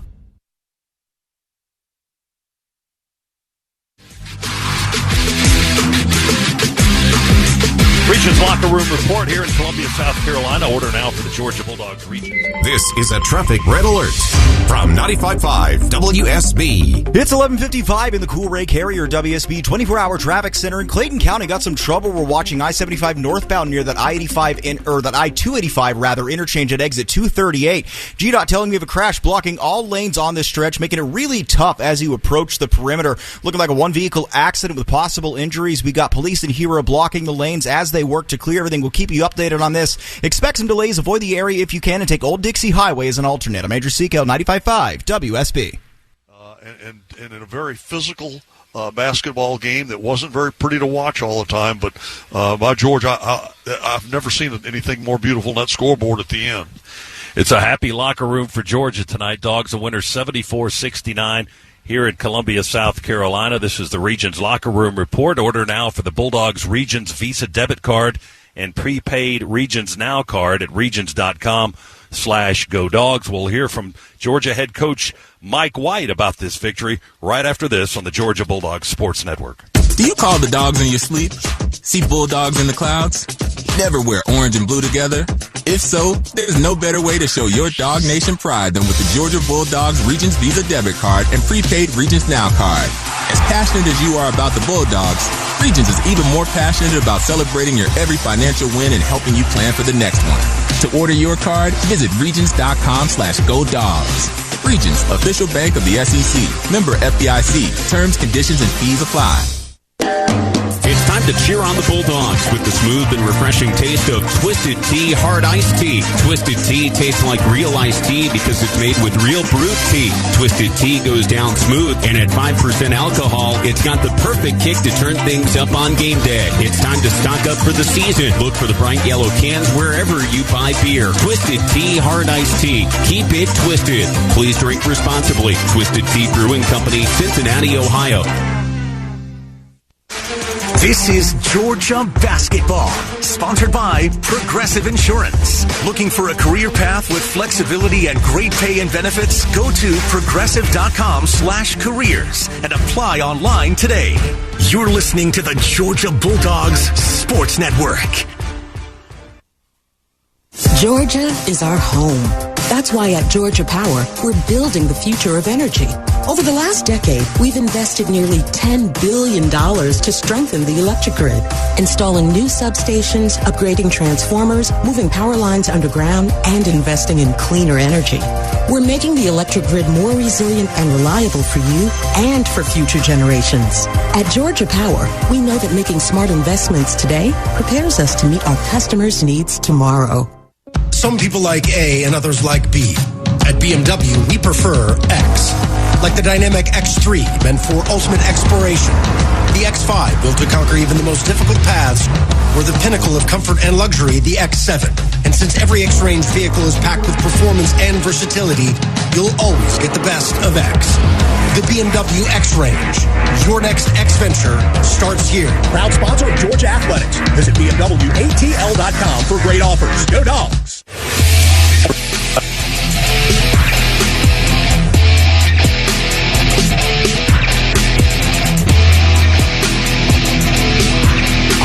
Regions Locker Room Report here in Columbia, South Carolina. Order now for the Georgia Bulldogs region. This is a traffic red alert from 95.5 WSB. It's 11:55 in the Cool Ray Carrier WSB 24-hour traffic center in Clayton County. Got some trouble. We're watching I-75 northbound near that I-285 interchange at exit 238. GDOT telling me of a crash blocking all lanes on this stretch, making it really tough as you approach the perimeter. Looking like a one-vehicle accident with possible injuries. We got police and Hero blocking the lanes as they work to clear everything. We'll keep you updated on this. Expect some delays. Avoid the area if you can and take Old Dixie Highway as an alternate. I'm Andrew Seakel, 95.5 WSB. And in a very physical basketball game that wasn't very pretty to watch all the time, but by George, I've never seen anything more beautiful than that scoreboard at the end. It's a happy locker room for Georgia tonight. Dogs a winner 74-69 here in Columbia, South Carolina. This is the Regions Locker Room Report. Order now for the Bulldogs Regions Visa debit card and prepaid Regions Now card at regions.com/GoDogs. We'll hear from Georgia head coach Mike White about this victory right after this on the Georgia Bulldogs Sports Network. Do you call the dogs in your sleep? See bulldogs in the clouds? Never wear orange and blue together? If so, there's no better way to show your dog nation pride than with the Georgia Bulldogs Regions Visa debit card and prepaid Regions Now card. As passionate as you are about the Bulldogs, Regions is even more passionate about celebrating your every financial win and helping you plan for the next one. To order your card, visit regions.com/GoDogs. Regions, official bank of the SEC. Member FDIC. Terms, conditions, and fees apply. It's time to cheer on the Bulldogs with the smooth and refreshing taste of Twisted Tea Hard Iced Tea. Twisted Tea tastes like real iced tea because it's made with real brewed tea. Twisted Tea goes down smooth, and at 5% alcohol, it's got the perfect kick to turn things up on game day. It's time to stock up for the season. Look for the bright yellow cans wherever you buy beer. Twisted Tea Hard Iced Tea. Keep it twisted. Please drink responsibly. Twisted Tea Brewing Company, Cincinnati, Ohio. This is Georgia Basketball, sponsored by Progressive Insurance. Looking for a career path with flexibility and great pay and benefits? Go to progressive.com/careers and apply online today. You're listening to the Georgia Bulldogs Sports Network. Georgia is our home. That's why at Georgia Power, we're building the future of energy. Over the last decade, we've invested nearly $10 billion to strengthen the electric grid, installing new substations, upgrading transformers, moving power lines underground, and investing in cleaner energy. We're making the electric grid more resilient and reliable for you and for future generations. At Georgia Power, we know that making smart investments today prepares us to meet our customers' needs tomorrow. Some people like A and others like B. At BMW, we prefer X. Like the dynamic X3, meant for ultimate exploration. The X5, built to conquer even the most difficult paths. Or the pinnacle of comfort and luxury, the X7. And since every X-Range vehicle is packed with performance and versatility, you'll always get the best of X. The BMW X-Range. Your next X-Venture starts here. Proud sponsor of Georgia Athletics. Visit BMWATL.com for great offers. Go Dogs!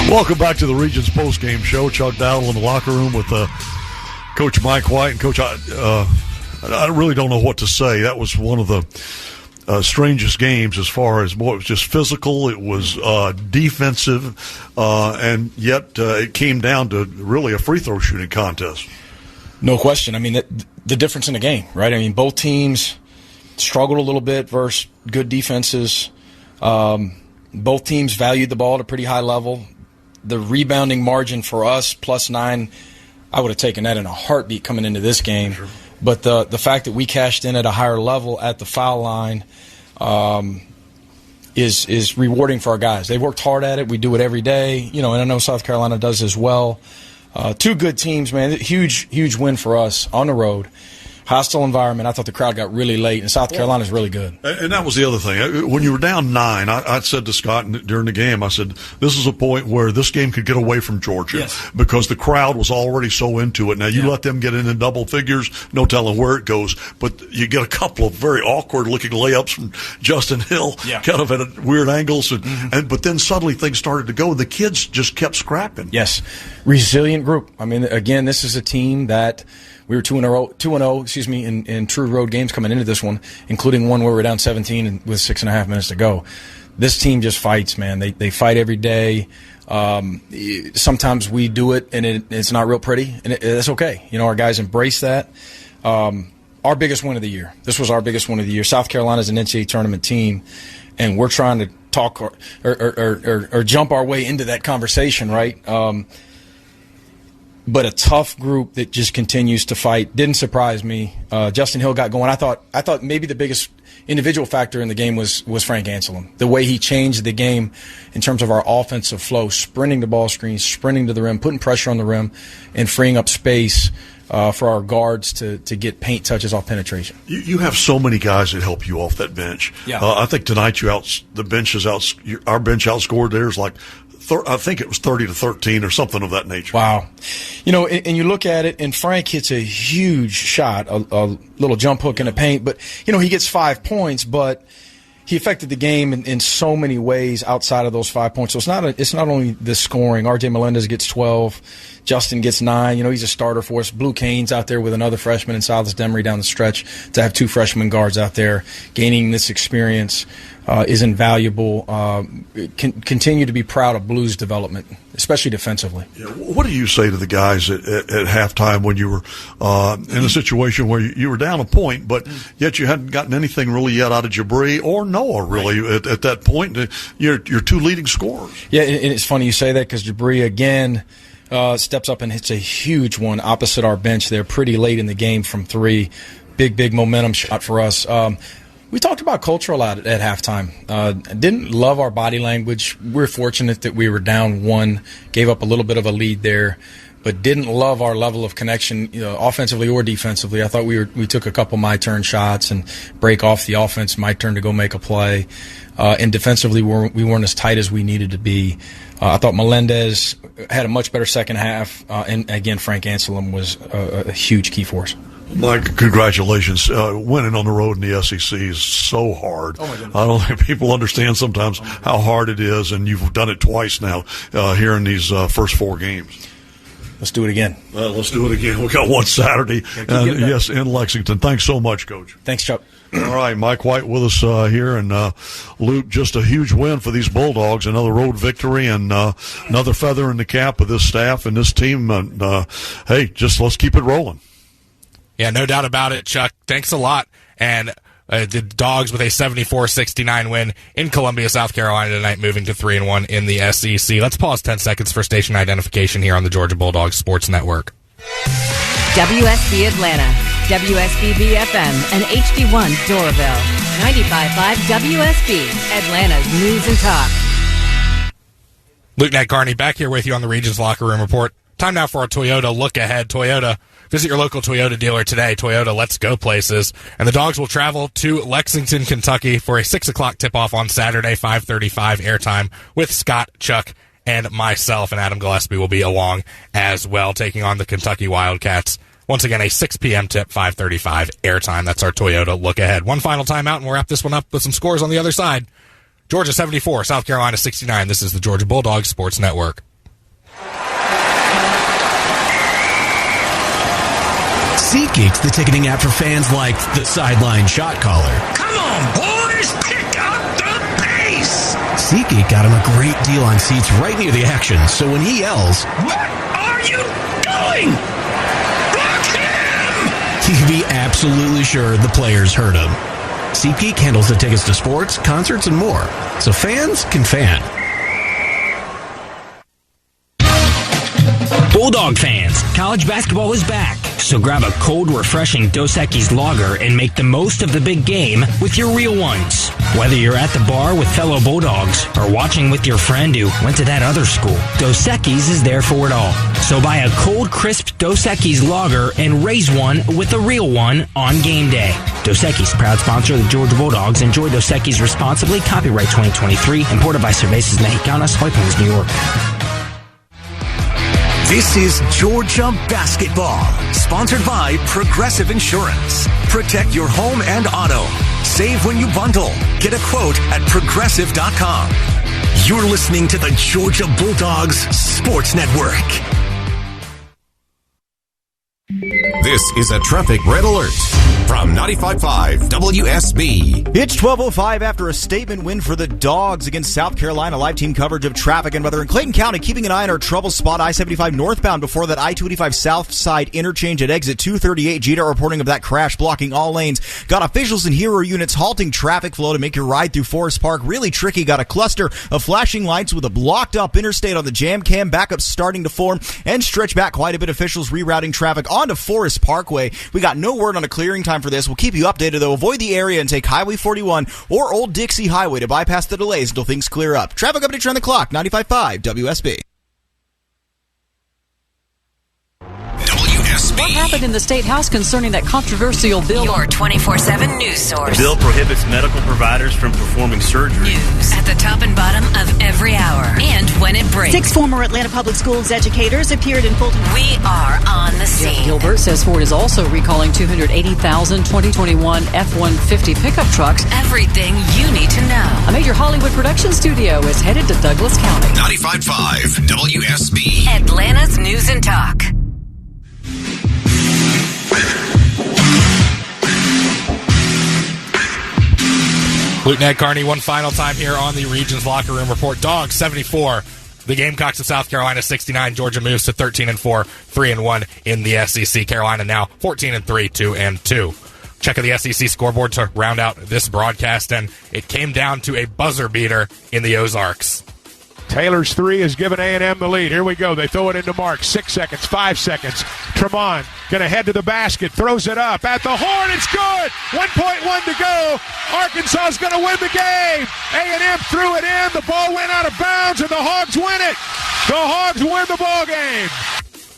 Welcome back to the Regions postgame show. Chuck Dowdle in the locker room with Coach Mike White. And Coach, I really don't know what to say. That was one of the strangest games as far as, boy, it was just physical. It was defensive, and yet it came down to really a free throw shooting contest. No question. I mean, the difference in the game, right? I mean, both teams struggled a little bit versus good defenses. Both teams valued the ball at a pretty high level. The rebounding margin for us, +9, I would have taken that in a heartbeat coming into this game. Sure. But the fact that we cashed in at a higher level at the foul line is rewarding for our guys. They worked hard at it. We do it every day. And I know South Carolina does as well. Two good teams, man. Huge win for us on the road. Hostile environment. I thought the crowd got really late, and South Carolina's really good. And that was the other thing. When you were down 9, I said to Scott during the game, I said, this is a point where this game could get away from Georgia because the crowd was already so into it. Now, you let them get in double figures, no telling where it goes, but you get a couple of very awkward-looking layups from Justin Hill, kind of at weird angles, but then suddenly things started to go. The kids just kept scrapping. Yes. Resilient group. I mean, again, this is a team that – we were 2-0, in true road games coming into this one, including one where we're down 17 with 6.5 minutes to go. This team just fights, man. They fight every day. Sometimes we do it, and it's not real pretty, and that's okay. Our guys embrace that. Our biggest win of the year. This was our biggest win of the year. South Carolina's an NCAA tournament team, and we're trying to talk or jump our way into that conversation, right? But a tough group that just continues to fight. Didn't surprise me. Justin Hill got going. I thought maybe the biggest individual factor in the game was Frank Anselem. The way he changed the game in terms of our offensive flow, sprinting the ball screens, sprinting to the rim, putting pressure on the rim, and freeing up space for our guards to get paint touches off penetration. You have so many guys that help you off that bench. Yeah. I think tonight our bench outscored theirs like I think it was 30-13 or something of that nature. Wow. And you look at it, and Frank hits a huge shot, a little jump hook in the paint, but, he gets 5 points, but he affected the game in so many ways outside of those 5 points. So it's not only the scoring. RJ Melendez gets 12. Justin gets 9. He's a starter for us. Blue Cane's out there with another freshman and Silas Demery down the stretch. To have 2 freshman guards out there gaining this experience is invaluable. Continue to be proud of Blue's development, especially defensively. Yeah. What do you say to the guys at halftime when you were in a situation where you were down a point, but yet you hadn't gotten anything really yet out of Jabri or Noah really at that point? Your 2 leading scorers. Yeah, and it's funny you say that because Jabri again steps up and hits a huge one opposite our bench there pretty late in the game from 3. Big momentum shot for us. We talked about culture a lot at halftime. Didn't love our body language. We're fortunate that we were down 1, gave up a little bit of a lead there, but didn't love our level of connection, offensively or defensively. I thought we took a couple my turn shots and break off the offense, my turn to go make a play. And defensively, we weren't as tight as we needed to be. I thought Melendez had a much better second half, and again, Frank Anselem was a huge key for us. Mike, congratulations. Winning on the road in the SEC is so hard. Oh my goodness. I don't think people understand sometimes how hard it is, and you've done it twice now here in these first 4 games. Let's do it again. Let's do it again. We got one Saturday. Yes, in Lexington. Thanks so much, Coach. Thanks, Chuck. All right, Mike White with us here, and Luke, just a huge win for these Bulldogs. Another road victory and another feather in the cap of this staff and this team. And hey, just let's keep it rolling. Yeah, no doubt about it, Chuck. Thanks a lot. And the Dogs with a 74-69 win in Columbia, South Carolina tonight, moving to 3-1 in the SEC. Let's pause 10 seconds for station identification here on the Georgia Bulldogs Sports Network. WSB Atlanta, WSB BFM, and HD1 Doraville. 95.5 WSB, Atlanta's News and Talk. Luke Ned Carney back here with you on the Regions Locker Room Report. Time now for a Toyota look ahead. Toyota. Visit your local Toyota dealer today. Toyota, let's go places. And the Dogs will travel to Lexington, Kentucky for a 6 o'clock tip-off on Saturday, 5:35 airtime with Scott, Chuck, and myself. And Adam Gillespie will be along as well, taking on the Kentucky Wildcats. Once again, a 6 p.m. tip, 5:35 airtime. That's our Toyota look ahead. One final timeout, and we'll wrap this one up with some scores on the other side. Georgia 74, South Carolina 69. This is the Georgia Bulldogs Sports Network. SeatGeek's the ticketing app for fans like the sideline shot caller. Come on, boys, pick up the pace! SeatGeek got him a great deal on seats right near the action, so when he yells, "What are you doing? Block him!" he can be absolutely sure the players heard him. SeatGeek handles the tickets to sports, concerts, and more, so fans can fan. Bulldog fans, college basketball is back, so grab a cold, refreshing Dos Equis lager and make the most of the big game with your real ones. Whether you're at the bar with fellow Bulldogs or watching with your friend who went to that other school, Dos Equis is there for it all. So buy a cold, crisp Dos Equis lager and raise one with a real one on game day. Dos Equis, proud sponsor of the Georgia Bulldogs. Enjoy Dos Equis responsibly. Copyright 2023. Imported by Cervezas Mexicanas, White Plains, New York. This is Georgia Basketball, sponsored by Progressive Insurance. Protect your home and auto. Save when you bundle. Get a quote at Progressive.com. You're listening to the Georgia Bulldogs Sports Network. This is a traffic red alert from 95.5 WSB. It's 12:05 after a statement win for the Dogs against South Carolina. Live team coverage of traffic and weather in Clayton County, keeping an eye on our trouble spot, I-75 northbound before that I-285 south side interchange at exit 238. GDOT reporting of that crash blocking all lanes. Got officials and hero units halting traffic flow to make your ride through Forest Park really tricky. Got a cluster of flashing lights with a blocked up interstate on the jam cam. Backups starting to form and stretch back quite a bit. Officials rerouting traffic onto Forest Parkway. We got no word on a clearing time for this. We'll keep you updated, though. Avoid the area and take Highway 41 or Old Dixie Highway to bypass the delays until things clear up. Traffic updates around the clock, 95.5 WSB. What happened in the State House concerning that controversial bill? Your 24/7 news source. The bill prohibits medical providers from performing surgery. News at the top and bottom of every hour and when it breaks. 6 former Atlanta Public Schools educators appeared in Fulton. We are on the scene. Jeff Gilbert says Ford is also recalling 280,000 2021 F-150 pickup trucks. Everything you need to know. A major Hollywood production studio is headed to Douglas County. 95.5 WSB. Atlanta's News and Talk. Luke Ned Carney, one final time here on the Regions Locker Room Report. Dogs 74. The Gamecocks of South Carolina 69. Georgia moves to 13-4, 3-1 in the SEC. Carolina now 14-3, 2-2. Check of the SEC scoreboard to round out this broadcast, and it came down to a buzzer beater in the Ozarks. Taylor's three has given A&M the lead. Here we go. They throw it into Mark. 6 seconds, 5 seconds. Tremont going to head to the basket. Throws it up. At the horn. It's good. 1.1 to go. Arkansas is going to win the game. A&M threw it in. The ball went out of bounds, and the Hogs win it. The Hogs win the ball game.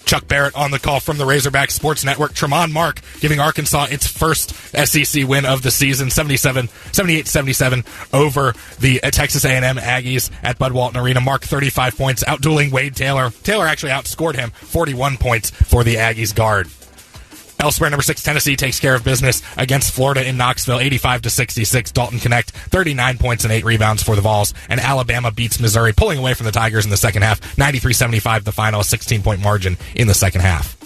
Chuck Barrett on the call from the Razorback Sports Network. Tremont Mark giving Arkansas its first SEC win of the season, 78-77 over the Texas A&M Aggies at Bud Walton Arena. Mark 35 points, outdueling Wade Taylor. Taylor actually outscored him, 41 points for the Aggies guard. Elsewhere, number 6 Tennessee takes care of business against Florida in Knoxville, 85-66. Dalton Connect, 39 points and 8 rebounds for the Vols. And Alabama beats Missouri, pulling away from the Tigers in the second half, 93-75, the final, a 16-point margin in the second half.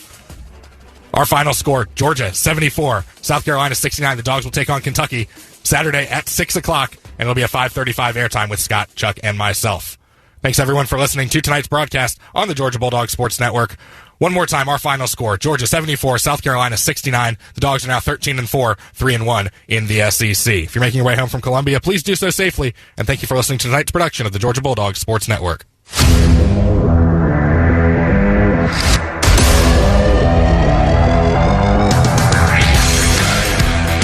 Our final score, Georgia 74, South Carolina 69. The Dogs will take on Kentucky Saturday at 6 o'clock, and it'll be a 5:35 airtime with Scott, Chuck, and myself. Thanks, everyone, for listening to tonight's broadcast on the Georgia Bulldogs Sports Network. One more time, our final score, Georgia 74, South Carolina 69. The Dogs are now 13-4, 3-1 in the SEC. If you're making your way home from Columbia, please do so safely, and thank you for listening to tonight's production of the Georgia Bulldogs Sports Network.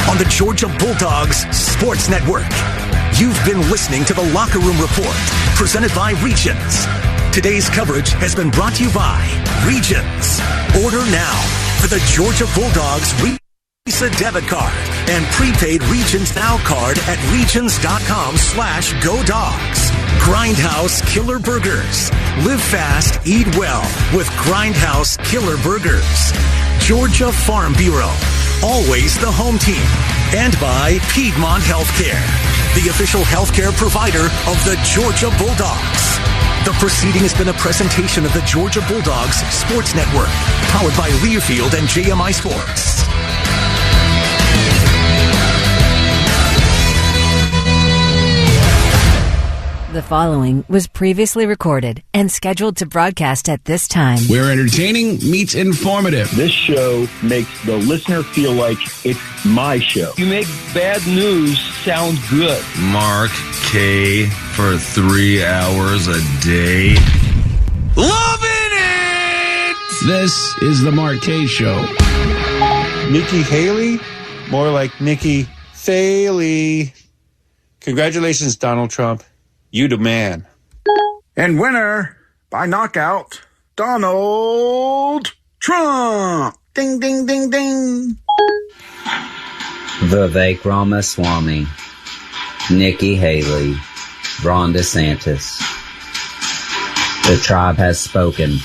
On the Georgia Bulldogs Sports Network, you've been listening to the Locker Room Report, presented by Regions. Today's coverage has been brought to you by Regions. Order now for the Georgia Bulldogs Visa debit card and prepaid Regions Now card at regions.com/GoDogs. Grindhouse Killer Burgers. Live fast, eat well with Grindhouse Killer Burgers. Georgia Farm Bureau. Always the home team. And by Piedmont Healthcare. the official healthcare provider of the Georgia Bulldogs. The proceeding has been a presentation of the Georgia Bulldogs Sports Network, powered by Learfield and JMI Sports. The following was previously recorded and scheduled to broadcast at this time. Where entertaining meets informative. This show makes the listener feel like it's my show. You make bad news sound good. Mark K for 3 hours a day. Loving it! This is the Mark K Show. Nikki Haley? More like Nikki Haley. Congratulations, Donald Trump. You the man. And winner by knockout, Donald Trump. Ding, ding, ding, ding. Vivek Ramaswamy, Nikki Haley, Ron DeSantis. The tribe has spoken.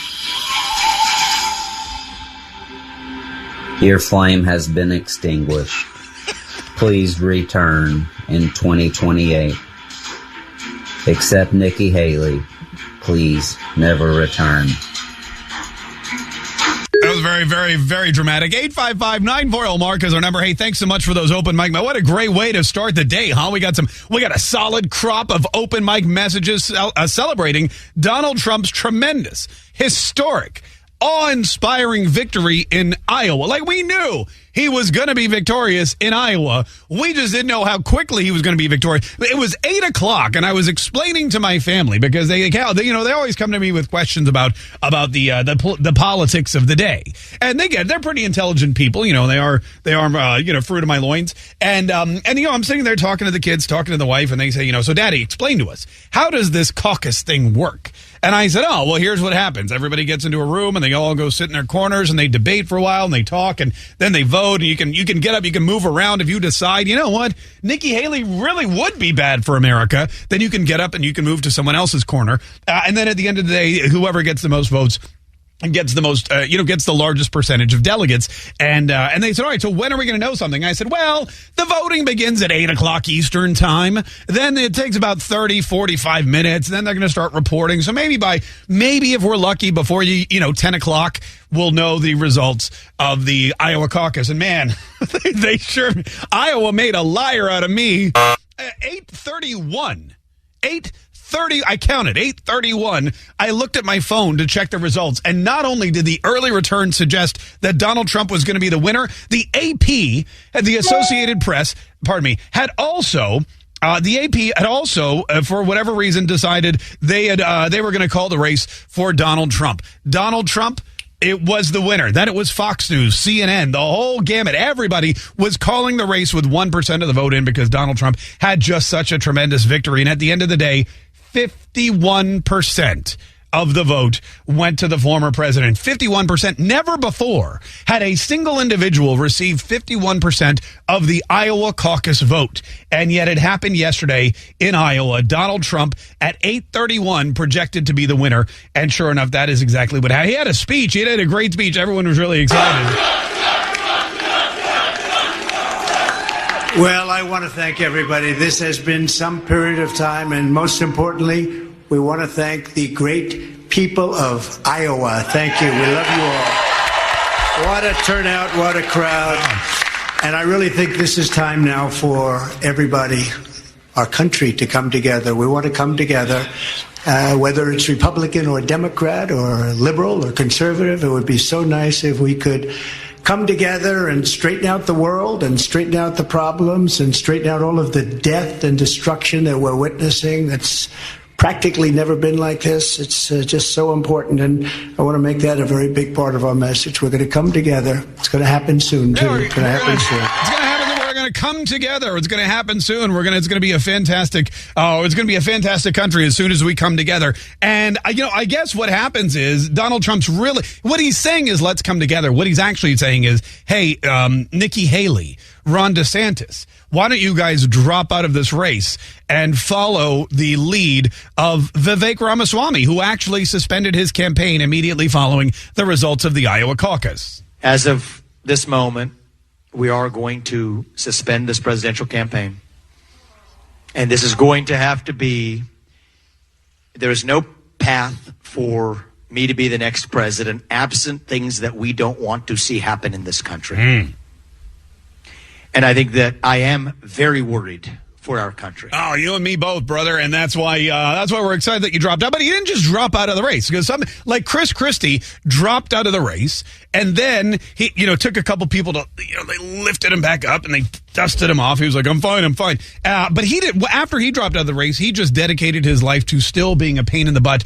Your flame has been extinguished. Please return in 2028. Except Nikki Haley, please never return. That was very, very, very dramatic. 855-940 Mark is our number. Hey, thanks so much for those open mic. What a great way to start the day, huh? We got a solid crop of open mic messages celebrating Donald Trump's tremendous, historic, awe-inspiring victory in Iowa. Like, we knew he was going to be victorious in Iowa. We just didn't know how quickly he was going to be victorious. It was 8 o'clock, and I was explaining to my family because they always come to me with questions about the politics of the day, and they're pretty intelligent people. They are fruit of my loins, and I'm sitting there talking to the kids, talking to the wife, and they say, so Daddy, explain to us, how does this caucus thing work? And I said, oh, well, here's what happens. Everybody gets into a room, and they all go sit in their corners, and they debate for a while, and they talk, and then they vote, and you can get up, you can move around. If you decide, you know what, Nikki Haley really would be bad for America, then you can get up and you can move to someone else's corner. And then at the end of the day, whoever gets the most votes and gets the most, gets the largest percentage of delegates. And they said, all right, so when are we going to know something? I said, well, the voting begins at 8 o'clock Eastern time. Then it takes about 30, 45 minutes. Then they're going to start reporting. So maybe if we're lucky, before 10 o'clock, we'll know the results of the Iowa caucus. And man, Iowa made a liar out of me. 8:31. I counted 8:31. I looked at my phone to check the results, and not only did the early return suggest that Donald Trump was going to be the winner, the AP, the Associated Press, had also. The AP had also, for whatever reason, decided they were going to call the race for Donald Trump. Donald Trump. It was the winner. Then it was Fox News, CNN, the whole gamut. Everybody was calling the race with 1% of the vote in because Donald Trump had just such a tremendous victory. And at the end of the day, 51% of the vote went to the former president. 51%. Never before had a single individual receive 51% of the Iowa caucus vote. And yet it happened yesterday in Iowa. Donald Trump at 8:31 projected to be the winner. And sure enough, that is exactly what happened. He had a speech. He had a great speech. Everyone was really excited. Well, I want to thank everybody. This has been some period of time, and most importantly, we want to thank the great people of Iowa. Thank you. We love you all. What a turnout, what a crowd. And I really think this is time now for everybody, our country, to come together. We want to come together, whether it's Republican or Democrat or liberal or conservative. It would be so nice if we could come together and straighten out the world and straighten out the problems and straighten out all of the death and destruction that we're witnessing. That's practically never been like this. It's just so important, and I want to make that a very big part of our message. We're going to come together. It's going to happen soon, too. It's going to happen soon. It's going to happen. We're going to come together. It's going to happen soon. It's going to be a fantastic. It's going to be a fantastic country as soon as we come together. And I guess what happens is Donald Trump's what he's saying is let's come together. What he's actually saying is, hey, Nikki Haley, Ron DeSantis, why don't you guys drop out of this race and follow the lead of Vivek Ramaswamy, who actually suspended his campaign immediately following the results of the Iowa caucus? As of this moment, we are going to suspend this presidential campaign. And this is going to have to be, there is no path for me to be the next president absent things that we don't want to see happen in this country. And I think that I am very worried for our country. Oh, you and me both, brother, and that's why we're excited that you dropped out. But he didn't just drop out of the race, because some like Chris Christie dropped out of the race, and then he took a couple people to they lifted him back up and they dusted him off. He was like, I'm fine. But he did after he dropped out of the race. He just dedicated his life to still being a pain in the butt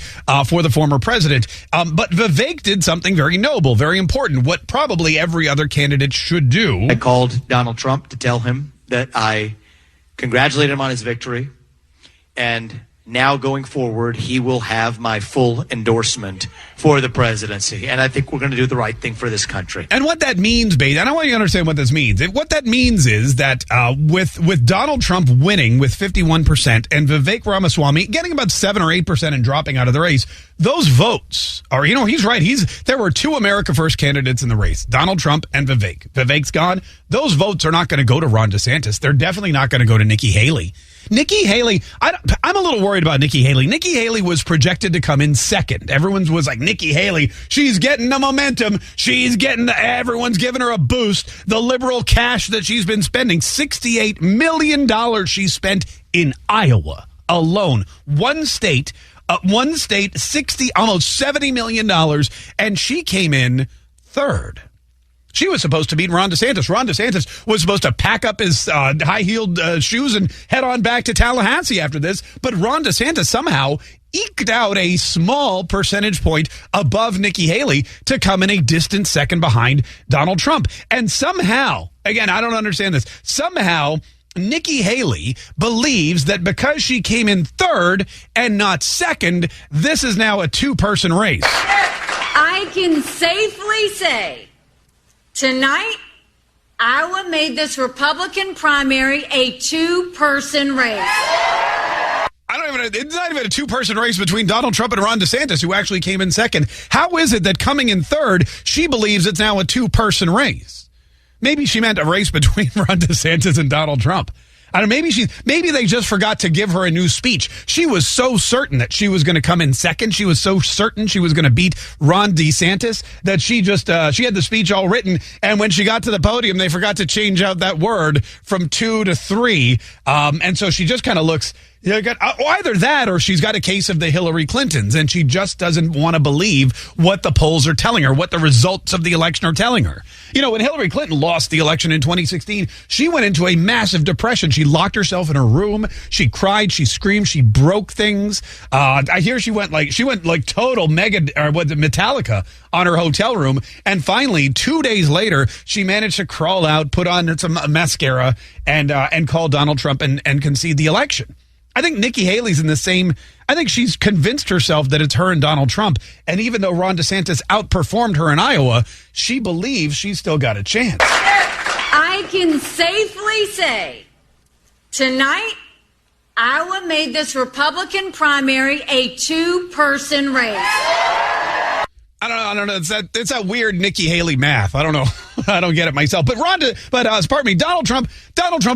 for the former president. But Vivek did something very noble, very important, what probably every other candidate should do. I called Donald Trump to tell him that I congratulate him on his victory, and now going forward, he will have my full endorsement for the presidency. And I think we're going to do the right thing for this country. And what that means, babe, I don't want you to understand what this means. What that means is that with Donald Trump winning with 51% and Vivek Ramaswamy getting about 7 or 8% and dropping out of the race, those votes are, he's right. There were 2 America First candidates in the race, Donald Trump and Vivek. Vivek's gone. Those votes are not going to go to Ron DeSantis. They're definitely not going to go to Nikki Haley. Nikki Haley, I'm a little worried about Nikki Haley. Nikki Haley was projected to come in second. Everyone was like, Nikki Haley, she's getting the momentum. Everyone's giving her a boost. The liberal cash that she's been spending, $68 million she spent in Iowa alone. One state, almost $70 million, and she came in third. She was supposed to beat Ron DeSantis. Ron DeSantis was supposed to pack up his high-heeled shoes and head on back to Tallahassee after this. But Ron DeSantis somehow eked out a small percentage point above Nikki Haley to come in a distant second behind Donald Trump. And somehow, again, I don't understand this, somehow Nikki Haley believes that because she came in third and not second, this is now a 2-person race. I can safely say tonight, Iowa made this Republican primary a 2-person race. It's not even a 2-person race between Donald Trump and Ron DeSantis, who actually came in second. How is it that coming in third, she believes it's now a 2-person race? Maybe she meant a race between Ron DeSantis and Donald Trump. I don't know, maybe they just forgot to give her a new speech. She was so certain that she was going to come in second. She was so certain she was going to beat Ron DeSantis that she had the speech all written. And when she got to the podium, they forgot to change out that word from 2 to 3. And so she just kind of looks, either that or she's got a case of the Hillary Clintons and she just doesn't want to believe what the polls are telling her, what the results of the election are telling her. When Hillary Clinton lost the election in 2016, she went into a massive depression. She locked herself in her room. She cried. She screamed. She broke things. I hear she went like total Metallica on her hotel room. And finally, 2 days later, she managed to crawl out, put on some mascara, and call Donald Trump and concede the election. I think Nikki Haley's in the same. I think she's convinced herself that it's her and Donald Trump. And even though Ron DeSantis outperformed her in Iowa, she believes she's still got a chance. I can safely say tonight, Iowa made this Republican primary a 2-person race. I don't know. It's that weird Nikki Haley math. I don't know. I don't get it myself. But Donald Trump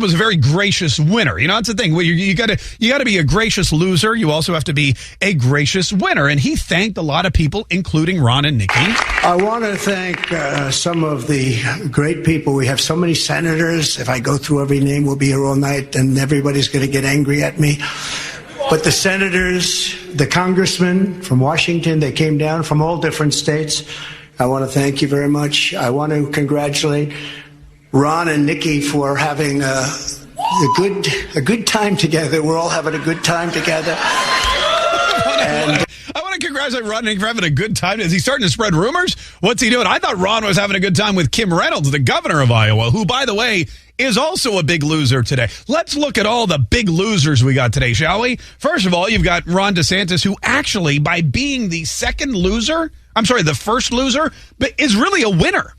was a very gracious winner. It's the thing. You got to be a gracious loser. You also have to be a gracious winner. And he thanked a lot of people, including Ron and Nikki. I want to thank some of the great people. We have so many senators. If I go through every name, we'll be here all night, and everybody's going to get angry at me. But the senators, the congressmen from Washington, they came down from all different states. I want to thank you very much. I want to congratulate Ron and Nikki for having a good time together. We're all having a good time together. I want to congratulate Ron and Nikki for having a good time. Is he starting to spread rumors? What's he doing? I thought Ron was having a good time with Kim Reynolds, the governor of Iowa, who, by the way, is also a big loser today. Let's look at all the big losers we got today, shall we? First of all, you've got Ron DeSantis, who actually, by being the first loser, but is really a winner.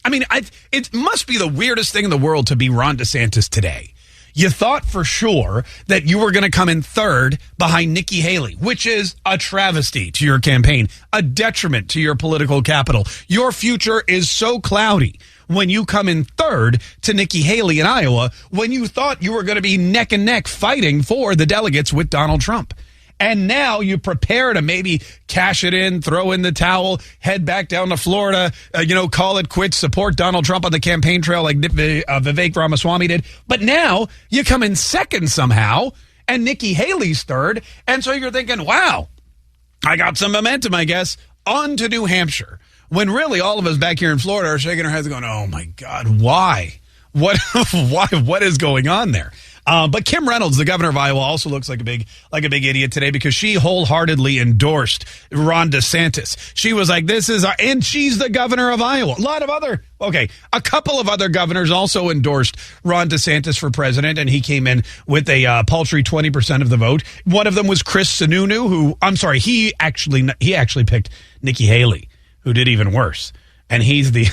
I mean, it must be the weirdest thing in the world to be Ron DeSantis today. You thought for sure that you were going to come in third behind Nikki Haley, which is a travesty to your campaign, a detriment to your political capital. Your future is so cloudy. when you come in third to Nikki Haley in Iowa when you thought you were going to be neck and neck fighting for the delegates with Donald Trump. And now you prepare to maybe cash it in, throw in the towel, head back down to Florida, call it quits, support Donald Trump on the campaign trail like Vivek Ramaswamy did. But now you come in second somehow, and Nikki Haley's third. And so you're thinking, wow, I got some momentum, I guess, on to New Hampshire. When really all of us back here in Florida are shaking our heads going, oh, my God, why? What is going on there? But Kim Reynolds, the governor of Iowa, also looks like a big idiot today because she wholeheartedly endorsed Ron DeSantis. She was like, and she's the governor of Iowa. A couple of other governors also endorsed Ron DeSantis for president, and he came in with a paltry 20% of the vote. One of them was Chris Sununu, he actually picked Nikki Haley, who did even worse. And he's the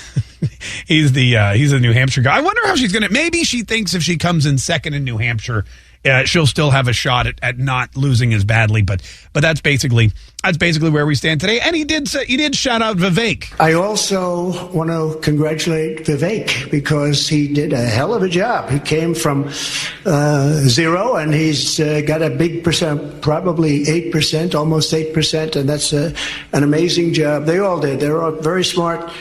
New Hampshire guy. I wonder how she's going to, maybe she thinks if she comes in second in New Hampshire, she'll still have a shot at not losing as badly. But that's basically where we stand today. And he did shout out Vivek. I also want to congratulate Vivek because he did a hell of a job. He came from zero, and he's got a big percent, probably 8%, almost 8%, and that's an amazing job. They all did. They're all very smart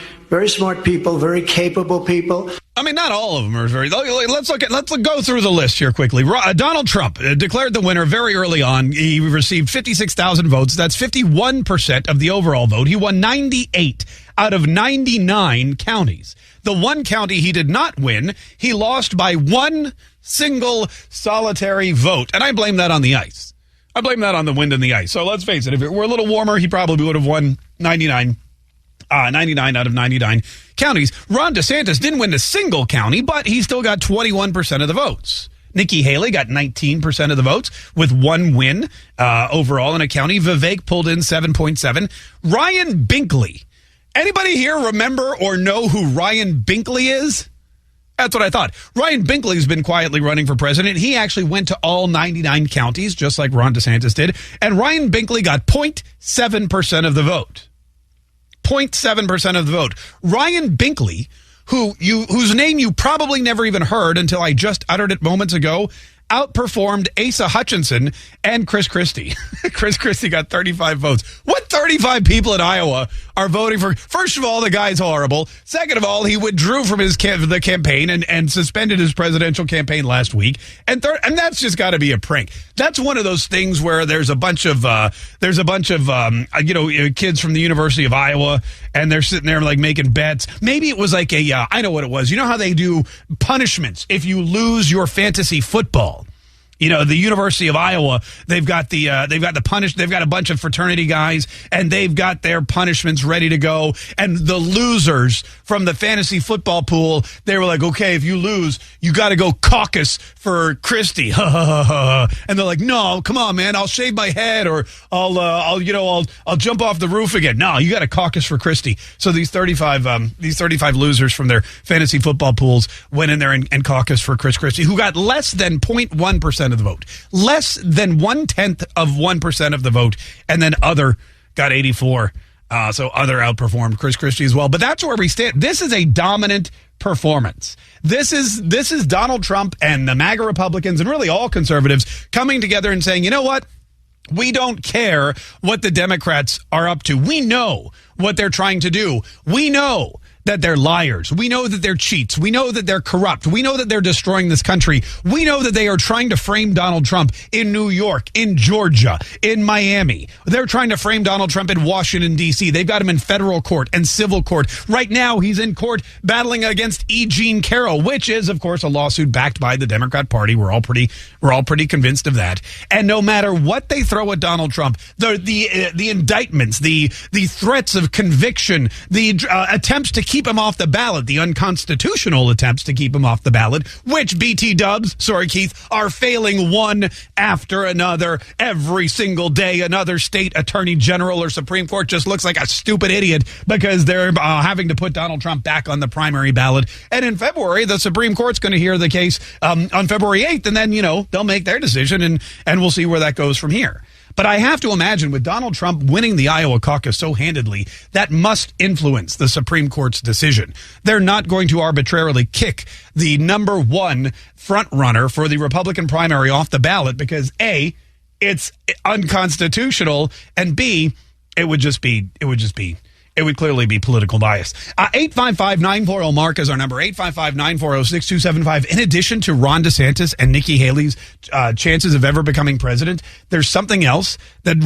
people, very capable people. I mean, not all of them are very. Let's go through the list here quickly. Donald Trump declared the winner very early on. He received 56,000 votes. That's 51% of the overall vote. He won 98 out of 99 counties. The one county he did not win, he lost by one single solitary vote. And I blame that on the ice. I blame that on the wind and the ice. So let's face it, if it were a little warmer, he probably would have won 99 out of 99 counties. Ron DeSantis didn't win a single county, but he still got 21% of the votes. Nikki Haley got 19% of the votes with one win overall in a county. Vivek pulled in 7.7. Ryan Binkley. Anybody here remember or know who Ryan Binkley is? That's what I thought. Ryan Binkley's been quietly running for president. He actually went to all 99 counties, just like Ron DeSantis did. And Ryan Binkley got 0.7% of the vote. 0.7% of the vote. Ryan Binkley, whose name you probably never even heard until I just uttered it moments ago, outperformed Asa Hutchinson and Chris Christie. Chris Christie got 35 votes. What 35 people in Iowa are voting for? First of all, the guy's horrible. Second of all, he withdrew from the campaign and suspended his presidential campaign last week. And third, and that's just got to be a prank. That's one of those things where there's a bunch of kids from the University of Iowa, and they're sitting there like making bets. Maybe it was like I know what it was. You know how they do punishments if you lose your fantasy football. You know, the University of Iowa, they've got a bunch of fraternity guys, and they've got their punishments ready to go. And the losers from the fantasy football pool, they were like, okay, if you lose, you got to go caucus for Christie. And they're like, no, come on, man, I'll shave my head, or I'll jump off the roof again. No, you got to caucus for Christie. So these 35 losers from their fantasy football pools went in there and caucused for Chris Christie, who got less than 0.1% of the vote, less than 0.1% of the vote, and then other got 84. So other outperformed Chris Christie as well. But that's where we stand. This is a dominant performance. This is Donald Trump and the MAGA Republicans and really all conservatives coming together and saying, you know what? We don't care what the Democrats are up to. We know what they're trying to do. We know that they're liars. We know that they're cheats. We know that they're corrupt. We know that they're destroying this country. We know that they are trying to frame Donald Trump in New York, in Georgia, in Miami. They're trying to frame Donald Trump in Washington, D.C. They've got him in federal court and civil court. Right now, he's in court battling against E. Jean Carroll, which is, of course, a lawsuit backed by the Democrat Party. We're all pretty convinced of that. And no matter what they throw at Donald Trump, the indictments, the threats of conviction, the attempts to keep him off the ballot, the unconstitutional attempts to keep him off the ballot, which BT dubs, sorry Keith, are failing one after another every single day. Another state attorney general or Supreme Court just looks like a stupid idiot because they're having to put Donald Trump back on the primary ballot. And in February, the Supreme Court's going to hear the case on February 8th, and then, they'll make their decision, and we'll see where that goes from here. But I have to imagine with Donald Trump winning the Iowa caucus so handedly, that must influence the Supreme Court's decision. They're not going to arbitrarily kick the number one front runner for the Republican primary off the ballot because A, it's unconstitutional, and B, it would clearly be political bias. 855-940-MARK is our number. 855-940-6275. In addition to Ron DeSantis and Nikki Haley's chances of ever becoming president, there's something else that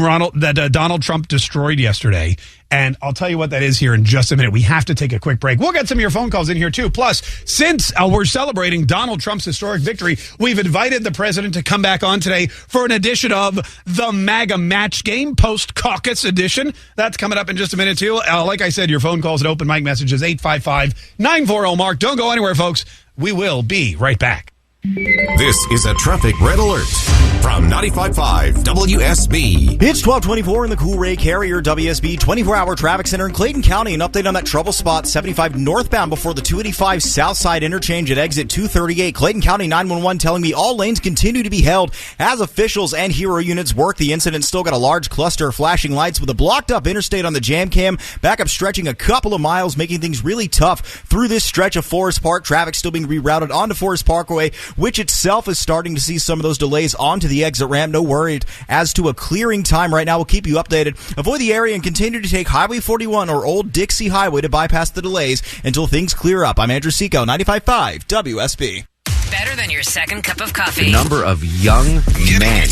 Donald Trump destroyed yesterday. And I'll tell you what that is here in just a minute. We have to take a quick break. We'll get some of your phone calls in here, too. Plus, since we're celebrating Donald Trump's historic victory, we've invited the president to come back on today for an edition of the MAGA Match Game, post-caucus edition. That's coming up in just a minute, too. Like I said, your phone calls and open mic messages, 855-940-MARK. Don't go anywhere, folks. We will be right back. This is a traffic red alert from 95.5 WSB. It's 1224 in the Cool Ray Carrier WSB 24-hour traffic center in Clayton County. An update on that trouble spot 75 northbound before the 285 Southside interchange at exit 238. Clayton County 911 telling me all lanes continue to be held as officials and hero units work. The incident still got a large cluster of flashing lights with a blocked up interstate on the jam cam. Backup stretching a couple of miles, making things really tough through this stretch of Forest Park. Traffic still being rerouted onto Forest Parkway, which itself is starting to see some of those delays onto the exit ramp. No worries as to a clearing time right now. We'll keep you updated. Avoid the area and continue to take Highway 41 or Old Dixie Highway to bypass the delays until things clear up. I'm Andrew Seco, 95.5 WSB. Better than your second cup of coffee. The number of young men,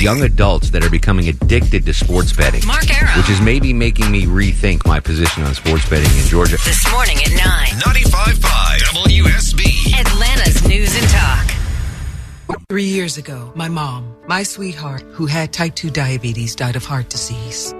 young adults that are becoming addicted to sports betting. Mark Arrow. Which is maybe making me rethink my position on sports betting in Georgia. This morning at 9. 95.5 WSB. Atlanta's News and Talk. 3 years ago, my mom, my sweetheart, who had type 2 diabetes, died of heart disease.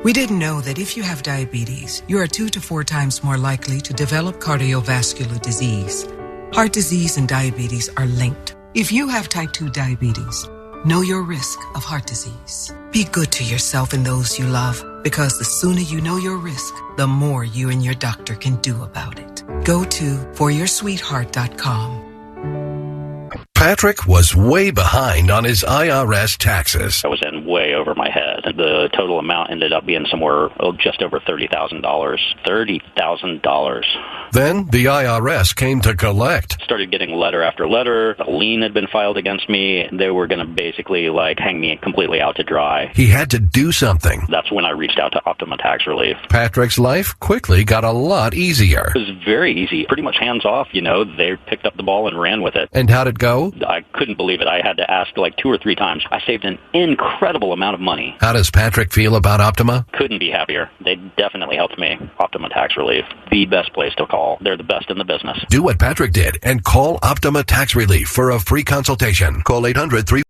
We didn't know that if you have diabetes, you are 2 to 4 times more likely to develop cardiovascular disease. Heart disease and diabetes are linked. If you have type 2 diabetes, know your risk of heart disease. Be good to yourself and those you love, because the sooner you know your risk, the more you and your doctor can do about it. Go to foryoursweetheart.com. Patrick was way behind on his IRS taxes. I was in way over my head. The total amount ended up being somewhere just over $30,000. $30,000. Then the IRS came to collect. Started getting letter after letter. A lien had been filed against me. They were going to basically hang me completely out to dry. He had to do something. That's when I reached out to Optima Tax Relief. Patrick's life quickly got a lot easier. It was very easy. Pretty much hands off, They picked up the ball and ran with it. And how'd it go? I couldn't believe it. I had to ask 2 or 3 times. I saved an incredible amount of money. How does Patrick feel about Optima? Couldn't be happier. They definitely helped me. Optima Tax Relief, the best place to call. They're the best in the business. Do what Patrick did and call Optima Tax Relief for a free consultation. Call 800-3